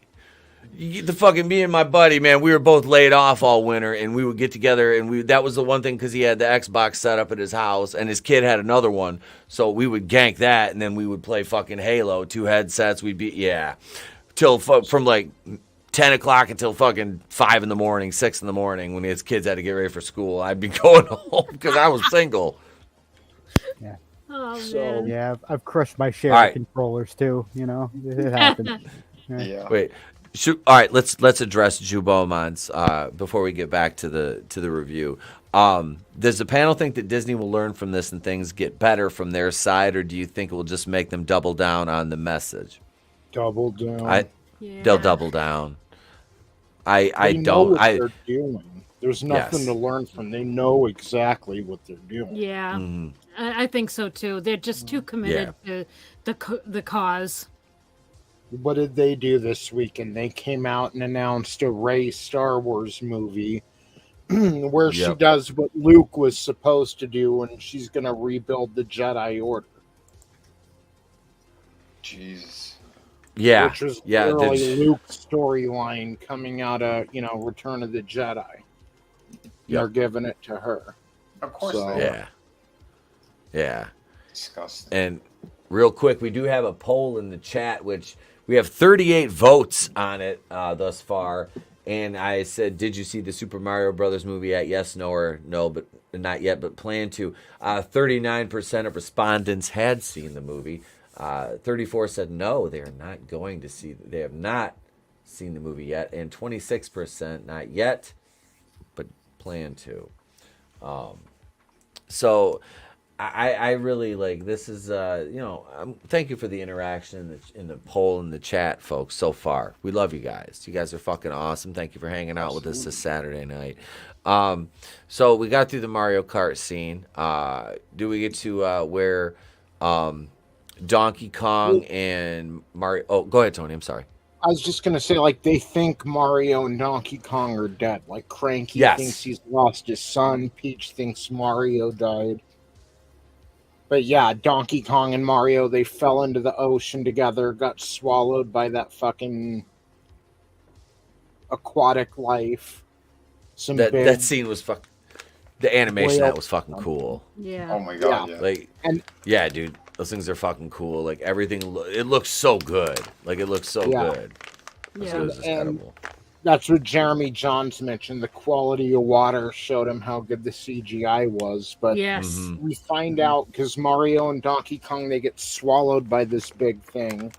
The fucking me and my buddy, man, we were both laid off all winter, and we would get together, and that was the one thing because he had the Xbox set up at his house, and his kid had another one, so we would gank that, and then we would play fucking Halo, 2 headsets, we'd be, till from like 10 o'clock until fucking 5 in the morning, 6 in the morning, when his kids had to get ready for school. I'd be going home because I was single. Yeah. Oh, man. Yeah, I've crushed my share of controllers too, you know, it happens. Yeah. Wait. All right, let's address Jubomans before we get back to the review. Does the panel think that Disney will learn from this and things get better from their side, or do you think it will just make them double down on the message? Double down. They'll double down. They know what they're doing. There's nothing to learn from. They know exactly what they're doing. Yeah, I think so too. They're just too committed to the cause. What did they do this weekend? They came out and announced a Rey Star Wars movie where she does what Luke was supposed to do, and she's going to rebuild the Jedi Order. Jesus. Yeah. Which was literally Luke's storyline coming out of, Return of the Jedi. They're giving it to her. Of course they are. Yeah. Disgusting. And real quick, we do have a poll in the chat, which we have 38 votes on it thus far. And I said, did you see the Super Mario Brothers movie yet? Yes, no, or no, but not yet, but plan to. 39% of respondents had seen the movie. 34 said no, they are not going to see. They have not seen the movie yet, and 26% not yet, but plan to. So I really like this is thank you for the interaction in the poll in the chat, folks. So far, we love you guys. You guys are fucking awesome. Thank you for hanging out with us this Saturday night. So we got through the Mario Kart scene. Do we get to where Donkey Kong and Mario? Oh, go ahead, Tony. I'm sorry. I was just going to say, they think Mario and Donkey Kong are dead. Like, Cranky thinks he's lost his son. Peach thinks Mario died. But yeah, Donkey Kong and Mario, they fell into the ocean together, got swallowed by that fucking aquatic life. That scene was fucking... The animation that was fucking cool. Yeah. Oh my god. Yeah. Dude. Those things are fucking cool. Like, everything, it looks so good. Like, it looks so good. Yeah. It was incredible. That's what Jeremy Johns mentioned. The quality of water showed him how good the CGI was. But we find out, because Mario and Donkey Kong, they get swallowed by this big thing.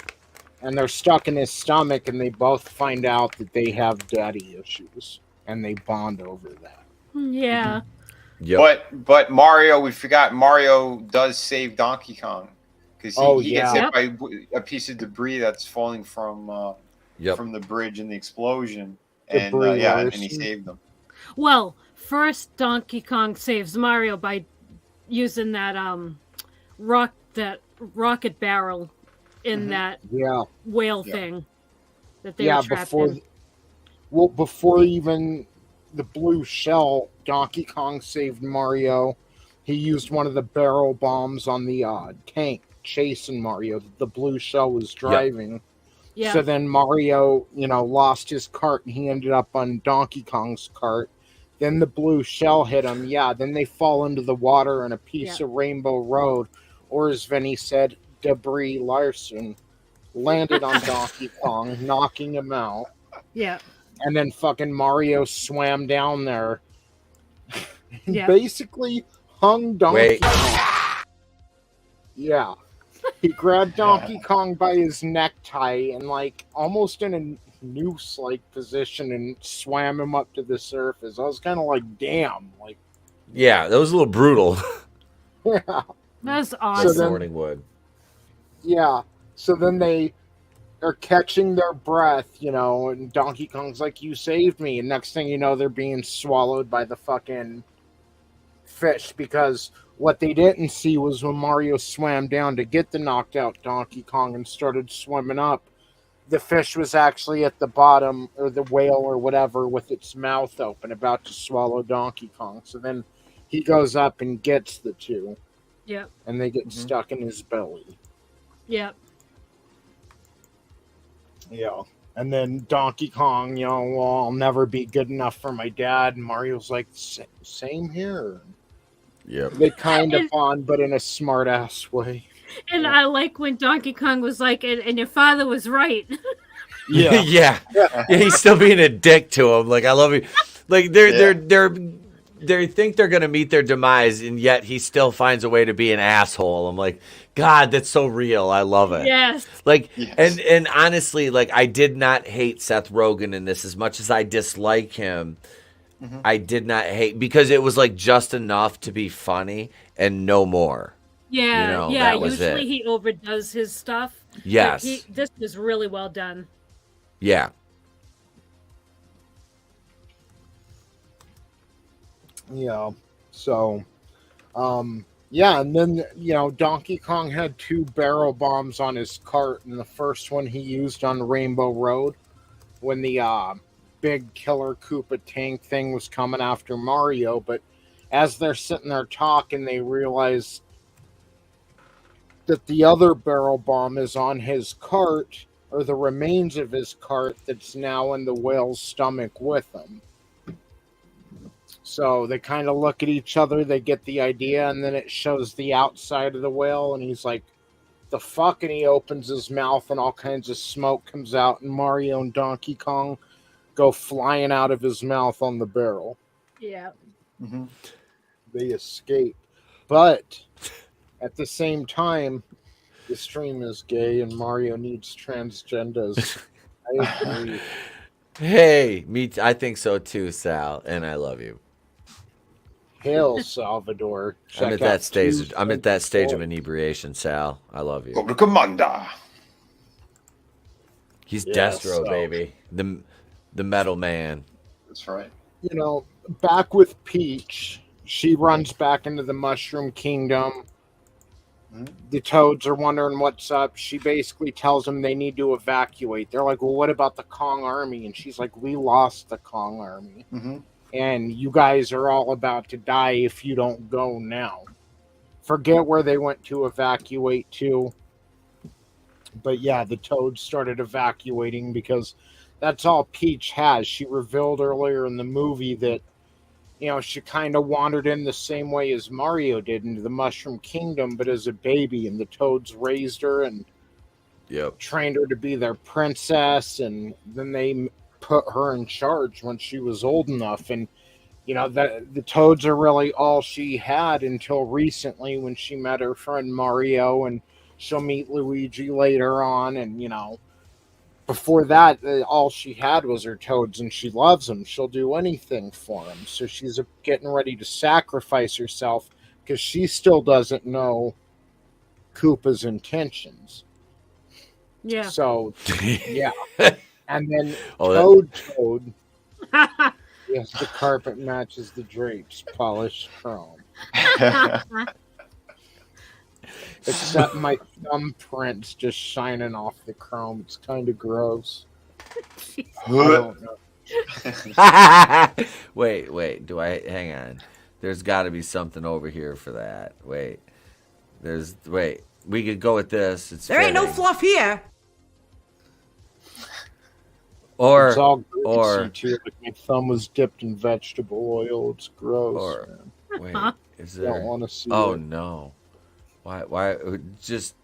and they're stuck in his stomach, and they both find out that they have daddy issues, and they bond over that. Yeah. Yep. But Mario, we forgot Mario does save Donkey Kong because he gets hit by a piece of debris that's falling from the bridge in the explosion, and and he saved them. Well, first Donkey Kong saves Mario by using that rocket barrel in that whale thing that they were trapped in. Before even the blue shell, Donkey Kong saved Mario. He used one of the barrel bombs on the tank chasing Mario. The blue shell was driving. Yeah. So then Mario, lost his cart, and he ended up on Donkey Kong's cart. Then the blue shell hit him. Yeah, then they fall into the water, and a piece of Rainbow Road, or as Vinnie said, debris Larson, landed on Donkey Kong, knocking him out. Yeah. And then fucking Mario swam down there and basically hung Donkey Kong. Yeah. He grabbed Donkey Kong by his necktie and almost in a noose-like position and swam him up to the surface. I was kind of like, damn. Yeah, that was a little brutal. Yeah. That's awesome. Morning wood. Yeah. So then they are catching their breath, and Donkey Kong's like, you saved me. And next thing you know, they're being swallowed by the fucking fish, because what they didn't see was when Mario swam down to get the knocked out Donkey Kong and started swimming up, the fish was actually at the bottom, or the whale or whatever, with its mouth open, about to swallow Donkey Kong. So then he goes up and gets the two. Yep. And they get stuck in his belly. Yep. Yeah. And then Donkey Kong, I'll never be good enough for my dad. And Mario's like, same here. Yep. They kind of bond, but in a smart ass way. And I like when Donkey Kong was like, and your father was right. Yeah. Yeah. He's still being a dick to him. I love you. They think they're gonna meet their demise, and yet he still finds a way to be an asshole. I'm like, God, that's so real. I love it. Yes. And honestly, I did not hate Seth Rogen in this as much as I dislike him. Mm-hmm. I did not hate, because it was just enough to be funny and no more. Yeah, that was usually it. he overdoes his stuff. Yes. This was really well done. Yeah. Yeah. So, and then, Donkey Kong had 2 barrel bombs on his cart, and the first one he used on Rainbow Road when the big killer Koopa tank thing was coming after Mario. But as they're sitting there talking, they realize that the other barrel bomb is on his cart, or the remains of his cart, that's now in the whale's stomach with him. So they kind of look at each other, they get the idea, and then it shows the outside of the whale, and he's like, the fuck? And he opens his mouth, and all kinds of smoke comes out, and Mario and Donkey Kong go flying out of his mouth on the barrel. Yeah. Mm-hmm. They escape. But at the same time, the stream is gay, and Mario needs transgenders. I agree. Hey, I think so too, Sal, and I love you. Hail, Salvador. I'm at that stage. I'm at that stage of inebriation, Sal. I love you. Commander. He's Destro, baby. The metal man. That's right. Back with Peach, she runs back into the Mushroom Kingdom. The Toads are wondering what's up. She basically tells them they need to evacuate. They're like, well, what about the Kong army? And she's like, we lost the Kong army. Mm-hmm. And you guys are all about to die if you don't go now. Forget where they went to evacuate to. But yeah, the Toads started evacuating because that's all Peach has. She revealed earlier in the movie that, she kind of wandered in the same way as Mario did into the Mushroom Kingdom, but as a baby, and the Toads raised her and trained her to be their princess, and then they put her in charge when she was old enough. And, the Toads are really all she had until recently when she met her friend Mario, and she'll meet Luigi later on, and, before that, all she had was her toads, and she loves them. She'll do anything for them. So she's getting ready to sacrifice herself because she still doesn't know Koopa's intentions. Yeah. So, yeah. And then Oh, Toad. Yes, the carpet matches the drapes, polished chrome. Except my thumbprint's just shining off the chrome. It's kind of gross. I don't know. Wait. Hang on. There's got to be something over here for that. Wait. We could go with this. There ain't no fluff here. It's all greasy too. Like my thumb was dipped in vegetable oil. It's gross. Wait, is there? Don't want to see. Oh it. no! Why? Just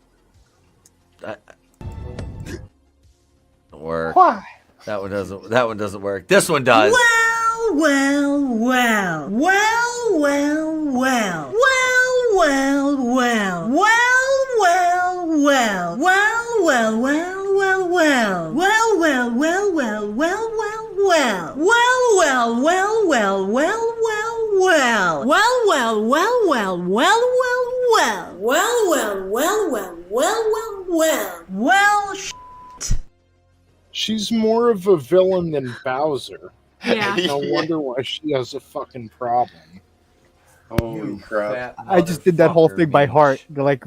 work. Why? That one doesn't work. This one does. She's more of a villain than Bowser. Yeah. No wonder why she has a fucking problem. Holy crap. I just did that whole thing by heart. Like,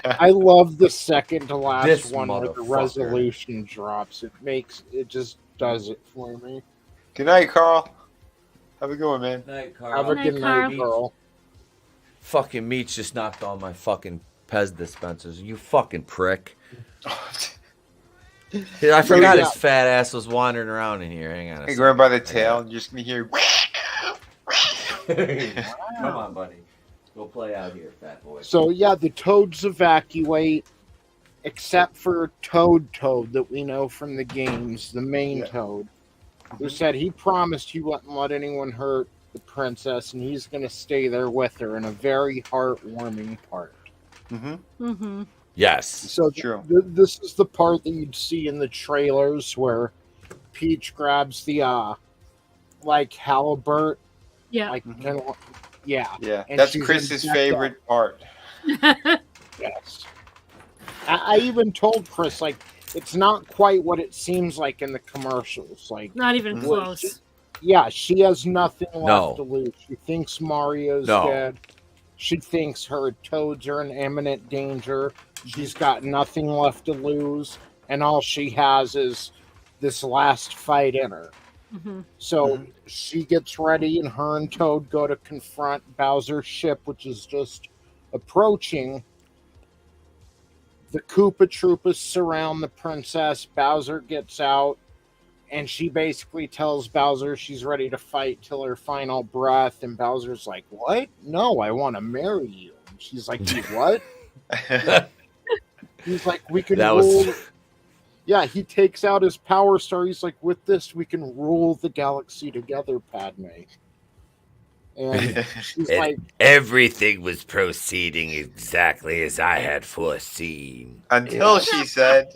I love the second to last This one where the motherfucker. resolution drops. It just does it for me. Good night, Carl. Have a good one, man. Night, Have Carl. a Night, good night, Carl. Carl. Fucking Meats just knocked all my fucking Pez dispensers. You fucking prick. I forgot his fat ass was wandering around in here. Hang on. Hey, grab by the tail and you're just gonna hear. Come on, buddy. Go play out here, fat boy. So yeah, the toads evacuate, except for Toad that we know from the games, the main Toad, who said he promised he wouldn't let anyone hurt the princess, and he's going to stay there with her in a very heartwarming part. Yes. So True. This is the part that you'd see in the trailers where Peach grabs the like halibut. Yeah. Like yeah. Yeah, And that's she's Chris's in decked favorite part. Yes. I even told Chris, like, it's not quite what it seems like in the commercials. Like, Not even close. She has nothing left No. to lose. She thinks Mario's No. dead. She thinks her toads are in imminent danger. She's got nothing left to lose. And all she has is this last fight in her. So she gets ready, and her and Toad go to confront Bowser's ship, which is just approaching. The Koopa Troopas surround the princess. Bowser gets out, and she basically tells Bowser she's ready to fight till her final breath. And Bowser's like, "What? No, I want to marry you." And she's like, "You what?" He's like, "We can rule." Yeah, he takes out his power star. He's like, "With this, we can rule the galaxy together, Padme." And she's like, everything was proceeding exactly as I had foreseen. Until she said,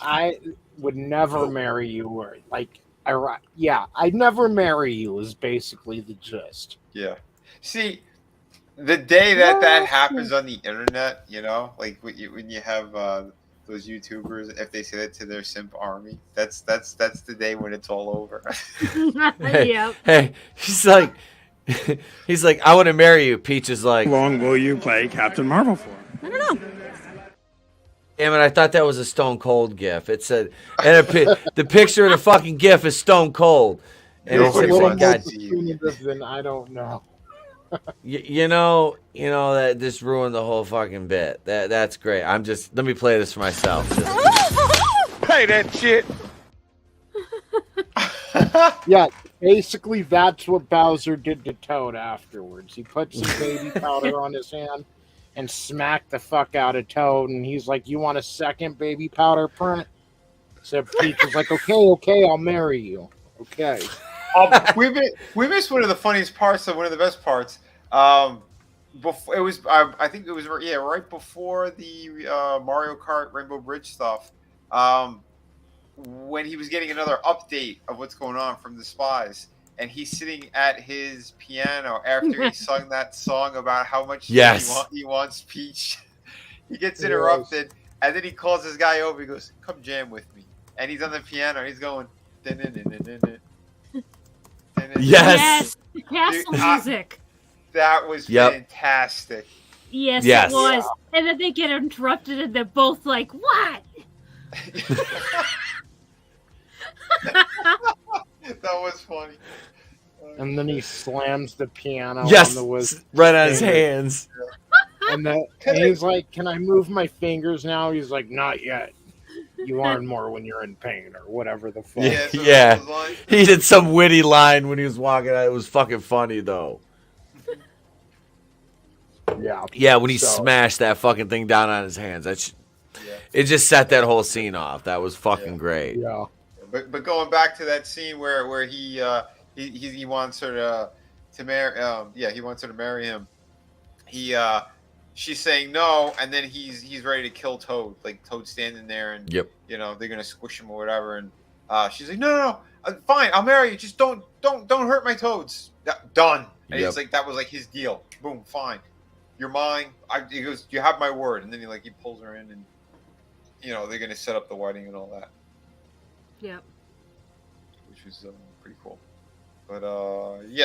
"I would never marry you." Or like, I'd never marry you is basically the gist. Yeah. See, the day that happens on the internet, you know, like when you have those YouTubers, if they say that to their simp army, that's the day when it's all over. Yeah. He's like, I want to marry you. Peach is like, How long will you play Captain Marvel for? I don't know. damn it, I thought that was a Stone Cold gif. It said, and the picture of the fucking gif is Stone Cold. And It's it's a little like, more God, definitive than I don't know. you know that just ruined the whole fucking bit. That's great. Let me play this for myself. Play that shit. Yeah, basically that's what Bowser did to Toad afterwards. He put some baby powder on his hand and smacked the fuck out of Toad, and he's like, "You want a second baby powder print?" So Peach was like, okay, I'll marry you. Okay. We missed one of the funniest parts, one of the best parts. before it was, I think it was right before the Mario Kart Rainbow Bridge stuff. When he was getting another update of what's going on from the spies, and he's sitting at his piano after he sung that song about how much he wants Peach. He gets interrupted, and then he calls this guy over. He goes, "Come jam with me," and he's on the piano. And he's going. Yes, castle music. That was fantastic. Yes, it was. And then they get interrupted, and they're both like, "What?" That was funny. And then he slams the piano on the right on his hands. And he's like, "Can I move my fingers now?" He's like, "Not yet. You learn more when you're in pain," or whatever the fuck. Yeah. He did some witty line when he was walking out. It was fucking funny, though. Yeah, when he smashed that fucking thing down on his hands. It just set that whole scene off. That was fucking great. Yeah. But going back to that scene where he wants her to marry he wants her to marry him. She's saying no, and then he's ready to kill Toad. Like Toad's standing there, and they're gonna squish him or whatever. And she's like, no, fine, I'll marry you. Just don't hurt my toads. Done. And he's like, that was like his deal. Boom, fine, you're mine. He goes, you have my word. And then he pulls her in, and they're gonna set up the wedding and all that. Yep. Which was pretty cool. But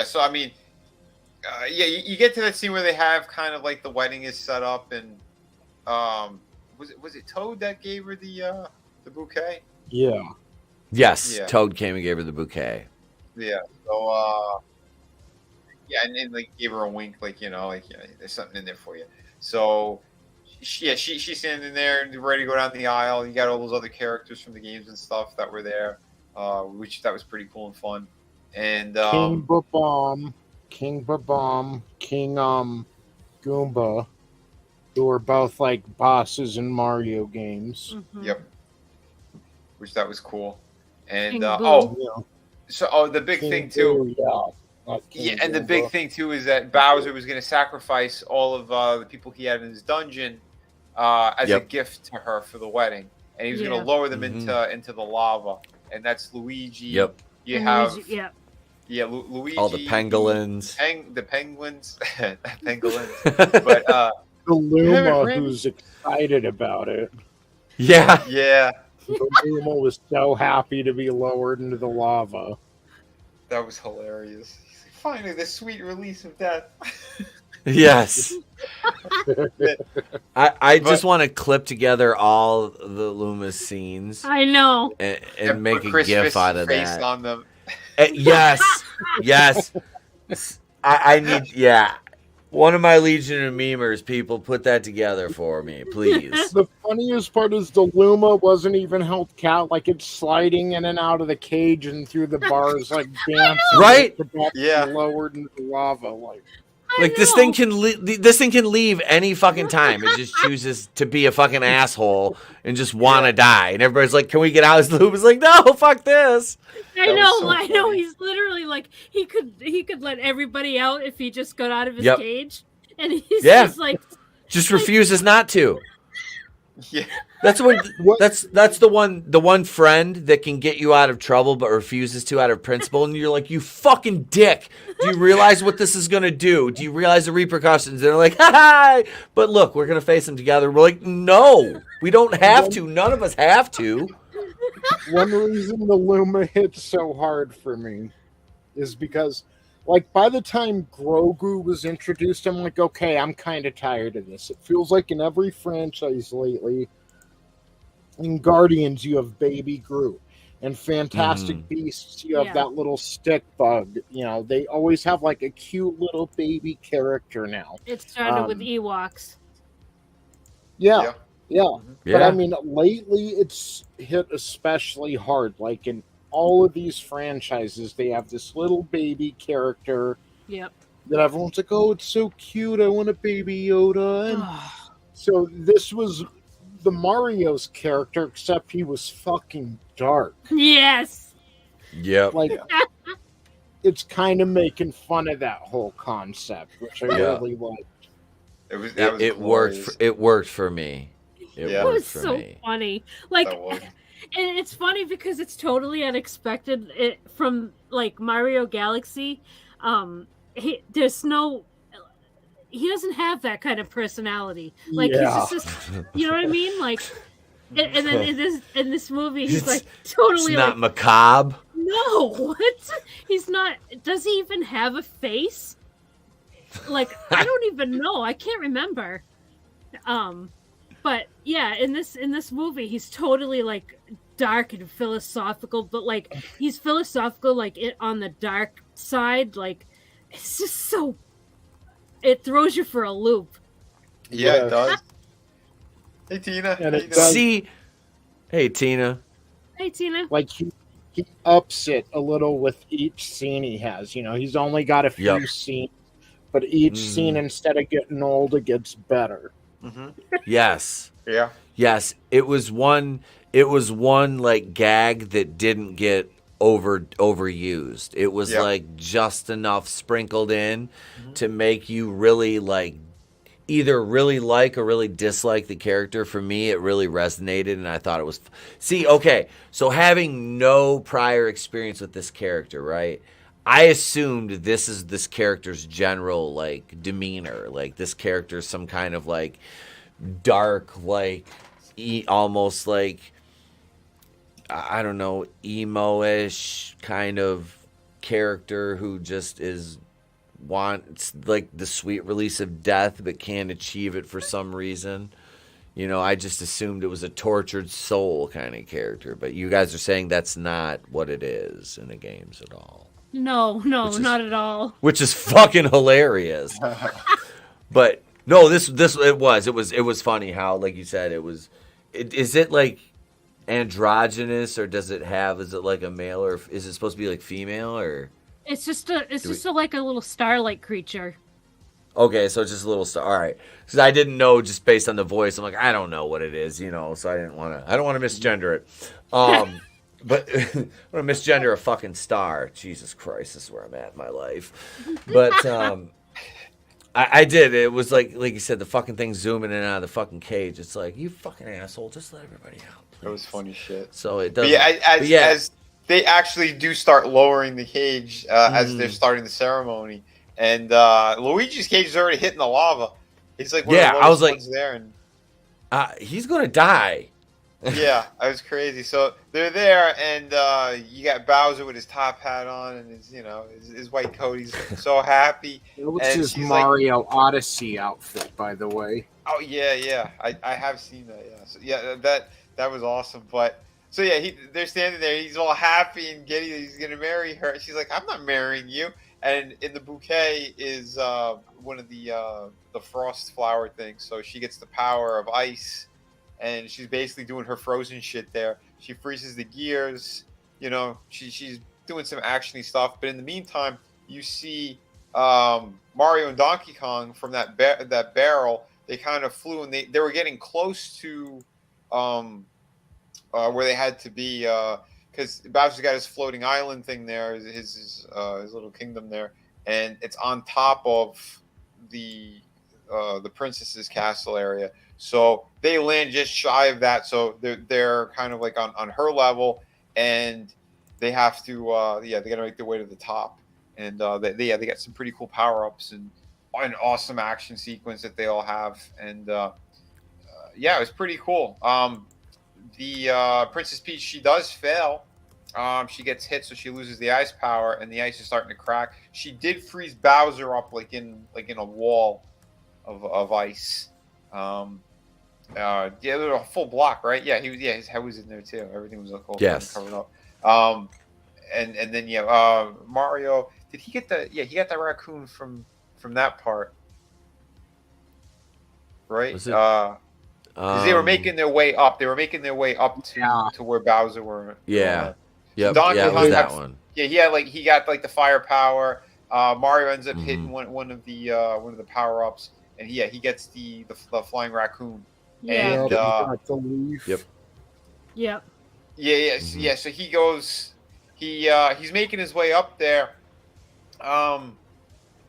so I mean. You get to that scene where they have kind of like the wedding is set up, and was it Toad that gave her the bouquet? Yeah. Yes, Toad came and gave her the bouquet. Yeah. So and like gave her a wink, like there's something in there for you. So she's standing there and ready to go down the aisle. You got all those other characters from the games and stuff that were there, which that was pretty cool and fun. And King Babam, King Goomba, who are both like bosses in Mario games. Mm-hmm. Yep. Which that was cool. And the big thing too. And the big thing too is that Bowser was going to sacrifice all of the people he had in his dungeon as a gift to her for the wedding, and he was going to lower them into the lava. And that's Luigi. Yep. You have. Yeah, Luigi. All the pangolins. The penguins. Pangolins. But the Luma, who's excited about it. Yeah. Yeah. The Luma was so happy to be lowered into the lava. That was hilarious. Finally, the sweet release of death. Yes. I just want to clip together all the Luma scenes. I know. And make a GIF out of that. On them. Yes. I need, one of my Legion of Memers, people, put that together for me, please. The funniest part is the Luma wasn't even held cat, like it's sliding in and out of the cage and through the bars, like dancing. Right? Lowered into the lava, like this thing can leave any fucking time. It just chooses to be a fucking asshole and just want to die. And everybody's like, "Can we get out?" His Luba's like, "No, fuck this." I know. He's literally like he could let everybody out if he just got out of his cage, and he's just like just refuses not to. Yeah, that's the one friend that can get you out of trouble but refuses to out of principle, and you're like, you fucking dick. Do you realize what this is gonna do? Do you realize the repercussions? They're like, hi, but look, we're gonna face them together. We're like, no, we don't have to. None of us have to. One reason the Luma hits so hard for me is because, like, by the time Grogu was introduced, I'm like, okay, I'm kind of tired of this. It feels like in every franchise lately, in Guardians, you have Baby Groot. And Fantastic Beasts, you have that little stick bug. They always have, like, a cute little baby character now. It started with Ewoks. Yeah. But, I mean, lately it's hit especially hard. Like, in all of these franchises, they have this little baby character that everyone's like, oh, it's so cute, I want a baby Yoda. And so this was the Mario's character, except he was fucking dark. Yes. Yep. Like, it's kind of making fun of that whole concept, which I really like. It worked. It worked for me. It was so funny. Like, and it's funny because it's totally unexpected. From like Mario Galaxy, he doesn't have that kind of personality. Like he's just, you know what I mean? Like, and then in this movie, he's like totally it's not like, macabre. No, what? He's not. Does he even have a face? Like, I don't even know. I can't remember. But yeah, in this movie, he's totally like dark and philosophical, but like he's philosophical like it on the dark side. Like it's just so it throws you for a loop. Yeah, it does. Hey Tina. Hey Tina. Hey Tina. Like he ups it a little with each scene he has. You know, he's only got a few scenes, but each scene, instead of getting old, it gets better. Yes. Yeah. Yes. It was one like gag that didn't get overused. It was like just enough sprinkled in to make you really like either really like or really dislike the character. For me, it really resonated, and I thought it was. See, okay, so having no prior experience with this character, right? I assumed this is this character's general like demeanor, like this character's some kind of like dark, like almost like I don't know, emo-ish kind of character who just wants like the sweet release of death but can't achieve it for some reason. You know, I just assumed it was a tortured soul kind of character, but you guys are saying that's not what it is in the games at all. No, not at all. Which is fucking hilarious. But no, this it was funny how, like you said, is it like androgynous, or is it like a male, or is it supposed to be like female, or it's just like a little starlight creature. Okay, so it's just a little star. All right, because I didn't know just based on the voice. I'm like, I don't know what it is, you know. So I don't want to misgender it. But I'm gonna misgender a fucking star. Jesus Christ, this is where I'm at in my life. But I did. It was like you said, the fucking thing zooming in and out of the fucking cage. It's like, you fucking asshole, just let everybody out. Please. It was funny shit. So it does. As they actually do start lowering the cage as they're starting the ceremony, and Luigi's cage is already hitting the lava. He's like, I was like, there, and he's gonna die. Yeah, I was crazy. So they're there, and you got Bowser with his top hat on and his white coat. He's so happy. It looks his Mario Odyssey outfit, by the way. Oh yeah. I have seen that. Yeah, so, yeah, that was awesome. But so yeah, they're standing there. He's all happy and giddy. He's gonna marry her. She's like, I'm not marrying you. And in the bouquet is one of the frost flower things. So she gets the power of ice. And she's basically doing her Frozen shit there. She freezes the gears. You know, she's doing some actiony stuff. But in the meantime, you see Mario and Donkey Kong from that barrel. They kind of flew, and they were getting close to where they had to be, because Bowser's got his floating island thing there, his little kingdom there, and it's on top of the princess's castle area. So they land just shy of that. So they're kind of like on her level, and they have to they got to make their way to the top. And they got some pretty cool power ups and an awesome action sequence that they all have. And it was pretty cool. The Princess Peach, she does fail. She gets hit, so she loses the ice power, and the ice is starting to crack. She did freeze Bowser up like in a wall of ice. There was a full block, right? Yeah, his head was in there too. Everything was covered up. And then Mario, did he get he got the raccoon from that part, right? Because they were making their way up. They were making their way up to where Bowser were. Yeah. Yep. So it was that one. Yeah, he got like the firepower. Mario ends up hitting one of the power ups, and he gets the flying raccoon. Yeah. And Yep. Yeah. So he goes. He's making his way up there.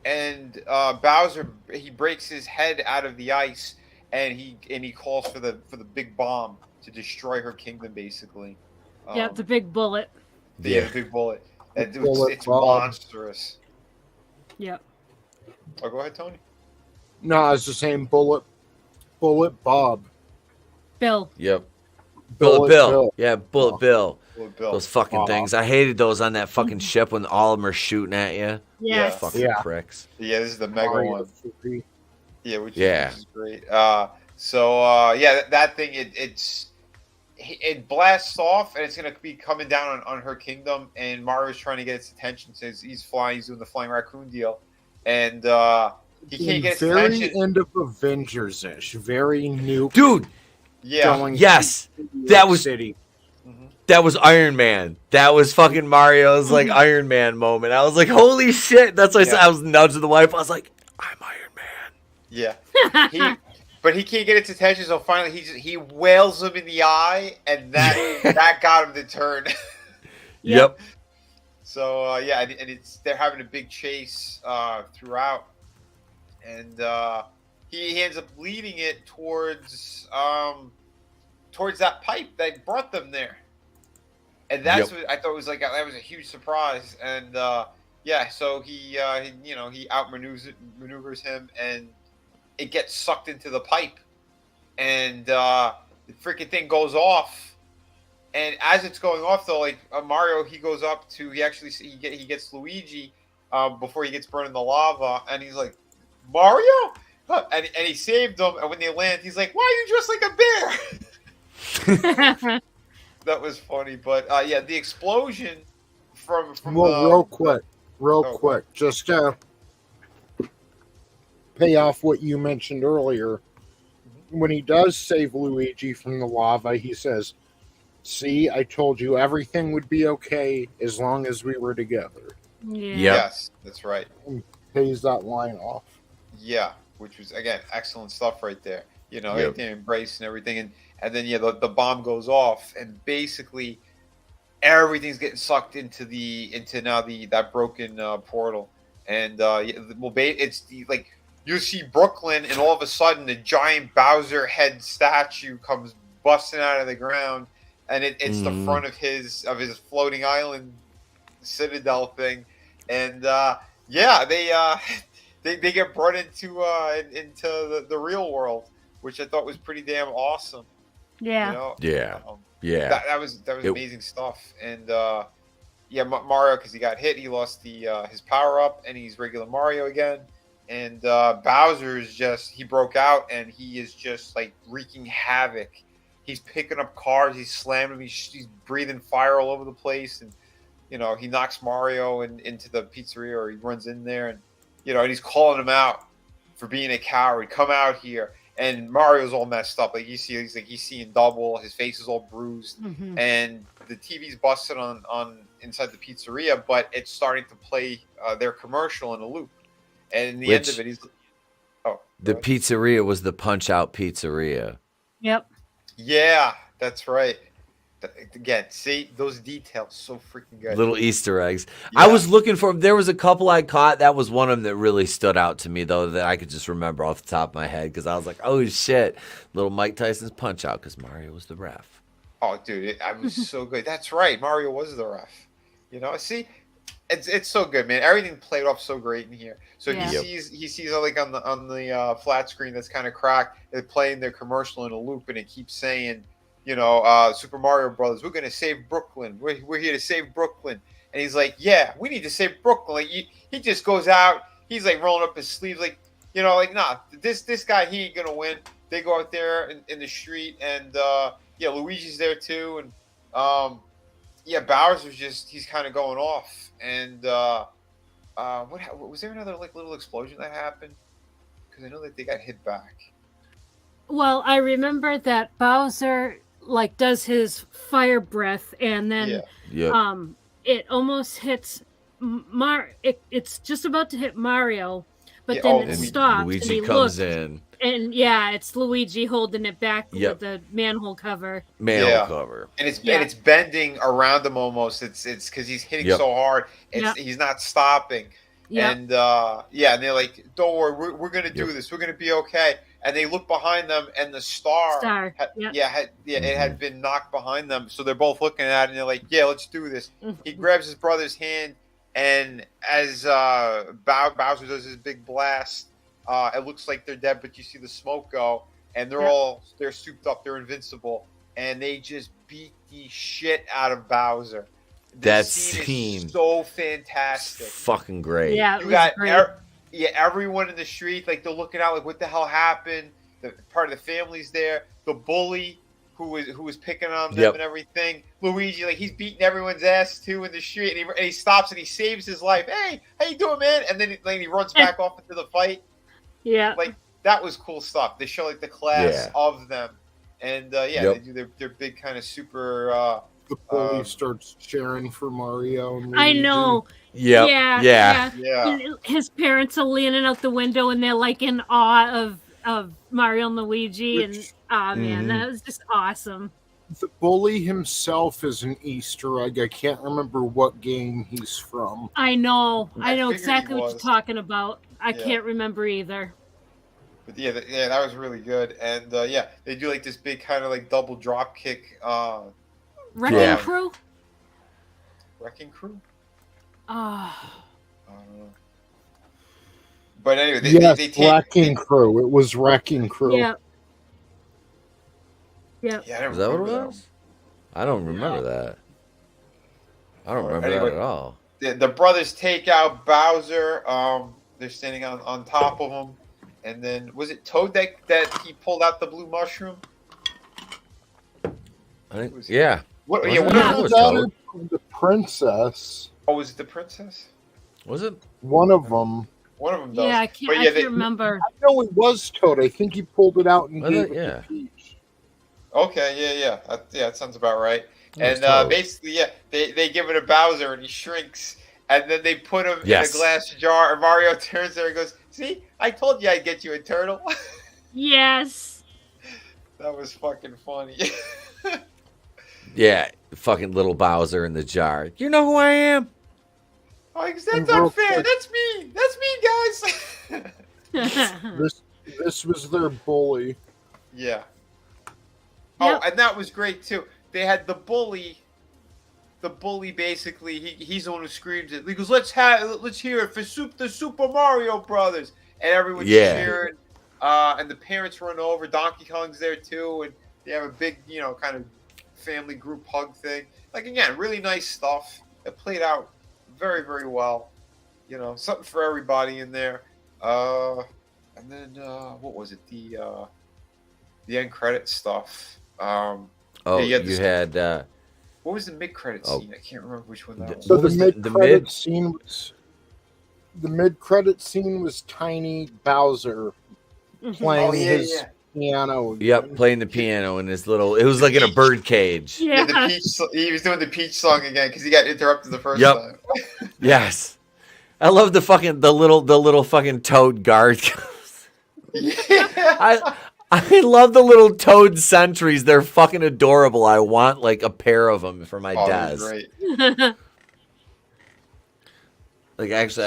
and Bowser, he breaks his head out of the ice, and he calls for the big bomb to destroy her kingdom, basically. Yeah, the big bullet. The big bullet. It's monstrous. Yep. Oh, go ahead, Tony. No, it's the same Bullet Bob. Bill. Yep. Bullet Bill. Yeah, Bullet Bill. Bullet Bill. Those fucking things. I hated those on that fucking ship when all of them are shooting at you. Yes. Fucking pricks. Yeah, this is the mega one. Yeah, which is great. That thing it blasts off, and it's gonna be coming down on her kingdom, and Mario's trying to get its attention. Says he's doing the flying raccoon deal, and he can't get its attention. Very end of Avengers-ish, very new, dude. Yeah. Yes, that was City. That was Iron Man. That was fucking Mario's like Iron Man moment. I was like, holy shit! That's why I said I was nudging the wife. I was like, I'm Iron Man. Yeah. But he can't get its attention, so finally he wails him in the eye, and that got him to turn. Yep. So and they're having a big chase throughout, and he ends up leading it towards that pipe that brought them there, and that's what I thought was like. That was a huge surprise, and so he outmaneuvers him, and it gets sucked into the pipe, and the freaking thing goes off. And as it's going off, though, like Mario, he goes up to he gets Luigi before he gets burned in the lava, and he's like, Mario, and he saved them. And when they land, he's like, why are you dressed like a bear? That was funny, but the explosion from real quick, just pay off what you mentioned earlier. When he does save Luigi from the lava, he says, see, I told you everything would be okay as long as we were together. Yeah. Yes, that's right. And pays that line off. Yeah, which was, again, excellent stuff right there. Everything embraced and everything. And then, the bomb goes off, and basically everything's getting sucked into that broken portal. And, it's like, you see Brooklyn, and all of a sudden, a giant Bowser head statue comes busting out of the ground, and it's the front of his floating island citadel thing, and they get brought into the real world, which I thought was pretty damn awesome. Yeah. That was amazing stuff, and Mario, because he got hit, he lost his power up, and he's regular Mario again. And Bowser is he broke out, and he is just like wreaking havoc. He's picking up cars, he's slamming them, he's breathing fire all over the place, and he knocks Mario into the pizzeria, or he runs in there, and and he's calling him out for being a coward. Come out here. And Mario's all messed up. Like he's seeing double. His face is all bruised, and the TV's busted on inside the pizzeria, but it's starting to play their commercial in a loop. And in the end of it, the pizzeria was the Punch-Out Pizzeria. Yep. Yeah, that's right. Again, see those details, so freaking good. Little Easter eggs. Yeah. I was looking for. There was a couple I caught. That was one of them that really stood out to me, though, that I could just remember off the top of my head, because I was like, "Oh shit!" Little Mike Tyson's Punch Out, because Mario was the ref. Oh, dude, I was so good. That's right, Mario was the ref. See, it's so good, man. Everything played off so great in here. So he sees like on the flat screen that's kind of cracked. They're playing their commercial in a loop, and it keeps saying, Super Mario Brothers, we're going to save Brooklyn. We're here to save Brooklyn. And he's like, yeah, we need to save Brooklyn. Like, he just goes out. He's like rolling up his sleeves like, nah, this guy, he ain't going to win. They go out there in the street, and Luigi's there too. And Bowser's he's kind of going off. And what was there another like little explosion that happened? Because I know that they got hit back. Well, I remember that Bowser does his fire breath, and then it almost hits it's just about to hit Mario, but then it stops. Luigi and comes in, and it's Luigi holding it back with the manhole cover. And it's bending around him almost. It's because he's hitting so hard. He's not stopping. Yep. And and they're like, "Don't worry, we're gonna do this. We're gonna be okay." And they look behind them, and the star, it had been knocked behind them. So they're both looking at it, and they're like, "Yeah, let's do this." He grabs his brother's hand, and as Bowser does his big blast, it looks like they're dead, but you see the smoke go, and they're souped up, they're invincible, and they just beat the shit out of Bowser. That scene is so fantastic. Fucking great. Yeah, you got everyone in the street, like they're looking out, like what the hell happened? The part of the family's there. The bully who was picking on them and everything. Luigi, like he's beating everyone's ass too in the street, and he stops and he saves his life. Hey, how you doing, man? And then he runs back off into the fight. Yeah, like that was cool stuff. They show like the class of them, and they do their big kind of super. The bully starts cheering for Mario. And I know. Yeah. His parents are leaning out the window, and they're like in awe of Mario and Luigi, and man, that was just awesome. The bully himself is an Easter egg. I can't remember what game he's from. I know exactly what you're talking about. I can't remember either. But that was really good, and they do like this big kind of like double drop kick. Wrecking Crew? Wrecking Crew? But anyway, they take Wrecking Crew. It was Wrecking Crew. Yeah. Yeah. Is that what it was? I don't remember that. I don't remember that at all. The brothers take out Bowser. They're standing on top of him, and then was it Toad that he pulled out the blue mushroom? I think. Yeah. What was Toad? The princess. Oh, was it the princess? Was it one of them? One of them does. Yeah, I can't remember. I know it was Toad. I think he pulled it out and gave it to Peach. Okay, yeah, that sounds about right. And basically, they give it to Bowser, and he shrinks, and then they put him in a glass jar. And Mario turns there and goes, "See, I told you I'd get you a turtle." Yes. That was fucking funny. Yeah, fucking little Bowser in the jar. You know who I am? Oh, that's unfair. That's me. That's me, guys. This was their bully. Yeah. Oh, and that was great too. They had the bully. The bully basically, he's the one who screams it. He goes, "Let's hear it for the Super Mario Brothers," and everyone's cheering. And the parents run over. Donkey Kong's there too, and they have a big, kind of family group hug thing. Like again, really nice stuff. It played out very, very well. Something for everybody in there. And then what was it? The end credit stuff. You had. What was the mid-credit scene? I can't remember which one that was. So the mid-credit scene was. The mid-credit scene was Tiny Bowser playing his piano. Yep, playing the piano in his little. It was like in a bird cage. Yeah, he was doing the Peach song again because he got interrupted the first time. Yes, I love the little fucking Toad guard. I love the little Toad sentries. They're fucking adorable. I want like a pair of them for my desk. Great. Like actually,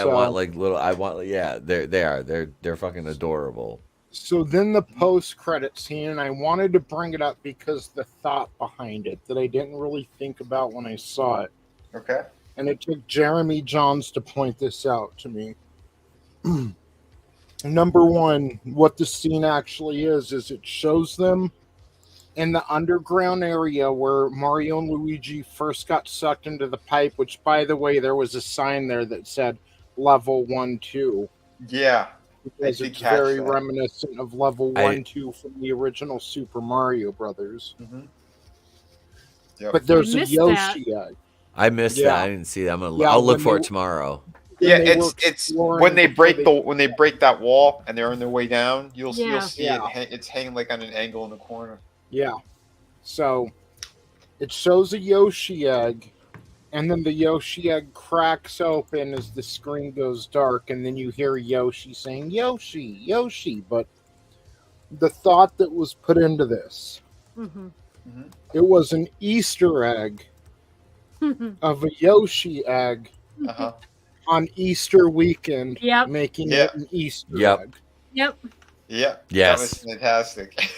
they're fucking adorable. So then the post-credit scene, and I wanted to bring it up because the thought behind it that I didn't really think about when I saw it. Okay. And it took Jeremy Johns to point this out to me. Number one, what the scene actually is it shows them in the underground area where Mario and Luigi first got sucked into the pipe, which, by the way, there was a sign there that said level 1-2. Yeah. Because it's very reminiscent of level 1-2 from the original Super Mario Brothers. Mm-hmm. Yep. But there's a Yoshi egg. I missed that. I didn't see that. I'll look for it tomorrow. Yeah, it's when they break that wall and they're on their way down, you'll see it. It's hanging like on an angle in the corner. Yeah. So it shows a Yoshi egg, and then the Yoshi egg cracks open as the screen goes dark, and then you hear Yoshi saying, "Yoshi, Yoshi." But the thought that was put into this, it was an Easter egg of a Yoshi egg on Easter weekend, Yep. making it an Easter egg. Yep. Yeah. Yes. That was fantastic.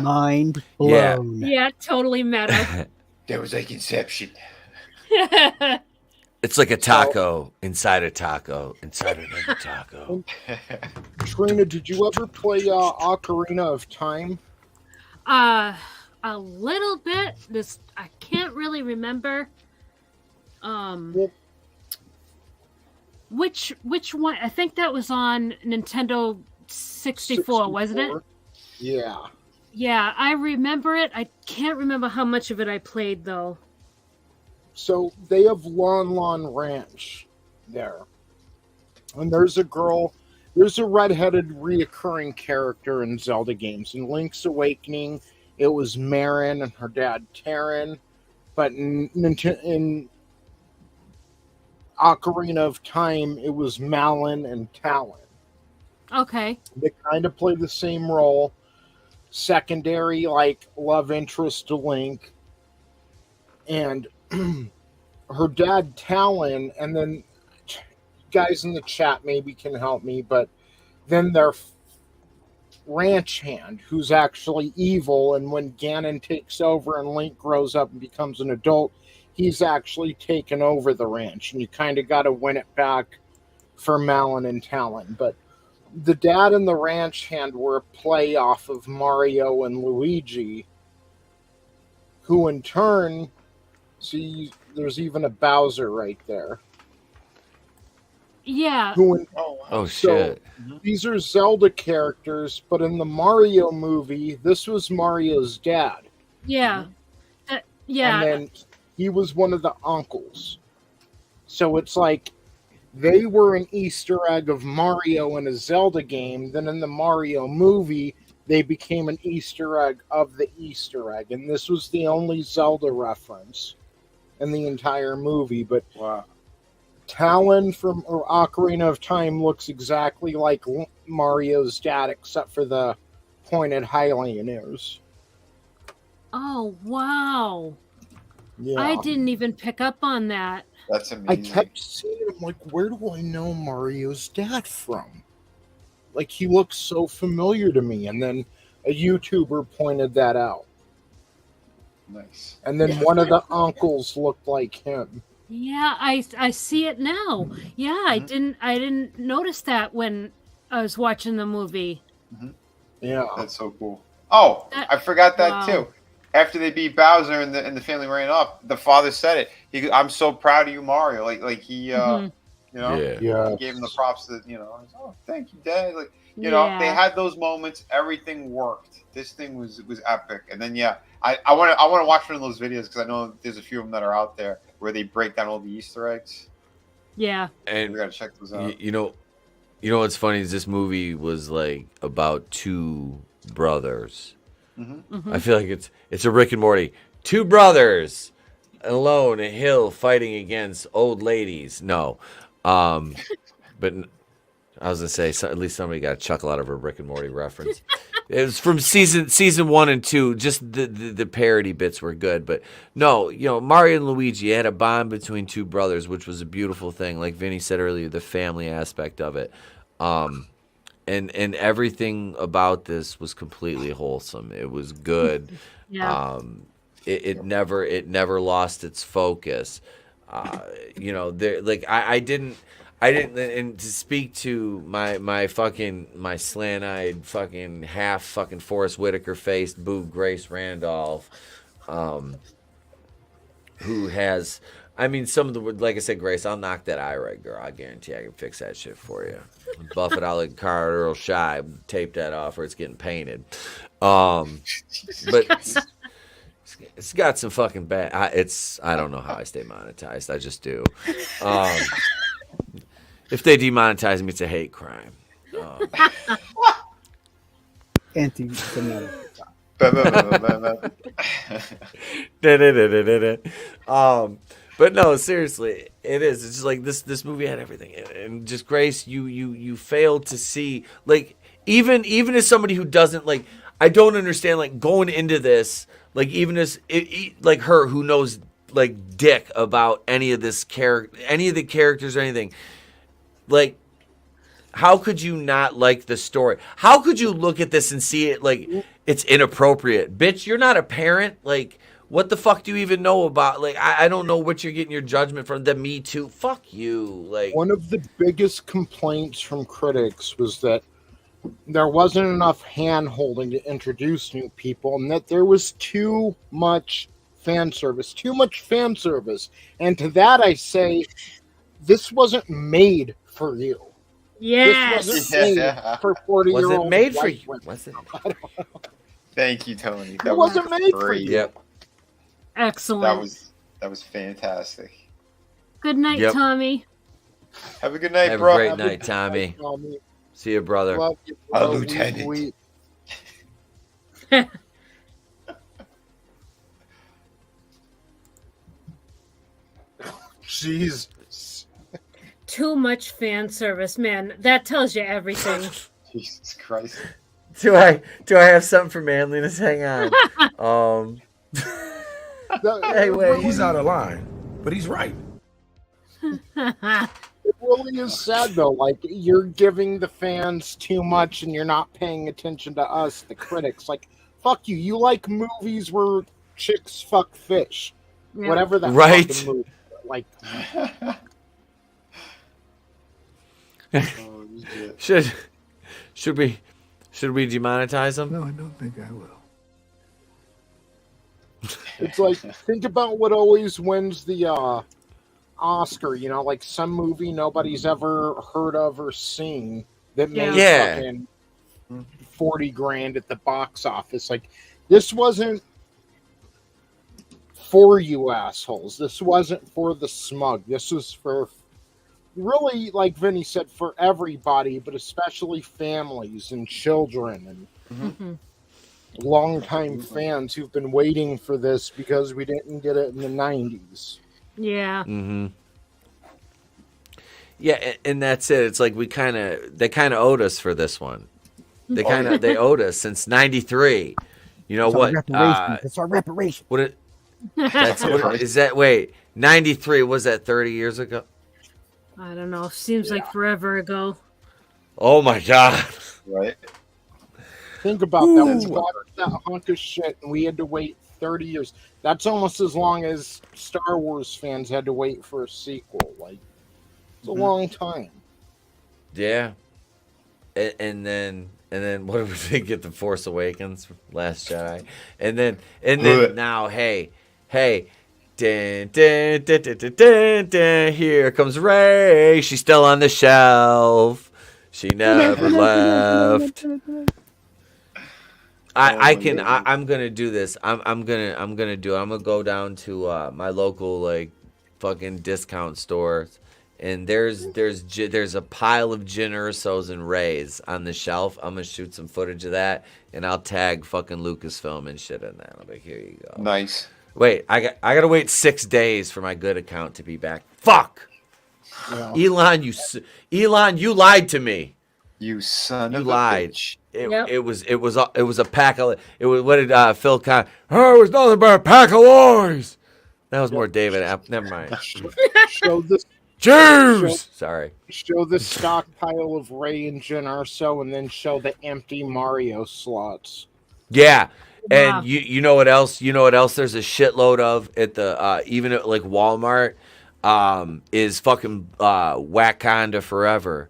Mind Yeah. blown. Yeah, totally meta. There was like Inception. It's like a taco inside a taco inside another taco. Trina, did you ever play Ocarina of Time? A little bit. This I can't really remember. Which one? I think that was on Nintendo 64, wasn't it? Yeah. Yeah, I remember it. I can't remember how much of it I played though. So they have Lon Lon Ranch there. And there's a redheaded reoccurring character in Zelda games. In Link's Awakening, it was Marin and her dad Terran. But in Ocarina of Time, it was Malon and Talon. Okay. They kind of play the same role. Secondary, like, love interest to Link. And her dad Talon, and then guys in the chat maybe can help me, but then their ranch hand, who's actually evil, and when Ganon takes over and Link grows up and becomes an adult, he's actually taken over the ranch, and you kind of got to win it back for Malon and Talon. But the dad and the ranch hand were a play off of Mario and Luigi, who in turn, see, there's even a Bowser right there. Yeah. Oh shit. These are Zelda characters, but in the Mario movie, this was Mario's dad. Yeah. Yeah. And then he was one of the uncles. So it's like they were an Easter egg of Mario in a Zelda game. Then in the Mario movie, they became an Easter egg of the Easter egg. And this was the only Zelda reference in the entire movie. But wow. Talon from Ocarina of Time looks exactly like Mario's dad, except for the pointed Hylian ears. Oh, wow. Yeah. I didn't even pick up on that. That's amazing. I kept seeing him, like, where do I know Mario's dad from? Like, he looks so familiar to me. And then a YouTuber pointed that out. Nice. And then one of the uncles looked like him. Yeah, I see it now. Yeah, I didn't notice that when I was watching the movie. Yeah, that's so cool. Oh, I forgot that too. After they beat Bowser and the family ran up, the father said it. He, "I'm so proud of you, Mario." Like he, you know, he gave him the props that oh, thank you, Dad. Like you know, they had those moments. Everything worked. This thing was epic. And then I want to watch one of those videos because I know there's a few of them that are out there where they break down all the Easter eggs. Yeah, and we gotta check those out. You know what's funny is this movie was like about two brothers. I feel like it's a Rick and Morty. Two brothers alone, a hill fighting against old ladies. No, but I was gonna say at least somebody got a chuckle out of a Rick and Morty reference. It was from season 1 and 2. Just the parody bits were good, but no, Mario and Luigi had a bond between two brothers, which was a beautiful thing. Like Vinnie said earlier, the family aspect of it, and everything about this was completely wholesome. It was good. Yeah. It never lost its focus. I didn't, and to speak to my slant-eyed fucking half fucking Forrest Whitaker faced boob Grace Randolph, who has, some of the, like I said, Grace, I'll knock that eye right, girl. I guarantee I can fix that shit for you. Buff it out like Carl Shy, tape that off, or it's getting painted. But it's got some fucking bad. I don't know how I stay monetized. I just do. If they demonetize me, it's a hate crime. Anti-Semitic. But no, seriously, it is. It's just like this movie had everything, and just Grace, you failed to see, like, even as somebody who doesn't, like, I don't understand, like, going into this, like, even as like her who knows like dick about any of this any of the characters or anything. like, how could you not like the story? How could you look at this and see it like it's inappropriate? Bitch, you're not a parent. Like, what the fuck do you even know about? Like, I don't know what you're getting your judgment from. The Me Too. Fuck you. Like, one of the biggest complaints from critics was that there wasn't enough hand-holding to introduce new people, and that there was too much fan service. And to that I say, this wasn't made for you. Yes. This wasn't made for 40-year-old. Was it made for you? Was it? Thank you, Tony. It wasn't made for great. you. Yep. Excellent. That was fantastic. Good night, Yep. Tommy. Have a good night, Have bro. a great night, Tommy. See you, brother. Love you, Our bro. lieutenant. We- Jesus. Too much fan service, man. That tells you everything. Jesus Christ. Do I have something for manliness? Hang on. Hey, wait. He's out of line, but he's right. It really is sad though. Like, you're giving the fans too much, and you're not paying attention to us, the critics. Like, fuck you. You like movies where chicks fuck fish, whatever that Right. fucking movie. Like, should we demonetize them? No, I don't think I will. it's like, think about what always wins the Oscar. You know, like some movie nobody's ever heard of or seen that made fucking 40 grand at the box office. Like, this wasn't for you assholes. This wasn't for the smug. This was for, really, like Vinny said, for everybody, but especially families and children and longtime fans who've been waiting for this because we didn't get it in the 90s. Yeah. Mm-hmm. Yeah, and that's it. It's like they kind of owed us for this one. They owed us since '93. You know what? It's our reparation. Is that? Wait, '93 was that 30 years ago? I don't know. Seems like forever ago. Oh my god! Right. Think about that. We got that hunk of shit, and we had to wait 30 years. That's almost as long as Star Wars fans had to wait for a sequel. Like, it's a long time. Yeah. And then what did we get? The Force Awakens, Last Jedi, and then now, hey, dun, dun, dun, dun, dun, dun, dun, here comes Rey. She's still on the shelf. She never left. I'm gonna do this. I'm gonna go down to my local like fucking discount store, and there's a pile of Jyn Ersos and Rays on the shelf. I'm gonna shoot some footage of that, and I'll tag fucking Lucasfilm and shit in that. I'll be like, here you go. Nice. Wait, I gotta wait 6 days for my good account to be back. Fuck. Yeah. Elon, you lied to me. You son of lied. a bitch. It was a pack of what did Phil Con? Oh, it was nothing but a pack of lies. That was more David. Never mind. Show this. Jews. Sorry. Show the stockpile of Rey and Jyn Erso, and then show the empty Mario slots. Yeah. And Wow. you know what else? You know what else? There's a shitload of at the even at like Walmart is fucking Wakanda Forever.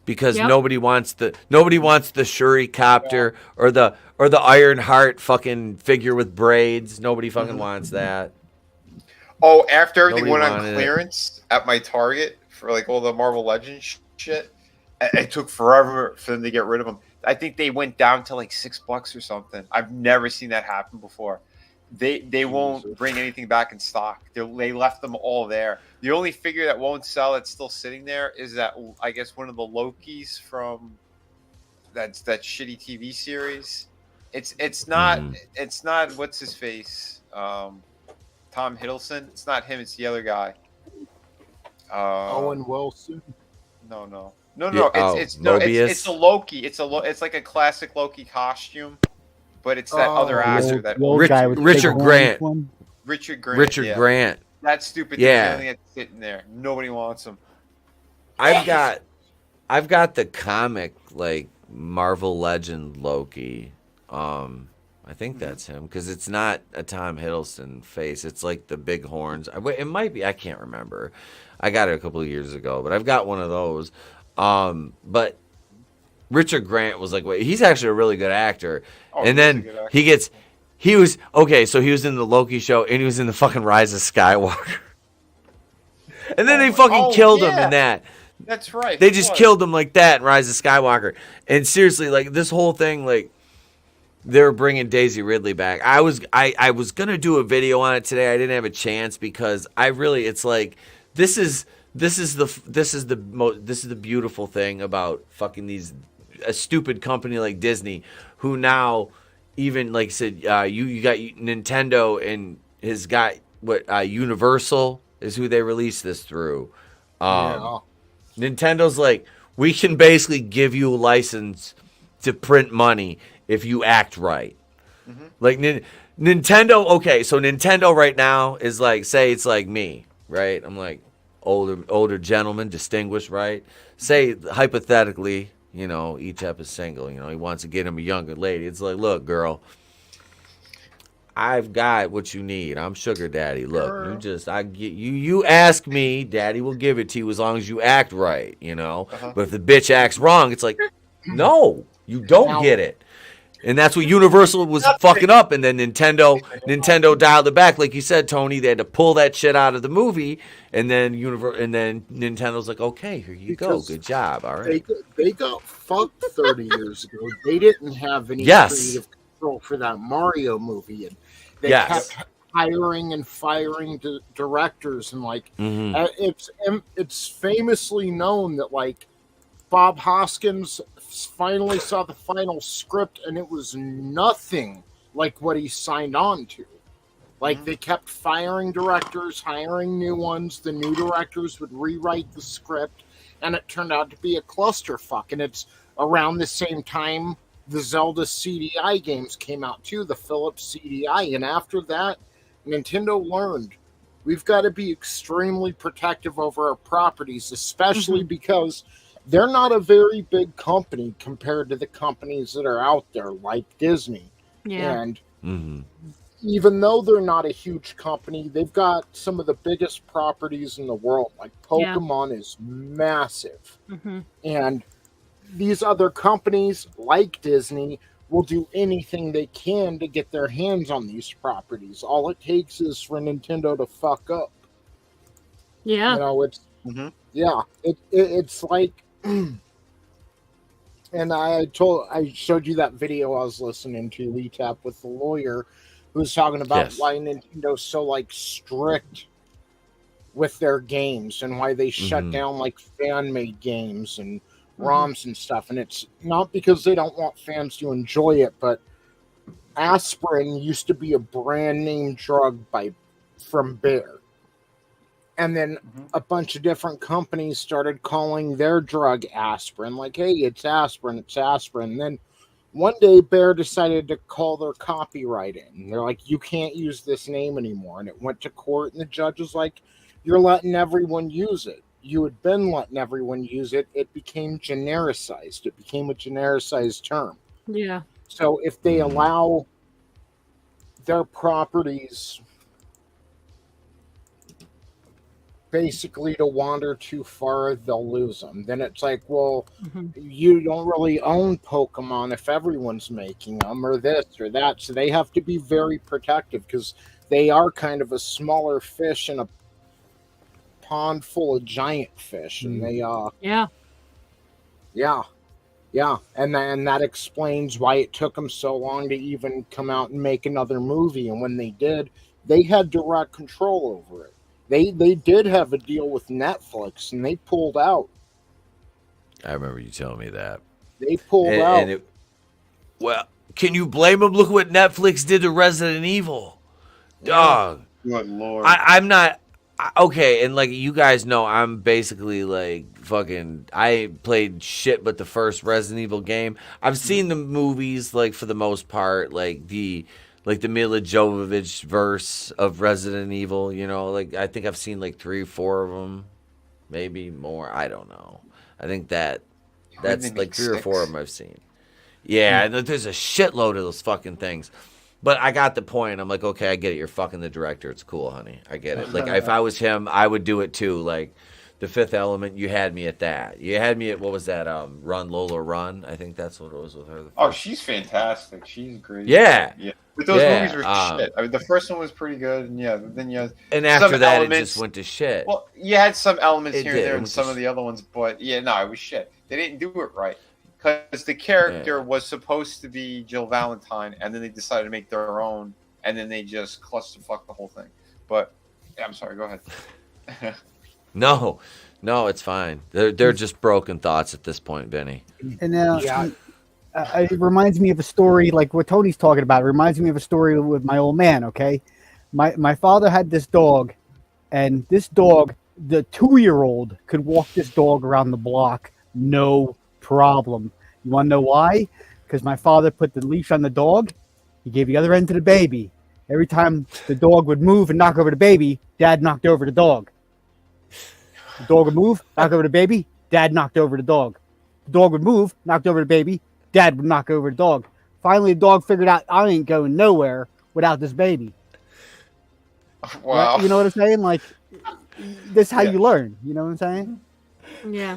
Because nobody wants the Shuri copter or the Iron Heart fucking figure with braids. Nobody fucking wants that. Oh, after everything Nobody went on wanted clearance at my Target for like all the Marvel Legends shit, it took forever for them to get rid of them. I think they went down to like $6 or something. I've never seen that happen before. They won't bring anything back in stock. They left them all there. The only figure that won't sell that's still sitting there is that, I guess, one of the Lokis from that shitty TV series. It's not what's his face, Tom Hiddleston. It's not him. It's the other guy. Owen Wilson. No. Yeah, It's a Loki. It's like a classic Loki costume. But it's that other actor that Richard Grant. Richard Grant. Richard Grant. That stupid Yeah. thing that's sitting there. Nobody wants him. I've got I've got the comic like Marvel Legend Loki. I think that's him because it's not a Tom Hiddleston face. It's like the big horns. It might be. I can't remember. I got it a couple of years ago, but I've got one of those. But Richard Grant was like, wait, he's actually a really good actor. And then he was in the Loki show and he was in the fucking Rise of Skywalker. And then they fucking killed him in that. That's right. They just killed him like that in Rise of Skywalker. And seriously, like this whole thing, like they're bringing Daisy Ridley back. I was gonna do a video on it today. I didn't have a chance because it's like this is the beautiful thing about fucking a stupid company like Disney, who now even like I said, you got Nintendo and has got Universal is who they released this through. Nintendo's like, we can basically give you a license to print money if you act right. Mm-hmm. Like Nintendo, okay, so Nintendo right now is like, say it's like me, right? I'm like older gentleman, distinguished, right? Say hypothetically, Etep is single, he wants to get him a younger lady. It's like, look, girl, I've got what you need. I'm sugar daddy. Look, you ask me, daddy will give it to you as long as you act right, But if the bitch acts wrong, it's like, no, you don't get it. And that's what Universal was fucking up. And then Nintendo dialed it back. Like you said, Tony, they had to pull that shit out of the movie. And then Nintendo's like, okay, here you go. Good job. All right. They got fucked 30 years ago. They didn't have any creative control for that Mario movie. And they kept hiring and firing directors. And it's famously known that Bob Hoskins finally saw the final script and it was nothing like what he signed on to. They kept firing directors, hiring new ones. The new directors would rewrite the script and it turned out to be a clusterfuck. And it's around the same time the Zelda CDI games came out too, the Philips CDI. And after that, Nintendo learned we've got to be extremely protective over our properties, especially because they're not a very big company compared to the companies that are out there like Disney. Yeah. And even though they're not a huge company, they've got some of the biggest properties in the world. Like Pokemon is massive. And these other companies like Disney will do anything they can to get their hands on these properties. All it takes is for Nintendo to fuck up. Yeah. It's like, and I showed you that video I was listening to, Etep, with the lawyer who was talking about why Nintendo's so strict with their games and why they shut down fan-made games and ROMs and stuff. And it's not because they don't want fans to enjoy it, but aspirin used to be a brand name drug from Bayer. And then a bunch of different companies started calling their drug aspirin. Like, hey, it's aspirin, it's aspirin. And then one day Bayer decided to call their copyright in. And they're like, you can't use this name anymore. And it went to court and the judge was like, you're letting everyone use it. You had been letting everyone use it. It became genericized. It became a genericized term. Yeah. So if they allow their properties basically to wander too far, they'll lose them. Then it's like, well, you don't really own Pokemon if everyone's making them or this or that. So they have to be very protective because they are kind of a smaller fish in a pond full of giant fish. And they, and that explains why it took them so long to even come out and make another movie. And when they did, they had direct control over it. They did have a deal with Netflix, and they pulled out. I remember you telling me that. They pulled out. Well, can you blame them? Look what Netflix did to Resident Evil. Dog. Good Lord. I'm not... Okay, and you guys know, I'm basically fucking... I played shit but the first Resident Evil game. I've seen the movies, for the most part, the Mila Jovovich verse of Resident Evil, I think I've seen 3 or 4 of them, maybe more. I don't know. I think that That's like 3 or 4 of them I've seen. Yeah, and there's a shitload of those fucking things. But I got the point. I'm like, okay, I get it. You're fucking the director. It's cool, honey. I get it. Like, if I was him, I would do it too. Like, The Fifth Element, you had me at that. You had me at, what was that? Run, Lola, Run. I think that's what it was with her. Oh, she's fantastic. She's great. Yeah. But those movies were shit. I mean, the first one was pretty good, and then you had and after that, it just went to shit. Well, you had some elements here and there in some of the other ones, but yeah, no, it was shit. They didn't do it right. Because the character was supposed to be Jill Valentine, and then they decided to make their own, and then they just clusterfuck the whole thing. But yeah, I'm sorry. Go ahead. No, it's fine. They're just broken thoughts at this point, Vinny. And now, it reminds me of a story like what Tony's talking about. It reminds me of a story with my old man. Okay, my father had this dog, and this dog, the 2-year-old, could walk this dog around the block, no problem. You want to know why? Because my father put the leash on the dog. He gave the other end to the baby. Every time the dog would move and knock over the baby, Dad knocked over the dog. The dog would move, knock over the baby, Dad knocked over the dog. The dog would move, knocked over the baby, Dad would knock over the dog. Finally, the dog figured out, I ain't going nowhere without this baby. Wow. Right? You know what I'm saying? Like, this is how you learn. You know what I'm saying? Yeah.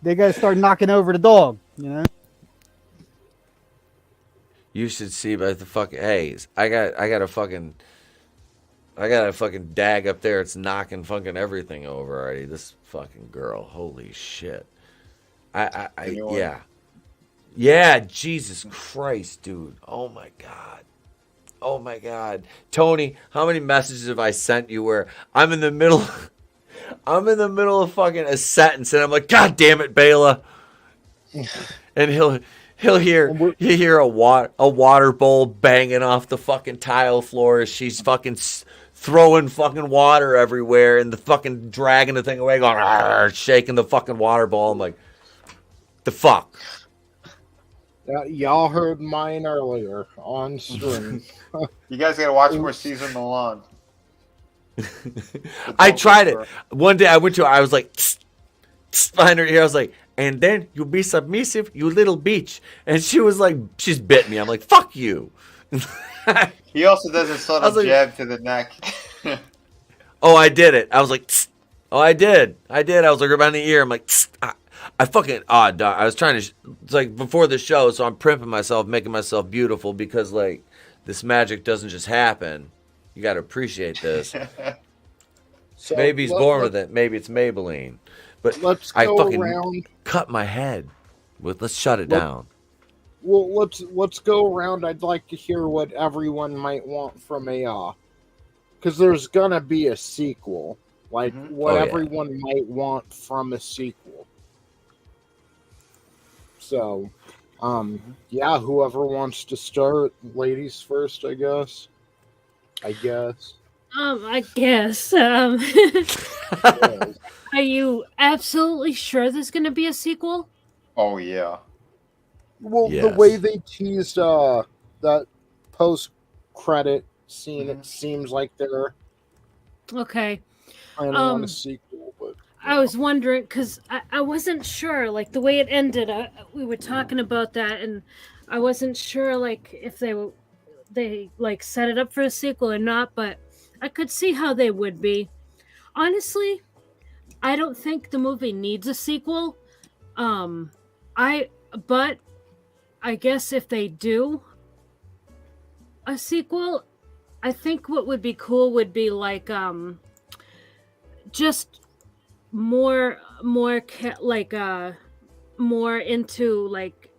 They got to start knocking over the dog, you know? You should see by the fucking Hayes. I got a fucking dag up there. It's knocking fucking everything over already. This fucking girl. Holy shit. Yeah, Jesus Christ, dude. Oh my God. Tony, how many messages have I sent you where I'm in the middle of fucking a sentence and I'm like, God damn it, Bela. And he'll hear a water bowl banging off the fucking tile floor as she's fucking throwing fucking water everywhere and the fucking dragging the thing away, going shaking the fucking water bowl. I'm like, the fuck. Y'all heard mine earlier on stream. You guys gotta watch more Season Milan. I tried it. One day I was like, behind her ear, I was like, and then you be submissive, you little bitch. And she was like, she's bit me. I'm like, fuck you. He also does a subtle jab to the neck. Oh, I did it. I was like, oh, I did. I was like, around the ear. I'm like, I fucking, I was trying to, it's like before the show, so I'm primping myself, making myself beautiful because, like, this magic doesn't just happen. You got to appreciate this. So maybe he's born with it. Maybe it's Maybelline. But I fucking cut my head. Let's shut it down. Well, let's go around. I'd like to hear what everyone might want from a, because there's gonna be a sequel. Like what everyone might want from a sequel. So, whoever wants to start, ladies first, I guess. I guess. Are you absolutely sure there's going to be a sequel? Oh, yeah. Well, the way they teased that post-credit scene, it seems like they're okay. planning on a sequel. But I was wondering, because I wasn't sure, like, the way it ended, we were talking about that, and I wasn't sure, like, if they like set it up for a sequel or not, but I could see how they would be. Honestly, I don't think the movie needs a sequel. But I guess if they do a sequel, I think what would be cool would be like just more into like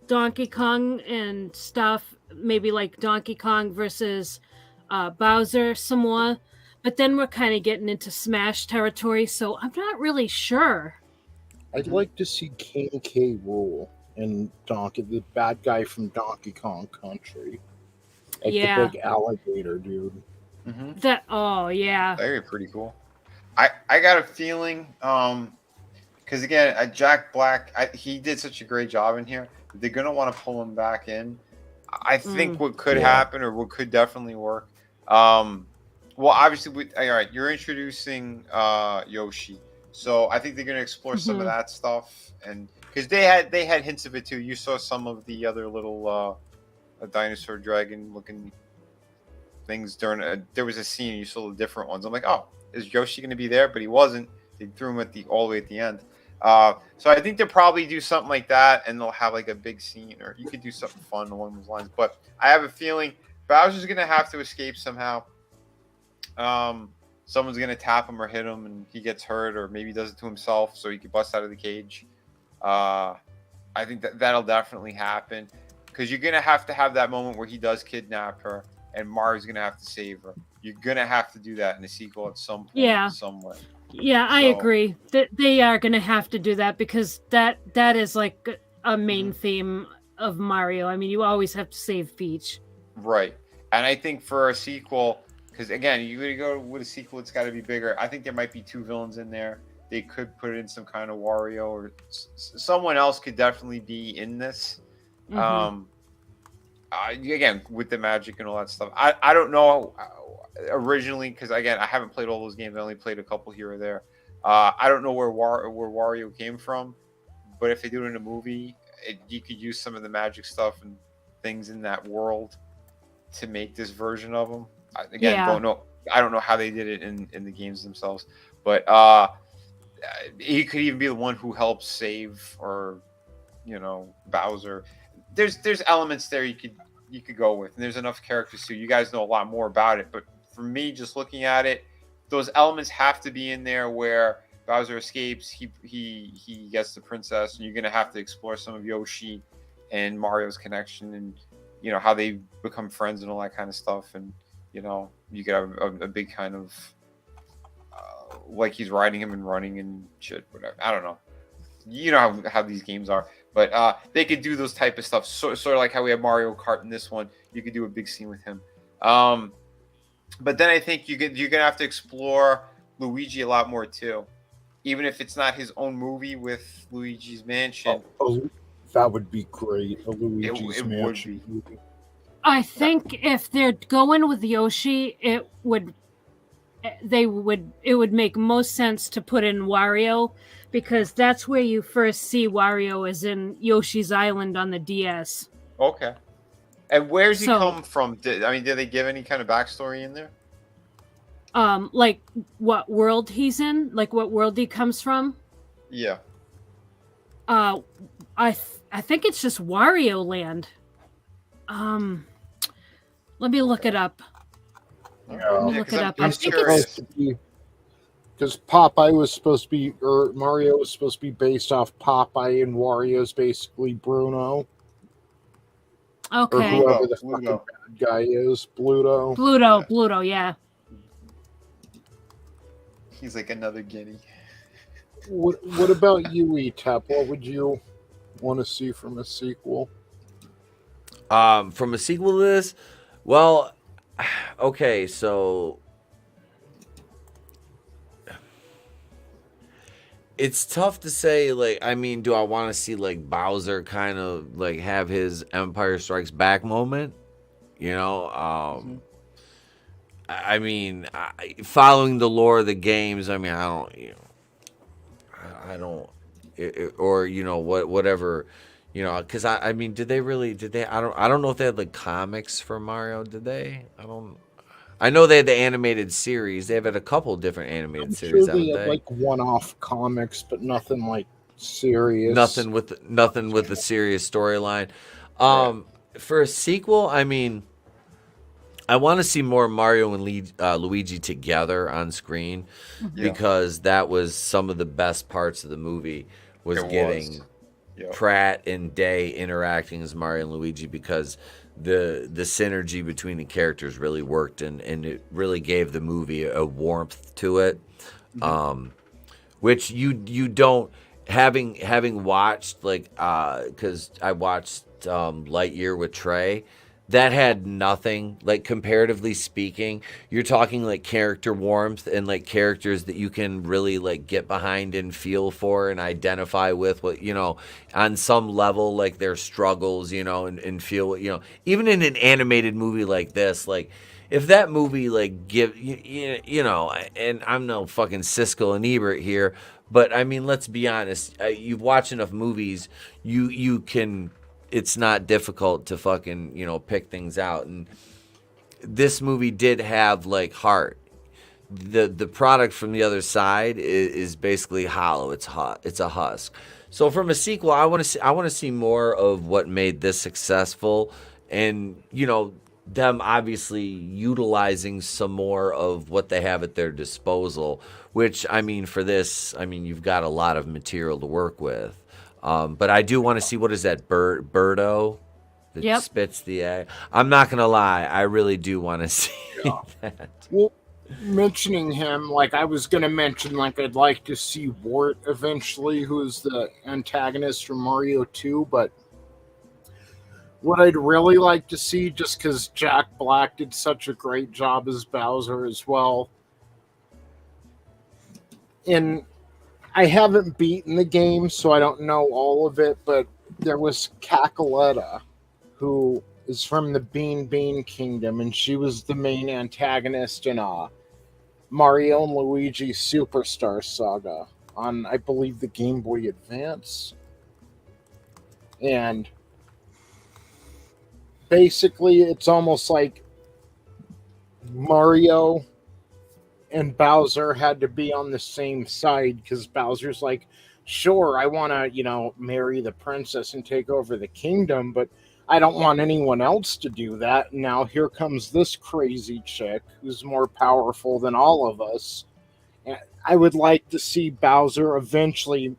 Donkey Kong and stuff. Maybe like Donkey Kong versus Bowser some more. But then we're kind of getting into Smash territory, so I'm not really sure. I'd like to see King K. Rool and the bad guy from Donkey Kong Country. Like the big alligator dude. Mm-hmm. That'd be pretty cool. I got a feeling, because again, Jack Black, he did such a great job in here. They're going to want to pull him back in. I think what could happen, or what could definitely work. Well, obviously, all right, you're introducing Yoshi. So I think they're going to explore some of that stuff, and because they had hints of it too. You saw some of the other little dinosaur dragon looking things during. There was a scene you saw the different ones. I'm like, oh, is Yoshi going to be there? But he wasn't. They threw him all the way at the end. So I think they'll probably do something like that, and they'll have like a big scene, or you could do something fun along those lines. But I have a feeling Bowser's going to have to escape somehow. Someone's going to tap him or hit him, and he gets hurt, or maybe he does it to himself so he can bust out of the cage. I think that'll definitely happen, because you're going to have that moment where he does kidnap her, and Mario's going to have to save her. You're going to have to do that in the sequel at some point, somewhere. Yeah, I agree. They are going to have to do that, because that is like a main theme of Mario. I mean, you always have to save Peach. Right. And I think for a sequel, because again, you're going to go with a sequel, it's got to be bigger. I think there might be 2 villains in there. They could put in some kind of Wario, or someone else could definitely be in this. Again, with the magic and all that stuff. I don't know originally, because again, I haven't played all those games. I only played a couple here or there. I don't know where Wario came from, but if they do it in a movie, you could use some of the magic stuff and things in that world to make this version of him. Don't know. I don't know how they did it in the games themselves, but he could even be the one who helps save, or Bowser. There's elements there you could go with, and there's enough characters too. You guys know a lot more about it, but for me, just looking at it, those elements have to be in there where Bowser escapes, he gets the princess, and you're gonna have to explore some of Yoshi and Mario's connection, and how they become friends and all that kind of stuff, and you could have a big kind of like he's riding him and running and shit, whatever. I don't know. You know how these games are, but they could do those type of stuff. Sort of like how we have Mario Kart in this one. You could do a big scene with him. But then I think you're gonna have to explore Luigi a lot more too, even if it's not his own movie with Luigi's Mansion. That would be great. A Luigi's Mansion movie. I think if they're going with Yoshi, it would make most sense to put in Wario, because that's where you first see Wario, is in Yoshi's Island on the DS. Okay. And where's he come from? Did they give any kind of backstory in there? Like what world he's in? Like what world he comes from? Yeah. I think it's just Wario Land. Let me look it up. I'm curious. Because Popeye was supposed to be, or Mario was supposed to be based off Popeye, and Wario's basically Bruno. Okay. Or whoever the fucking bad guy is. Bluto, yeah. He's like another guinea. What about you, Etep? What would you want to see from a sequel? From a sequel to this? Well, okay, so it's tough to say, like, I mean, do I want to see, like, Bowser kind of, like, have his Empire Strikes Back moment? I mean, following the lore of the games, I mean, I don't, whatever, because I mean, did they, I don't know if they had, like, comics for Mario, did they? I know they had the animated series. They've had a couple different animated series. Sure they had like one-off comics, but nothing like serious. Nothing with the serious storyline. For a sequel, I mean, I want to see more Mario and Luigi together on screen, because that was some of the best parts of the movie. Was getting Pratt and Day interacting as Mario and Luigi, because the synergy between the characters really worked, and it really gave the movie a warmth to it, which you don't, having watched, like, because I watched Lightyear with Trey. That had nothing, like, comparatively speaking. You're talking like character warmth and like characters that you can really like get behind and feel for and identify with, what, on some level, like their struggles, and feel, even in an animated movie like this, like if that movie like you know, and I'm no fucking Siskel and Ebert here, but I mean, let's be honest. You've watched enough movies, you can. It's not difficult to fucking, you know, pick things out. And this movie did have like heart. The product from the other side is basically hollow. It's a husk. So from a sequel, I want to see more of what made this successful, and you know, them obviously utilizing some more of what they have at their disposal. Which, I mean, for this, I mean, you've got a lot of material to work with. But I do want to see, what is that, Birdo that spits the egg? I'm not gonna lie, I really do want to see that. Well, mentioning him, like I was gonna mention, like I'd like to see Wart eventually, who's the antagonist from Mario 2, but what I'd really like to see, just because Jack Black did such a great job as Bowser as well, and I haven't beaten the game, so I don't know all of it, but there was Cackletta, who is from the Bean Kingdom, and she was the main antagonist in Mario and Luigi Superstar Saga on, I believe, the Game Boy Advance. And basically, it's almost like Mario and Bowser had to be on the same side, because Bowser's like, sure, I want to, you know, marry the princess and take over the kingdom, but I don't want anyone else to do that. Now here comes this crazy chick who's more powerful than all of us. And I would like to see Bowser eventually,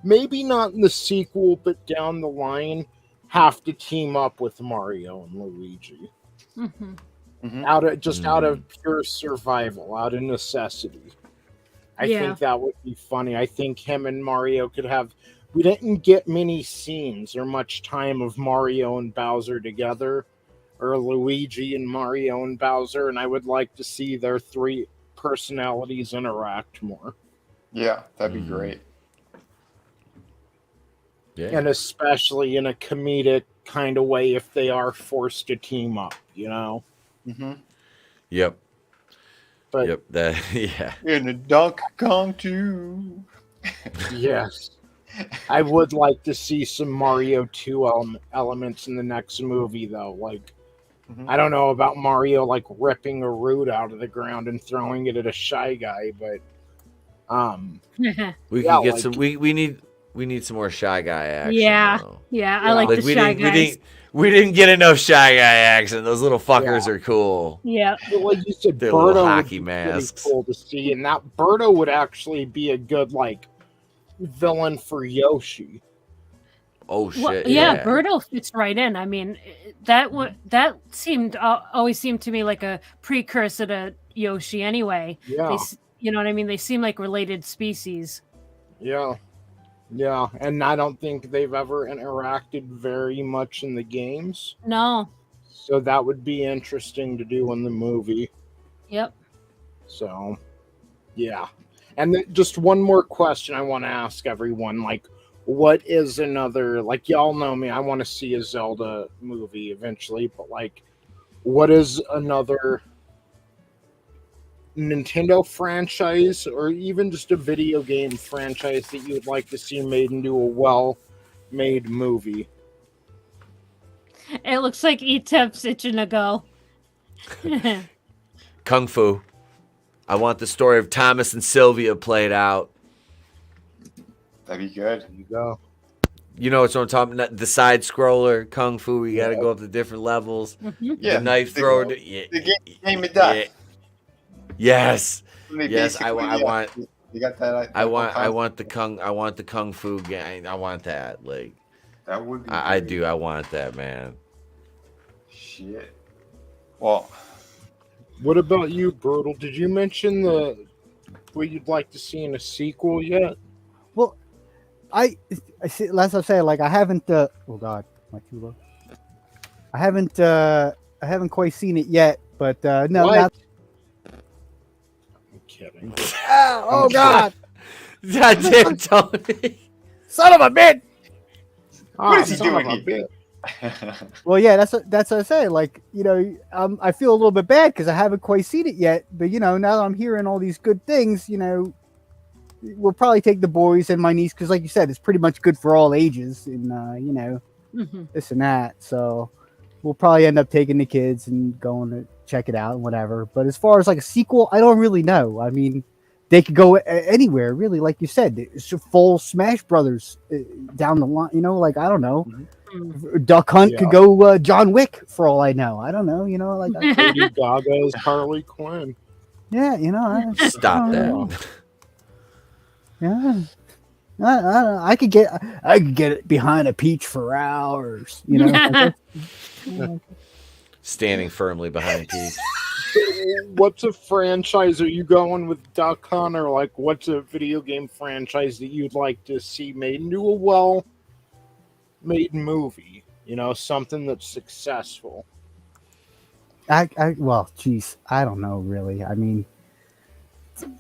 maybe not in the sequel, but down the line, have to team up with Mario and Luigi. Mm-hmm. Out of pure survival, out of necessity. I think that would be funny. I think him and Mario could have. We didn't get many scenes or much time of Mario and Bowser together, or Luigi and Mario and Bowser, and I would like to see their three personalities interact more. Yeah, that'd be great. Yeah. And especially in a comedic kind of way if they are forced to team up, you know? Mm-hmm. Yep. But yep. That, yeah. In the Donkey Kong 2. Yes. I would like to see some Mario 2 elements in the next movie, though. Like, I don't know about Mario, like, ripping a root out of the ground and throwing it at a Shy Guy, but... we can get some... We need some more Shy Guy action. Yeah, I like the Shy Guys. We didn't get enough Shy Guy action. Those little fuckers are cool. Yeah. Well, like you said, they're Birdo little hockey would be masks. Really cool to see, and that Birdo would actually be a good, like, villain for Yoshi. Oh shit! Well, yeah, Birdo fits right in. I mean, that seemed always seemed to me like a precursor to Yoshi. Anyway, Yeah. You know what I mean? They seem like related species. Yeah. Yeah, and I don't think they've ever interacted very much in the games. No. So that would be interesting to do in the movie. Yep. So, yeah. And then just one more question I want to ask everyone. Like, what is another... Like, y'all know me, I want to see a Zelda movie eventually, but, like, what is another Nintendo franchise, or even just a video game franchise that you would like to see made into a well-made movie? It looks like Etep's itching to go. Kung Fu. I want the story of Thomas and Sylvia played out. That'd be good. There you go. You know what I'm talking about? The side scroller Kung Fu. You got to go up to different levels. Yeah, the knife thrower. The game of death. Yeah. Yes. Yes. I basically, want. You got that? I want the Kung Fu gang. I want that. Like. That would be. I do. I want that, man. Shit. Well. What about you, Brutal? Did you mention what you'd like to see in a sequel yet? Well, I see, as I say, like I haven't. Oh God, am I too low? I haven't quite seen it yet, but no. What? I'm kidding. Oh God! God damn, Tony! Son of a bitch! What is he doing here? Well, yeah, that's what I say. Like, I feel a little bit bad because I haven't quite seen it yet. But now that I'm hearing all these good things, we'll probably take the boys and my niece because, like you said, it's pretty much good for all ages, and this and that. So we'll probably end up taking the kids and going to check it out and whatever. But as far as like a sequel, I don't really know. I mean, they could go anywhere, really. Like you said, it's a full Smash Brothers down the line. Like, I don't know. Duck Hunt could go John Wick for all I know. I don't know. Like Lady Gaga's Harley Quinn. Yeah, Stop that. Yeah. I could get it behind a peach for hours. Standing firmly behind Peach. What's a franchise? Are you going with Duck Hunt, or like what's a video game franchise that you'd like to see made into a well-made movie? Something that's successful. Well, geez, I don't know really. I mean,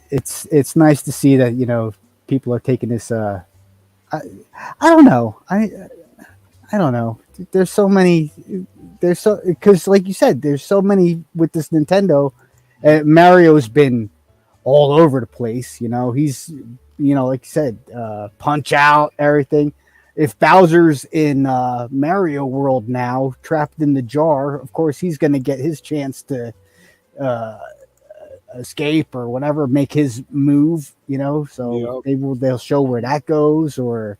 it's nice to see that people are taking this. I don't know. I don't know. There's so many. Because like you said, there's so many with this Nintendo. Mario's been all over the place. He's like you said, Punch Out, everything. If Bowser's in Mario World now, trapped in the jar, of course he's going to get his chance to escape or whatever, make his move. So they'll show where that goes, or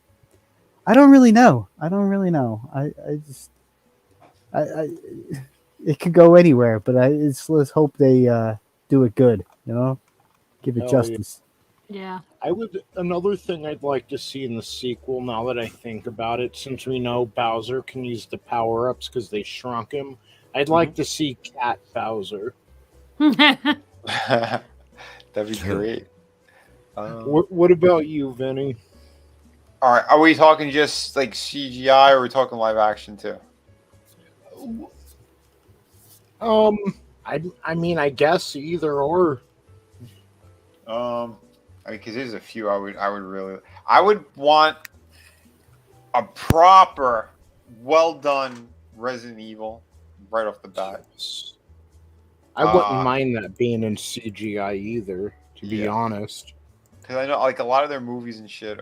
I don't really know. It could go anywhere, but let's hope they do it good. Give it justice. Yeah. Another thing I'd like to see in the sequel, now that I think about it, since we know Bowser can use the power-ups because they shrunk him, I'd like to see Cat Bowser. That'd be great. What about you, Vinny? All right, are we talking just like CGI, or are we talking live action too? I mean, I guess either or. Because there's a few I would want a proper, well done Resident Evil right off the bat. I wouldn't mind that being in CGI either, to be honest. Because I know like a lot of their movies and shit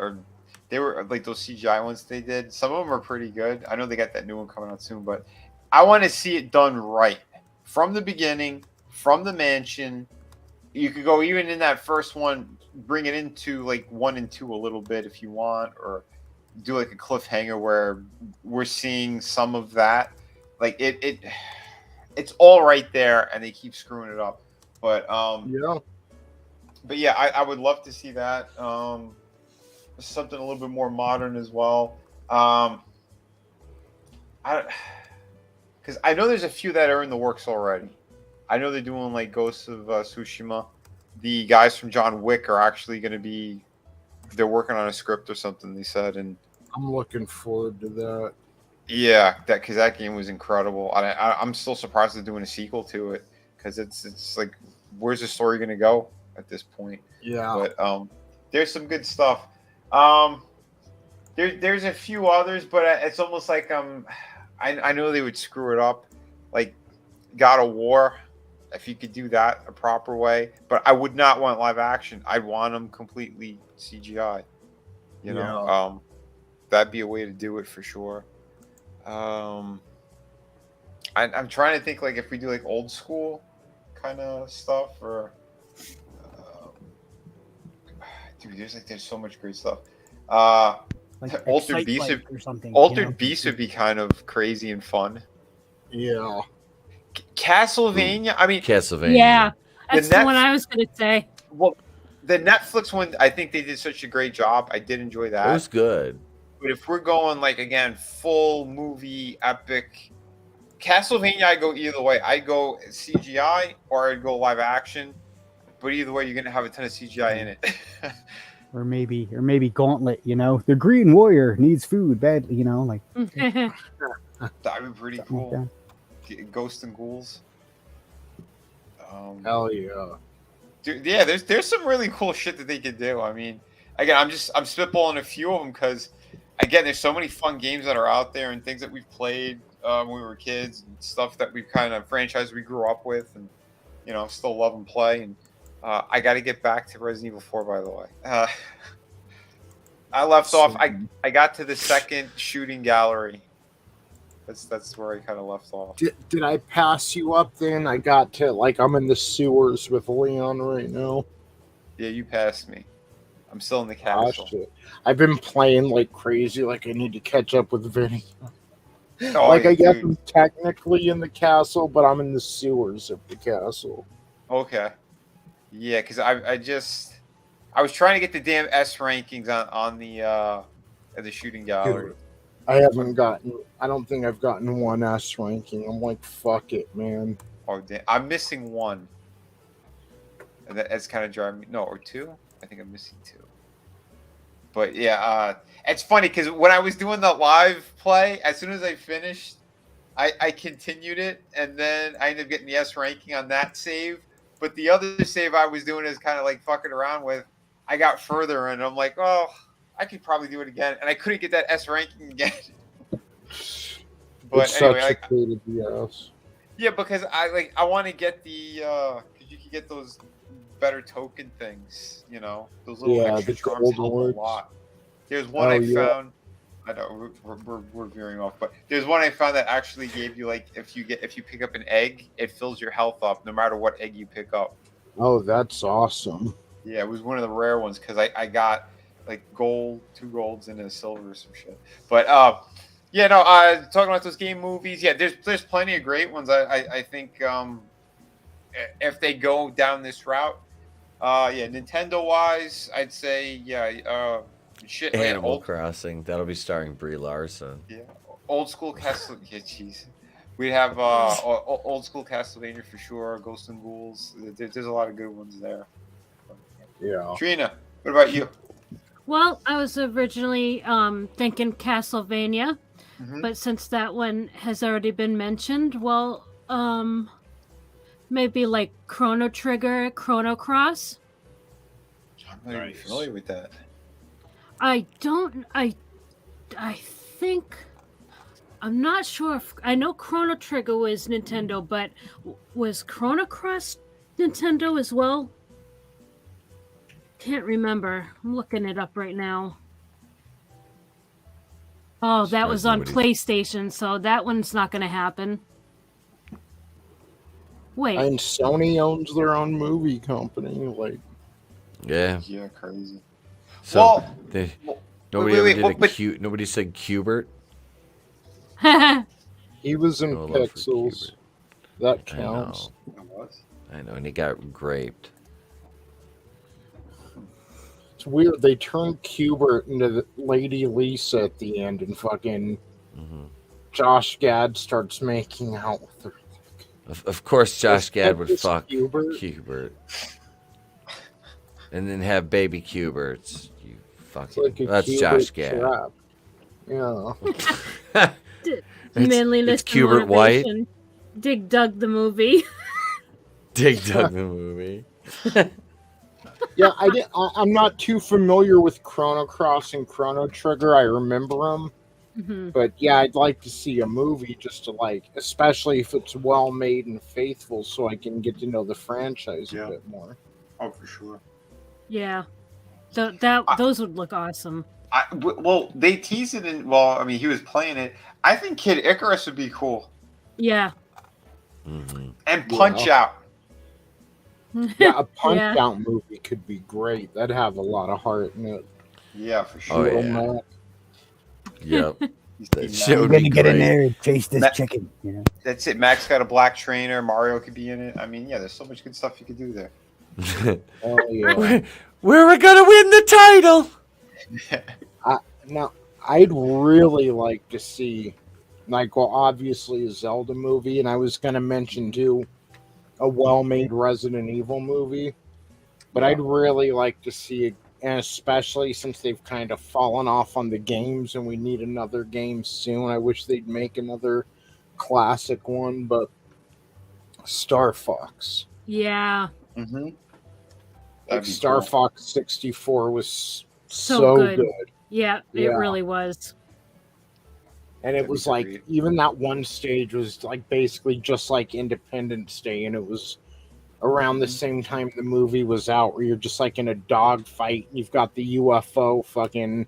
they were like those CGI ones they did. Some of them are pretty good. I know they got that new one coming out soon, but I want to see it done right from the beginning, from the mansion. You could go even in that first one, bring it into like 1 and 2 a little bit if you want, or do like a cliffhanger where we're seeing some of that. Like it's all right there, and they keep screwing it up. But I would love to see that. Something a little bit more modern as well. Because I know there's a few that are in the works already. I know they're doing like Ghosts of Tsushima. The guys from John Wick are actually going to be. They're working on a script or something. They said, and I'm looking forward to that. Yeah, because that game was incredible. I'm still surprised they're doing a sequel to it, because it's like, where's the story going to go at this point? Yeah, but there's some good stuff. There's a few others, but it's almost like I know they would screw it up, like God of War. If you could do that a proper way, but I would not want live action. I'd want them completely CGI. That'd be a way to do it for sure. I'm trying to think like if we do like old school kind of stuff, or dude, there's so much great stuff. Like Altered Beast or something. Beast would be kind of crazy and fun. Yeah. Castlevania. I mean, Castlevania. Yeah, that's the one I was going to say. Well, the Netflix one, I think they did such a great job. I did enjoy that. It was good. But if we're going like again full movie epic, Castlevania, I go either way. I go CGI or I'd go live action. But either way, you're gonna have a ton of CGI in it. or maybe Gauntlet. The Green Warrior needs food badly. Like that'd be pretty cool. Ghosts and Ghouls. Hell yeah, dude! Yeah, there's some really cool shit that they could do. I mean, again, I'm spitballing a few of them because again, there's so many fun games that are out there and things that we've played when we were kids and stuff that we've kind of franchise we grew up with and still love and play. And I got to get back to Resident Evil 4, by the way. I left off. I got to the second shooting gallery. That's where I kind of left off. Did I pass you up then? I got to I'm in the sewers with Leon right now. Yeah, you passed me. I'm still in the castle. Shit. I've been playing like crazy. Like I need to catch up with Vinnie. I guess I'm technically in the castle, but I'm in the sewers of the castle. Okay. Yeah, because I was trying to get the damn S rankings on the shooting gallery. I don't think I've gotten one S ranking. I'm like, fuck it, man. Oh, damn. I'm missing one. And that's kind of driving me. No, or two? I think I'm missing two. But yeah, it's funny because when I was doing the live play, as soon as I finished, I continued it, and then I ended up getting the S ranking on that save. But the other save I was doing is kind of like fucking around with. I got further, and I'm like, oh, I could probably do it again, and I couldn't get that S ranking again. But it's anyway, such a pain in the ass. Yeah, because I want to get the because you can get those better token things, those little extra charms help a lot. There's one I found. I know we're veering off, but there's one I found that actually gave you if you pick up an egg, it fills your health up no matter what egg you pick up. Oh, that's awesome. Yeah, it was one of the rare ones because I got gold, 2 golds, and a silver or some shit. But talking about those game movies, yeah, there's plenty of great ones. I think if they go down this route, Nintendo wise, I'd say Animal Crossing. That'll be starring Brie Larson. Yeah, old school Castle. Yeah, jeez. We have old school Castlevania for sure. Ghosts and Ghouls. There's a lot of good ones there. Yeah. Trina, what about you? Well, I was originally thinking Castlevania, but since that one has already been mentioned, well, maybe like Chrono Trigger, Chrono Cross. I'm not even familiar with that. I think, I'm not sure if, I know Chrono Trigger was Nintendo, but was Chrono Cross Nintendo as well? Can't remember. I'm looking it up right now. Oh, that was on PlayStation, so that one's not going to happen. Wait. And Sony owns their own movie company. Yeah, crazy. So nobody said Qbert. He was in Pixels. That counts. I know, and he got raped. It's weird. They turned Qbert into Lady Lisa at the end, and fucking Josh Gad starts making out with her. Of course, Josh Gad would fuck Qbert. And then have baby Qberts. You fucking. That's Josh Gad. Trap. Yeah. Manliness. It's Qbert White. Dig Dug the movie. Dig Dug the movie. Yeah, I'm not too familiar with Chrono Cross and Chrono Trigger. I remember them. But yeah, I'd like to see a movie just to especially if it's well made and faithful, so I can get to know the franchise a bit more. Oh, for sure. Yeah, those would look awesome. Well, they teased it in. Well, I mean, he was playing it. I think Kid Icarus would be cool. Yeah. And Punch Out. Yeah, a Punch Out movie could be great. That'd have a lot of heart in it. Yeah, for sure. Oh, yeah. Yep. You're gonna get in there and chase this chicken. That's it. Max got a black trainer. Mario could be in it. I mean, yeah, there's so much good stuff you could do there. Oh yeah. We're gonna win the title. Now, I'd really like to see, obviously a Zelda movie, and I was gonna mention too, a well-made Resident Evil movie. But I'd really like to see, and especially since they've kind of fallen off on the games, and we need another game soon. I wish they'd make another classic one, but Star Fox. Yeah. Star Fox 64 was so good. Yeah, it Yeah. really was. And it was like, even that one stage was like basically just like Independence Day, and it was around the same time the movie was out, where you're just like in a dogfight. You've got the UFO fucking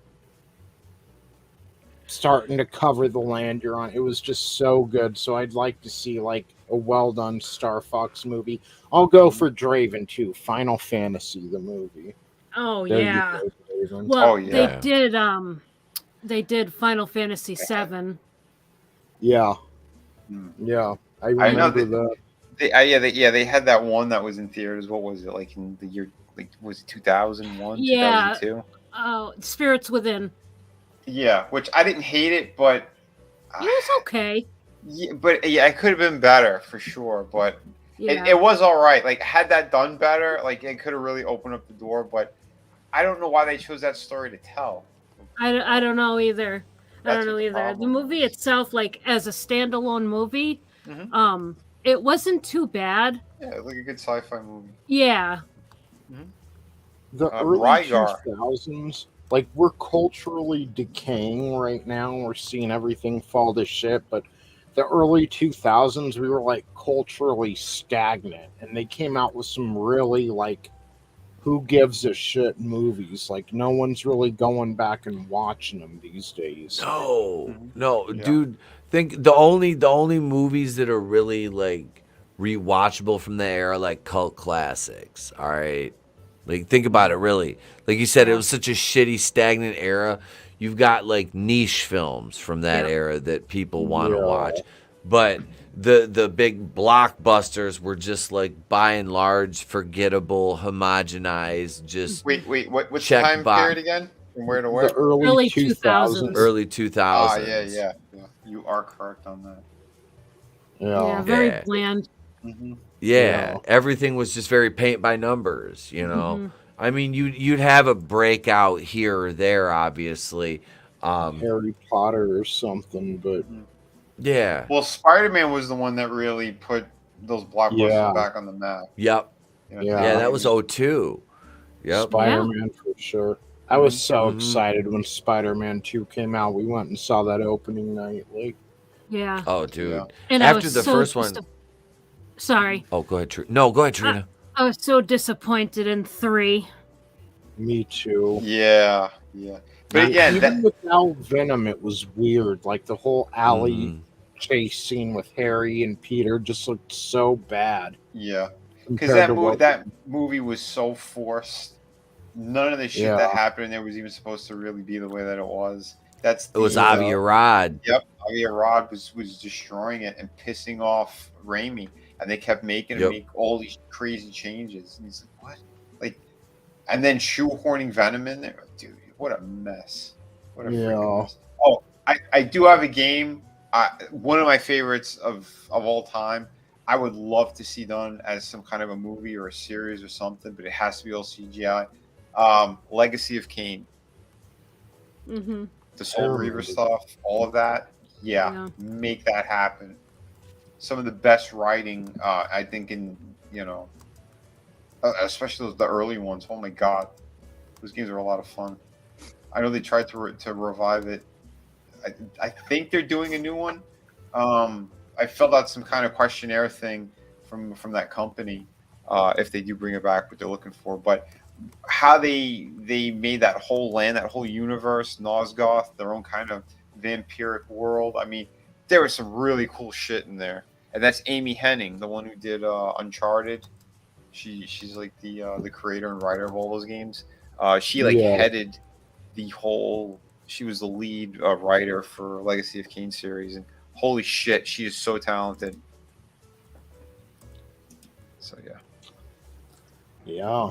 starting to cover the land you're on. It was just so good. So I'd like to see like a well done Star Fox movie. I'll go for Draven too. Final Fantasy, the movie. Oh There you yeah. go, Draven. Well, Oh, yeah. they did Final Fantasy VII. Yeah. Yeah. I remember that. They had that one that was in theaters. What was it, like in the year, like was it 2001, Yeah. 2002? Oh, Spirits Within. Yeah, which I didn't hate it, but It was okay. yeah, but yeah, it could have been better for sure. But Yeah. it was all right. Like, had that done better, like it could have really opened up the door. But I don't know why they chose that story to tell. I don't know either. I That's don't know a either. The problem. movie itself, like as a standalone movie, Mhm. it wasn't too bad. Yeah, like a good sci-fi movie. Yeah. The early Rygar. 2000s, like we're culturally decaying right now. We're seeing everything fall to shit. But the early 2000s, we were like culturally stagnant, and they came out with some really like who gives a shit movies. Like no one's really going back and watching them these days. No, dude. Think the only movies that are really like rewatchable from the era, like cult classics. All right, like think about it. Really, like you said, it was such a shitty, stagnant era. You've got like niche films from that era that people want to watch, but the big blockbusters were just like by and large forgettable, homogenized. Just Wait, what's the check time box. period again? From where to where? The early 2000s. Early 2000s. Yeah. You are correct on that. Yeah, very Yeah. bland. Yeah, everything was just very paint by numbers, you know. I mean, you'd have a breakout here or there, obviously. Harry Potter or something, but Yeah. Well, Spider-Man was the one that really put those blockbusters back on the map. Yep. You know, Yeah, that was 02. Yep. Spider-Man for sure. I was so excited when Spider-Man 2 came out. We went and saw that opening night. Like, Yeah. Oh, dude. And I After was the so first one. Sorry. Oh, go ahead, Trina. No, go ahead, Trina. I was so disappointed in 3. me too. Yeah. But again, even without Venom, it was weird. Like the whole alley chase scene with Harry and Peter just looked so bad. Yeah, because compared to that movie was so forced. None of the shit that happened in there was even supposed to really be the way that it was. It was Avi Arad. Yep, Avi Arad was destroying it and pissing off Raimi, and they kept making him make all these crazy changes. And he's like, "What?" Like, and then shoehorning Venom in there, dude. What a mess! What a freaking mess. Oh, I do have a game. One of my favorites of all time. I would love to see done as some kind of a movie or a series or something, but it has to be all CGI. Legacy of Kain. The Soul Reaver stuff, all of that. Yeah, make that happen. Some of the best writing, I think, in especially the early ones. Oh my god, those games are a lot of fun. I know they tried to revive it. I think they're doing a new one. I filled out some kind of questionnaire thing from that company if they do bring it back, what they're looking for. But how they made that whole land, that whole universe, Nosgoth, their own kind of vampiric world. I mean, there was some really cool shit in there. And that's Amy Hennig, the one who did Uncharted. She's like the creator and writer of all those games. She headed the whole. She was the lead writer for Legacy of Kain series, and holy shit, she is so talented. So yeah,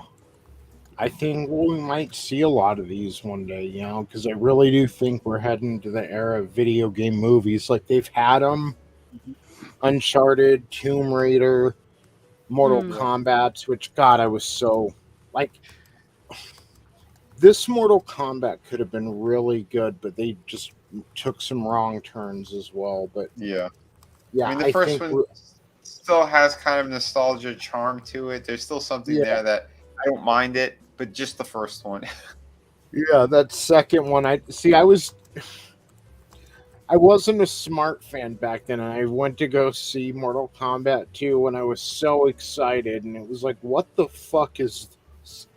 I think we might see a lot of these one day, because I really do think we're heading to the era of video game movies. Like they've had them, Uncharted, Tomb Raider, Mortal Kombat, which God, I was so like. This Mortal Kombat could have been really good, but they just took some wrong turns as well. But yeah. I mean, the first one still has kind of nostalgia charm to it. There's still something there that I don't mind it, but just the first one. Yeah, that second one. I wasn't a Smart fan back then, and I went to go see Mortal Kombat 2, and I was so excited, and it was like, what the fuck is this?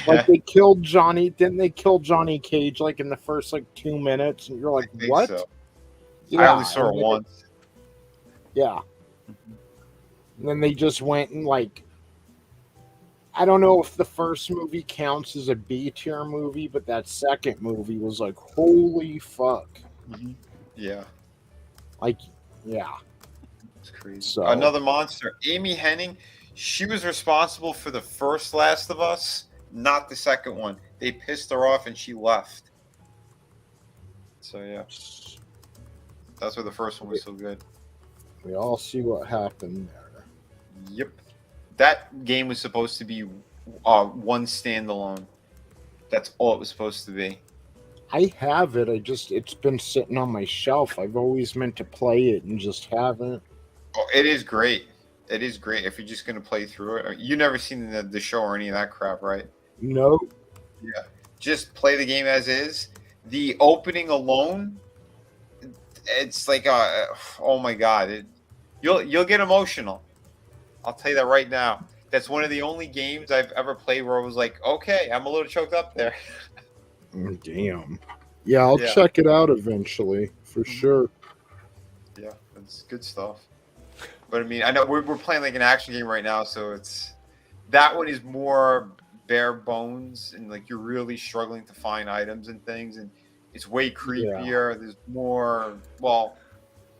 Like, they killed Johnny. Didn't they kill Johnny Cage, like, in the first, like, 2 minutes? And you're like, what? So. Yeah, I only saw it once. Yeah. And then they just went and, like, I don't know if the first movie counts as a B-tier movie, but that second movie was like, holy fuck. Yeah. Like, yeah. It's crazy. So, another monster. Amy Hennig, she was responsible for the first Last of Us, not the second one. They pissed her off and she left. So, yeah. That's why the first one was so good. We all see what happened there. Yep. That game was supposed to be one standalone. That's all it was supposed to be. I have it. It's been sitting on my shelf. I've always meant to play it and just haven't. Oh, it is great. It is great if you're just going to play through it. You never seen the show or any of that crap, right? No. Yeah. Just play the game as is. The opening alone, it's like, oh my God. You'll get emotional. I'll tell you that right now. That's one of the only games I've ever played where I was like, okay, I'm a little choked up there. Damn. Yeah, I'll check it out eventually, for sure. Yeah, it's good stuff. But I mean, I know we're playing like an action game right now, so that one is more bare bones, and like you're really struggling to find items and things, and it's way creepier. There's more. Well,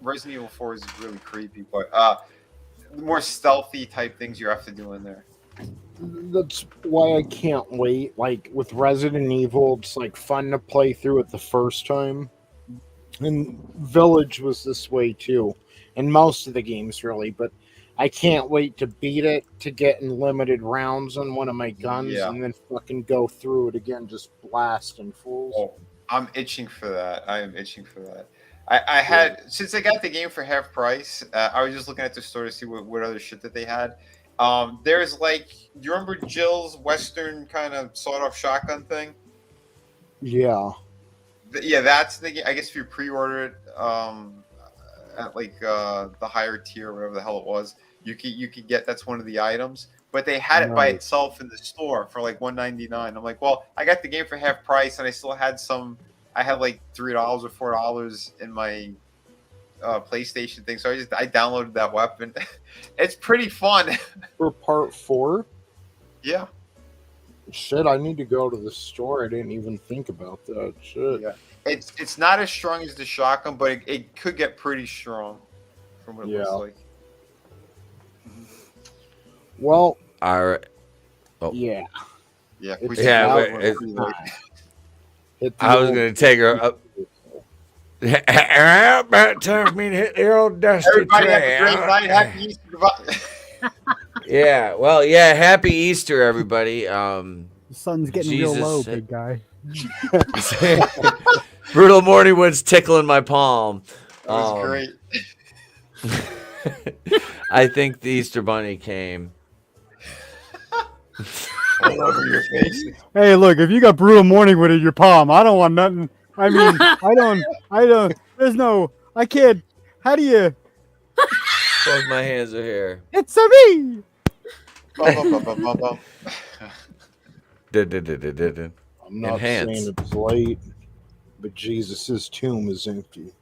Resident Evil 4 is really creepy, but more stealthy type things you have to do in there. That's why I can't wait. Like with Resident Evil, it's like fun to play through it the first time. And Village was this way too. And most of the games really, but I can't wait to beat it, to get unlimited rounds on one of my guns, and then fucking go through it again, just blasting fools. Oh, I'm itching for that. I am itching for that. I had, since I got the game for half price, I was just looking at the store to see what other shit that they had. There's like, do you remember Jill's Western kind of sawed-off shotgun thing? Yeah. Yeah, that's the game. I guess if you pre-order it at like the higher tier, whatever the hell it was, you could get, that's one of the items. But they had it by itself in the store for like $1.99. I'm like, well, I got the game for half price, and I still had some. I had like $3 or $4 in my PlayStation thing, so I downloaded that weapon. It's pretty fun. For part 4? Yeah. Shit, I need to go to the store. I didn't even think about that. Shit. Yeah. It's not as strong as the shotgun, but it could get pretty strong from what it looks like. Well, all right. Oh. Yeah. Yeah. I was going to take her up. About time for me to hit the old dusty Everybody trail. have a great night. Happy Easter. Yeah. Well, yeah. Happy Easter, everybody. The sun's getting real low, big guy. Brutal morning woods tickling my palm. It was great. I think the Easter Bunny came. All over your face. Hey, look, if you got brutal morning wood in your palm, I don't want nothing. I mean, I don't, there's no, I can't, how do you? Both my hands are here. It's a me! I'm not Enhance. saying it's late, but Jesus' tomb is empty.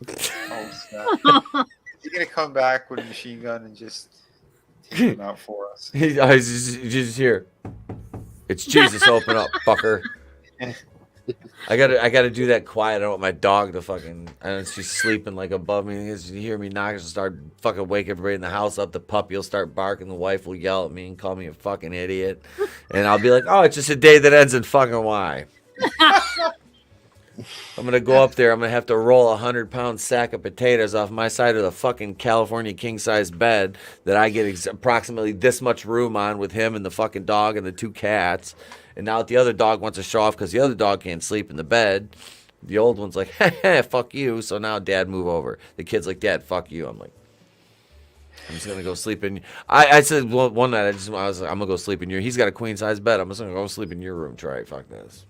Oh, snap. You're going to come back with a machine gun and just take him out for us. He's just here. It's Jesus, open up, fucker. I gotta do that quiet. I don't want my dog to fucking. And she's sleeping like above me. You hear me knock, she'll start fucking wake everybody in the house up. The puppy will start barking. The wife will yell at me and call me a fucking idiot. And I'll be like, oh, it's just a day that ends in fucking Y. I'm gonna go up there. I'm gonna have to roll 100-pound sack of potatoes off my side of the fucking California king-size bed that I get approximately this much room on with him and the fucking dog and the 2 cats. And now the other dog wants to show off because the other dog can't sleep in the bed. The old one's like, hey, fuck you. So now Dad, move over. The kid's like, Dad, fuck you. I'm like, I'm just gonna go sleep in. I said one night I was like, I'm gonna go sleep in your. He's got a queen size bed. I'm just gonna go sleep in your room, Trey. Fuck this.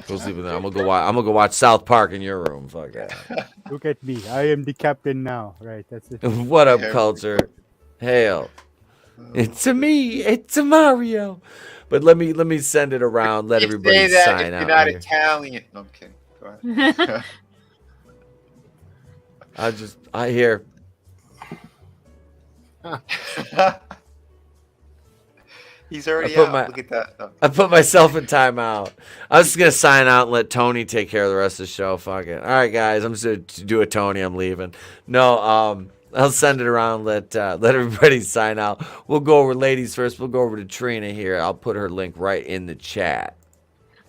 Go sleep in there. I'm gonna go watch South Park in your room. Fuck that. Look at me. I am the captain now. Right. That's it. What up, culture? Hail. It's a me. It's a Mario. But let me send it around. Let everybody sign out. You're not here. Italian. No, I'm kidding. Go ahead. I hear. He's already out. Look at that. No. I put myself in timeout. I was just gonna sign out and let Tony take care of the rest of the show. Fuck it. All right, guys. I'm just gonna do a Tony. I'm leaving. No, I'll send it around. Let everybody sign out. We'll go over ladies first. We'll go over to Trina here. I'll put her link right in the chat.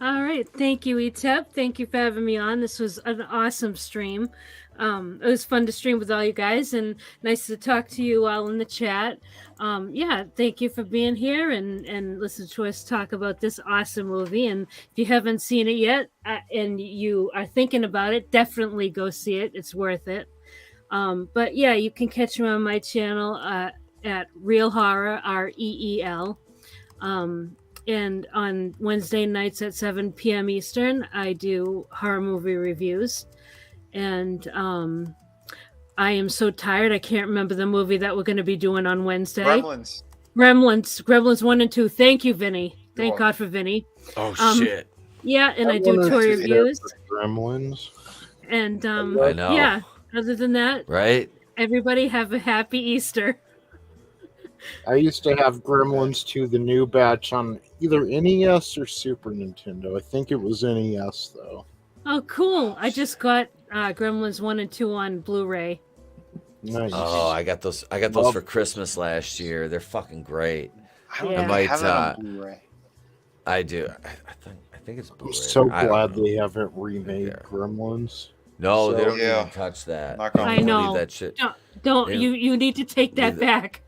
All right. Thank you, Etep. Thank you for having me on. This was an awesome stream. It was fun to stream with all you guys and nice to talk to you all in the chat. Yeah, thank you for being here and listen to us talk about this awesome movie. And if you haven't seen it yet and you are thinking about it, definitely go see it. It's worth it. But yeah, you can catch me on my channel at Real Horror, REEL. And on Wednesday nights at 7 p.m. Eastern, I do horror movie reviews. And I am so tired. I can't remember the movie that we're going to be doing on Wednesday. Gremlins 1 and 2. Thank you, Vinnie. Thank God for Vinnie. Oh, shit. Yeah, and I do toy reviews. Gremlins. And I know. Yeah, other than that, right? Everybody have a happy Easter. I used to have Gremlins 2, the new batch, on either NES or Super Nintendo. I think it was NES, though. Oh, cool. I just got Gremlins 1 and 2 on Blu-ray. Nice. Oh, I got those for Christmas last year. They're fucking great. I might have it on Blu-ray. I do. I think it's Blu-ray. I'm so glad they haven't remade Gremlins. No, they don't even touch that. I know. Leave that shit. Don't. You need to take that back.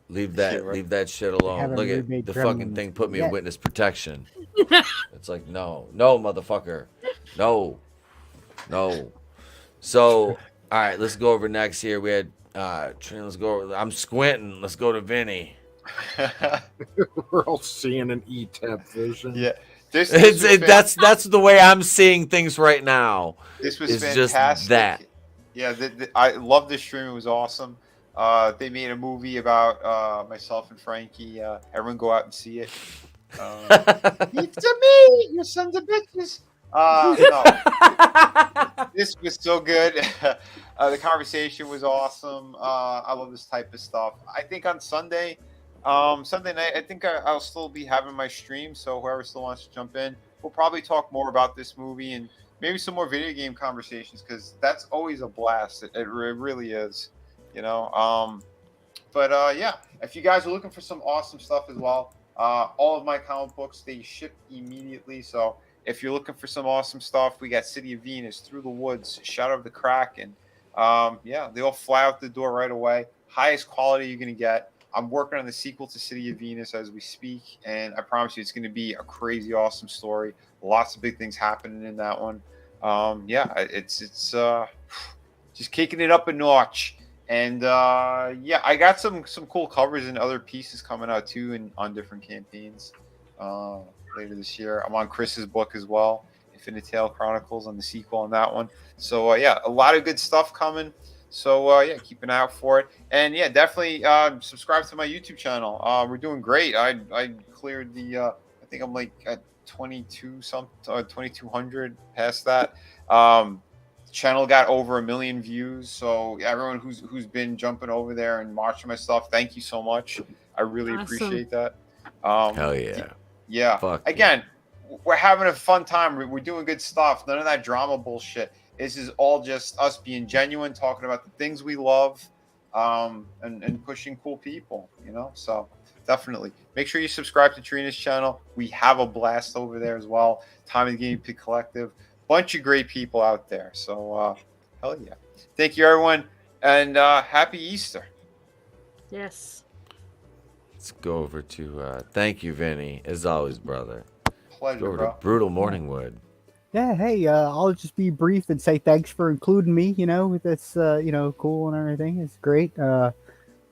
Leave that shit alone. Look at the fucking thing. Put me in witness protection. It's like no, motherfucker, no. So, all right, let's go over next here. We had Trina. Let's go over. I'm squinting. Let's go to Vinnie. We're all seeing an Etep vision. Yeah, that's the way I'm seeing things right now. This was fantastic. Just that. Yeah, I love this stream. It was awesome. They made a movie about myself and Frankie. Everyone go out and see it. It's a me, you sons of bitches. No. This was so good. The conversation was awesome. I love this type of stuff. I think on Sunday night, I think I'll still be having my stream. So whoever still wants to jump in, we'll probably talk more about this movie and maybe some more video game conversations because that's always a blast. It really is. You know, yeah, if you guys are looking for some awesome stuff as well, all of my comic books, they ship immediately. So if you're looking for some awesome stuff, we got City of Venus, Through the Woods, Shadow of the Kraken. Yeah, they all fly out the door right away. Highest quality you're going to get. I'm working on the sequel to City of Venus as we speak, and I promise you it's going to be a crazy awesome story. Lots of big things happening in that one. Yeah, it's just kicking it up a notch. And yeah, I got some cool covers and other pieces coming out too, and on different campaigns later this year. I'm on Chris's book as well, Infinitale Chronicles, on the sequel on that one. So yeah, a lot of good stuff coming. So yeah, keep an eye out for it. And yeah, definitely subscribe to my YouTube channel. We're doing great. I cleared the I think I'm like at 2200 past that. Channel got over 1 million views, so everyone who's been jumping over there and watching my stuff, thank you so much. I really appreciate that. Hell yeah. Yeah. Fuck again, we're having a fun time. We're doing good stuff. None of that drama bullshit. This is all just us being genuine, talking about the things we love, and pushing cool people, you know? So definitely make sure you subscribe to Trina's channel. We have a blast over there as well. Time of the Guinea Pig Collective. Bunch of great people out there. So hell yeah. Thank you, everyone, and happy Easter. Yes. Let's go over to thank you, Vinnie, as always, brother. Pleasure, go over bro. to Brutal Morningwood. Yeah, hey, I'll just be brief and say thanks for including me. You know, that's you know, cool and everything. It's great.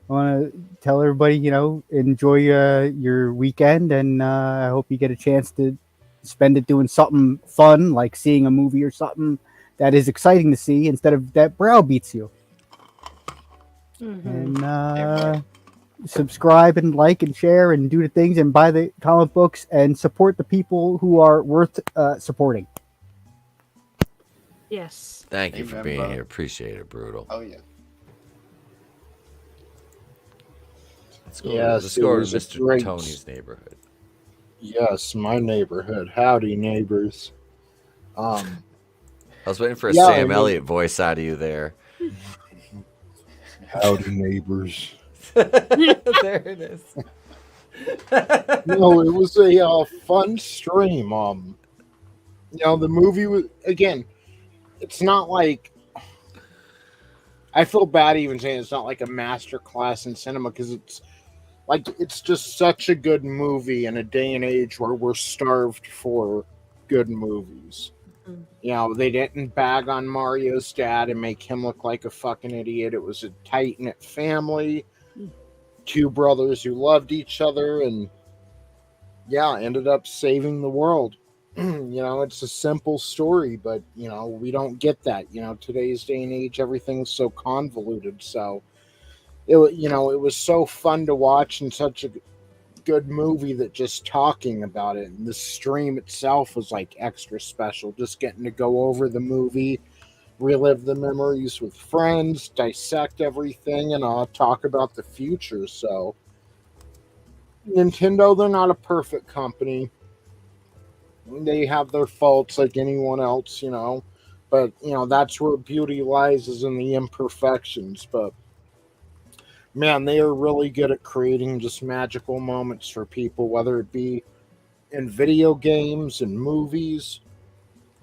I want to tell everybody, enjoy your weekend, and I hope you get a chance to spend it doing something fun, like seeing a movie or something that is exciting to see instead of that browbeats you. And subscribe and like and share and do the things and buy the comic books and support the people who are worth supporting. Yes. Thank you for being here. Appreciate it, Brutal. Oh, yeah. Let's go to Mr. Tony's neighborhood. Yes, my neighborhood. Howdy, neighbors. I was waiting for a Sam Elliott voice out of you there. Howdy, neighbors. There it is. No, it was a fun stream. The movie was, again, it's not like, I feel bad even saying it's not like a master class in cinema, because it's just such a good movie in a day and age where we're starved for good movies. They didn't bag on Mario's dad and make him look like a fucking idiot. It was a tight-knit family, two brothers who loved each other, and ended up saving the world. It's a simple story, but we don't get that. Today's day and age, everything's so convoluted. So it was so fun to watch, and such a good movie that just talking about it and the stream itself was like extra special. Just getting to go over the movie, relive the memories with friends, dissect everything, and talk about the future. So Nintendo, they're not a perfect company. They have their faults like anyone else, but that's where beauty lies, is in the imperfections. But man, they are really good at creating just magical moments for people, whether it be in video games and movies,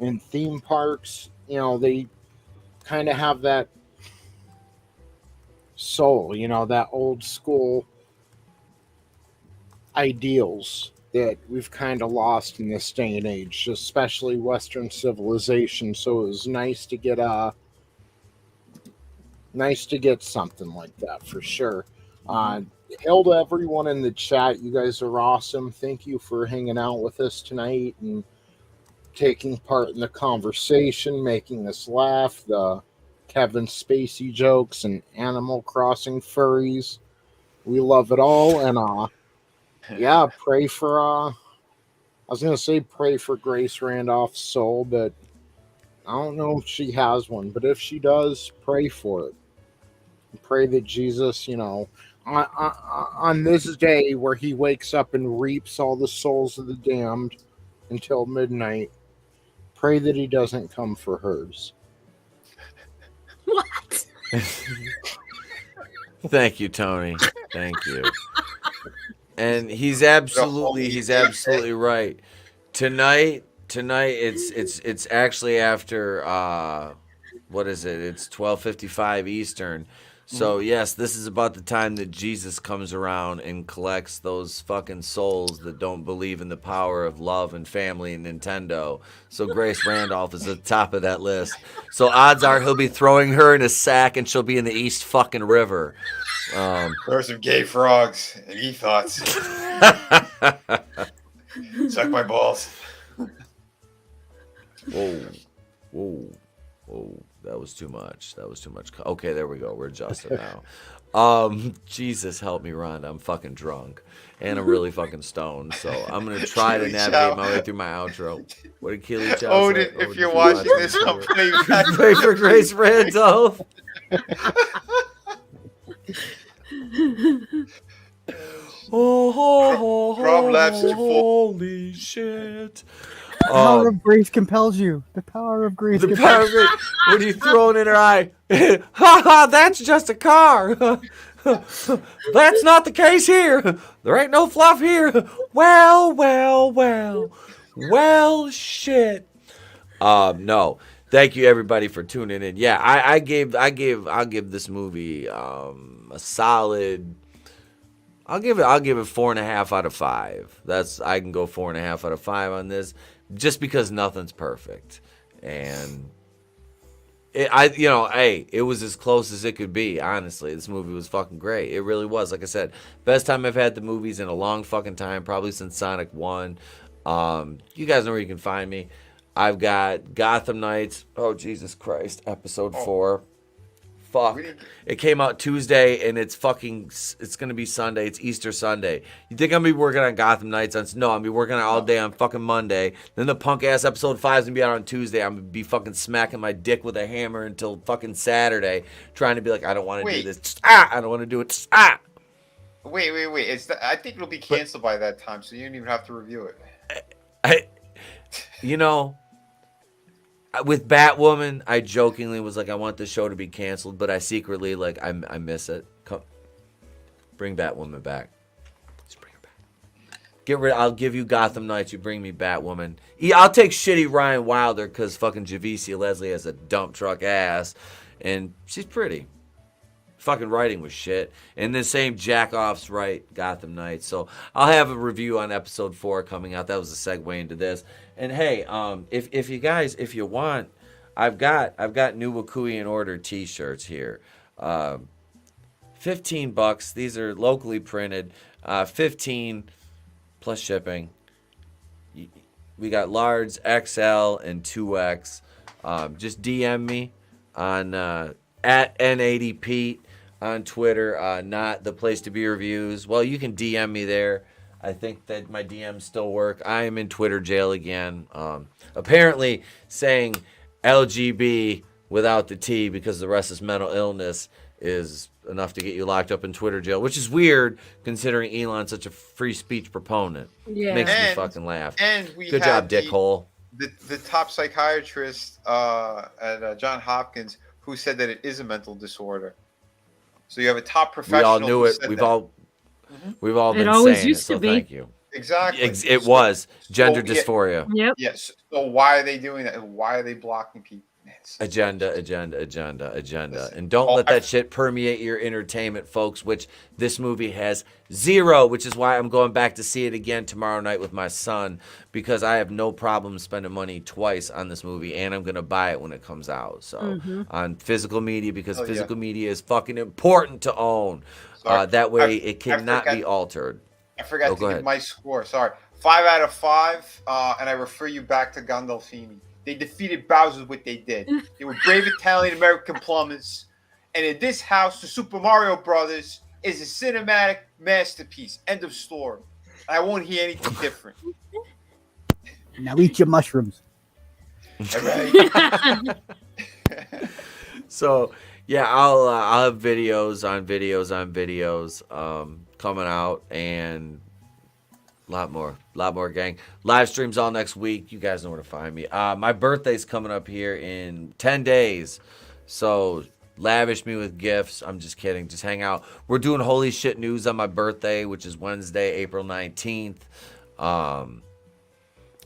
in theme parks. They kind of have that soul, that old school ideals that we've kind of lost in this day and age, especially Western civilization. So it was nice to get something like that for sure. Hail to everyone in the chat. You guys are awesome. Thank you for hanging out with us tonight and taking part in the conversation, making us laugh. The Kevin Spacey jokes and Animal Crossing furries. We love it all. And pray for I was gonna say pray for Grace Randolph's soul, but I don't know if she has one. But if she does, pray for it. Pray that Jesus, on this day where he wakes up and reaps all the souls of the damned until midnight, pray that he doesn't come for hers. What? Thank you, Tony. Thank you. And he's absolutely right. Tonight it's actually after what is it? It's 12:55 Eastern. So yes, this is about the time that Jesus comes around and collects those fucking souls that don't believe in the power of love and family and Nintendo. So Grace Randolph is at the top of that list. So odds are he'll be throwing her in a sack and she'll be in the East fucking River. There's some gay frogs and e-thoughts. Suck my balls. Whoa. That was too much. Okay, there we go. We're adjusting now. Jesus help me, Rhonda. I'm fucking drunk. And I'm really fucking stoned. So I'm going to try to navigate my way through my outro. What did Keely Chow say? Odin, if you're watching this, I'll play back. Pray for Grace Randolph. Rob laughs is full. Holy shit. The power of grace compels you. The power of grace. The power of grace. What are you throwing in her eye? Ha ha! That's just a car. That's not the case here. There ain't no fluff here. Well, shit. No. Thank you everybody for tuning in. Yeah, I'll give this movie a solid. I'll give it 4.5 out of 5. I can go 4.5 out of 5 on this, just because nothing's perfect, and it was as close as it could be, honestly. This movie was fucking great. It really was. Like I said, best time I've had the movies in a long fucking time, probably since Sonic 1. You guys know where you can find me. I've got Gotham Knights. Oh, Jesus Christ. Episode 4. Fuck. It came out Tuesday, and it's going to be Sunday. It's Easter Sunday. You think I'm going to be working on Gotham Knights? No, I'm going to be working on all day on fucking Monday. Then the punk-ass episode 5 is going to be out on Tuesday. I'm going to be fucking smacking my dick with a hammer until fucking Saturday, trying to be like, I don't want to do this. I don't want to do it. Wait. I think it'll be canceled by that time, so you don't even have to review it. With Batwoman, I jokingly was like, I want the show to be canceled, but I secretly, like, I miss it. Bring Batwoman back. Just bring her back. I'll give you Gotham Knights. You bring me Batwoman. I'll take shitty Ryan Wilder because fucking Javicia Leslie has a dump truck ass, and she's pretty. Fucking writing was shit. And the same jack-offs write Gotham Knights. So I'll have a review on episode 4 coming out. That was a segue into this. And hey, if you guys, if you want, I've got new Wakuian Order t-shirts here. $15. These are locally printed. 15 plus shipping. We got large, XL, and 2X. Just DM me on at N80Pete on Twitter. Not the place to be reviews. Well, you can DM me there. I think that my DMs still work. I am in Twitter jail again. Apparently saying LGB without the T because the rest is mental illness is enough to get you locked up in Twitter jail, which is weird considering Elon's such a free speech proponent. Yeah. Makes me fucking laugh. And we Good job, dickhole. The top psychiatrist at Johns Hopkins who said that it is a mental disorder. So you have a top professional. We all knew it. We've all been saying it, so thank you. Exactly. It was gender dysphoria. Yep. Yes. So why are they doing that? Why are they blocking people? Agenda. And don't let that shit permeate your entertainment, folks, which this movie has zero, which is why I'm going back to see it again tomorrow night with my son, because I have no problem spending money twice on this movie, and I'm going to buy it when it comes out. So on physical media, because physical media is fucking important to own. That way it cannot be altered. I forgot to give my score. Sorry. 5 out of 5, and I refer you back to Gandolfini. They defeated Bowser with what they did. They were brave Italian American plumbers. And in this house, the Super Mario Brothers is a cinematic masterpiece. End of story. I won't hear anything different. Now eat your mushrooms. All right. So, yeah, I'll have videos on videos coming out, and a lot more, gang. Live streams all next week. You guys know where to find me. My birthday's coming up here in 10 days. So lavish me with gifts. I'm just kidding. Just hang out. We're doing Holy Shit News on my birthday, which is Wednesday, April 19th.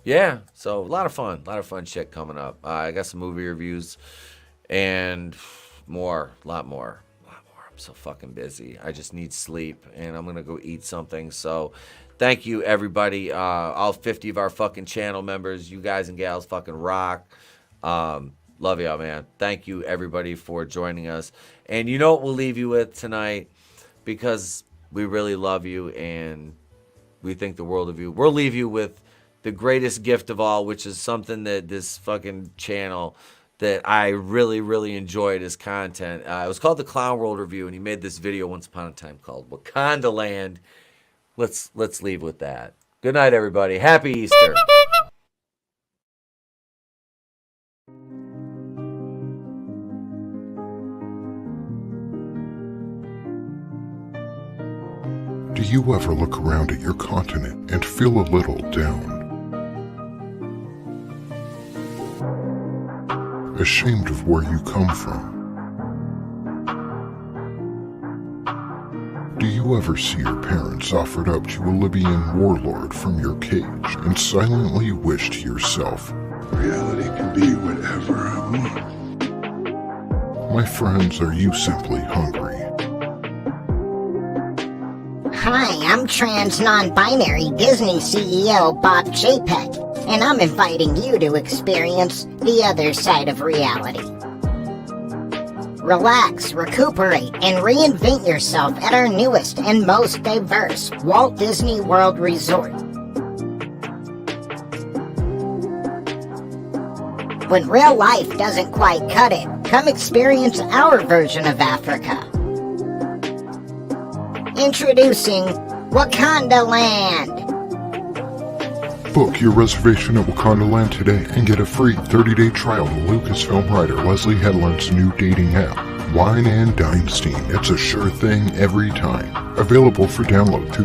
Yeah, so a lot of fun shit coming up. I got some movie reviews and more, a lot more. I'm so fucking busy. I just need sleep, and I'm going to go eat something. So thank you, everybody. All 50 of our fucking channel members. You guys and gals fucking rock. Love y'all, man. Thank you, everybody, for joining us. And you know what we'll leave you with tonight? Because we really love you, and we think the world of you. We'll leave you with the greatest gift of all, which is something that this fucking channel that I really, really enjoyed his content. It was called The Clown World Review, and he made this video once upon a time called Wakanda Land. Let's leave with that. Good night, everybody. Happy Easter. Do you ever look around at your continent and feel a little down? Ashamed of where you come from? Do you ever see your parents offered up to a Libyan warlord from your cage and silently wish to yourself, reality can be whatever I want? My friends, are you simply hungry? Hi, I'm trans non-binary Disney CEO Bob Chapek, and I'm inviting you to experience the other side of reality. relax, recuperate, and reinvent yourself at our newest and most diverse Walt Disney World Resort. When real life doesn't quite cut it, come experience our version of Africa. Introducing Wakanda Land. Book your reservation at Wakanda Land today and get a free 30-day trial to Lucasfilm writer Leslie Headland's new dating app, Wine and Dynasty. It's a sure thing every time. Available for download through the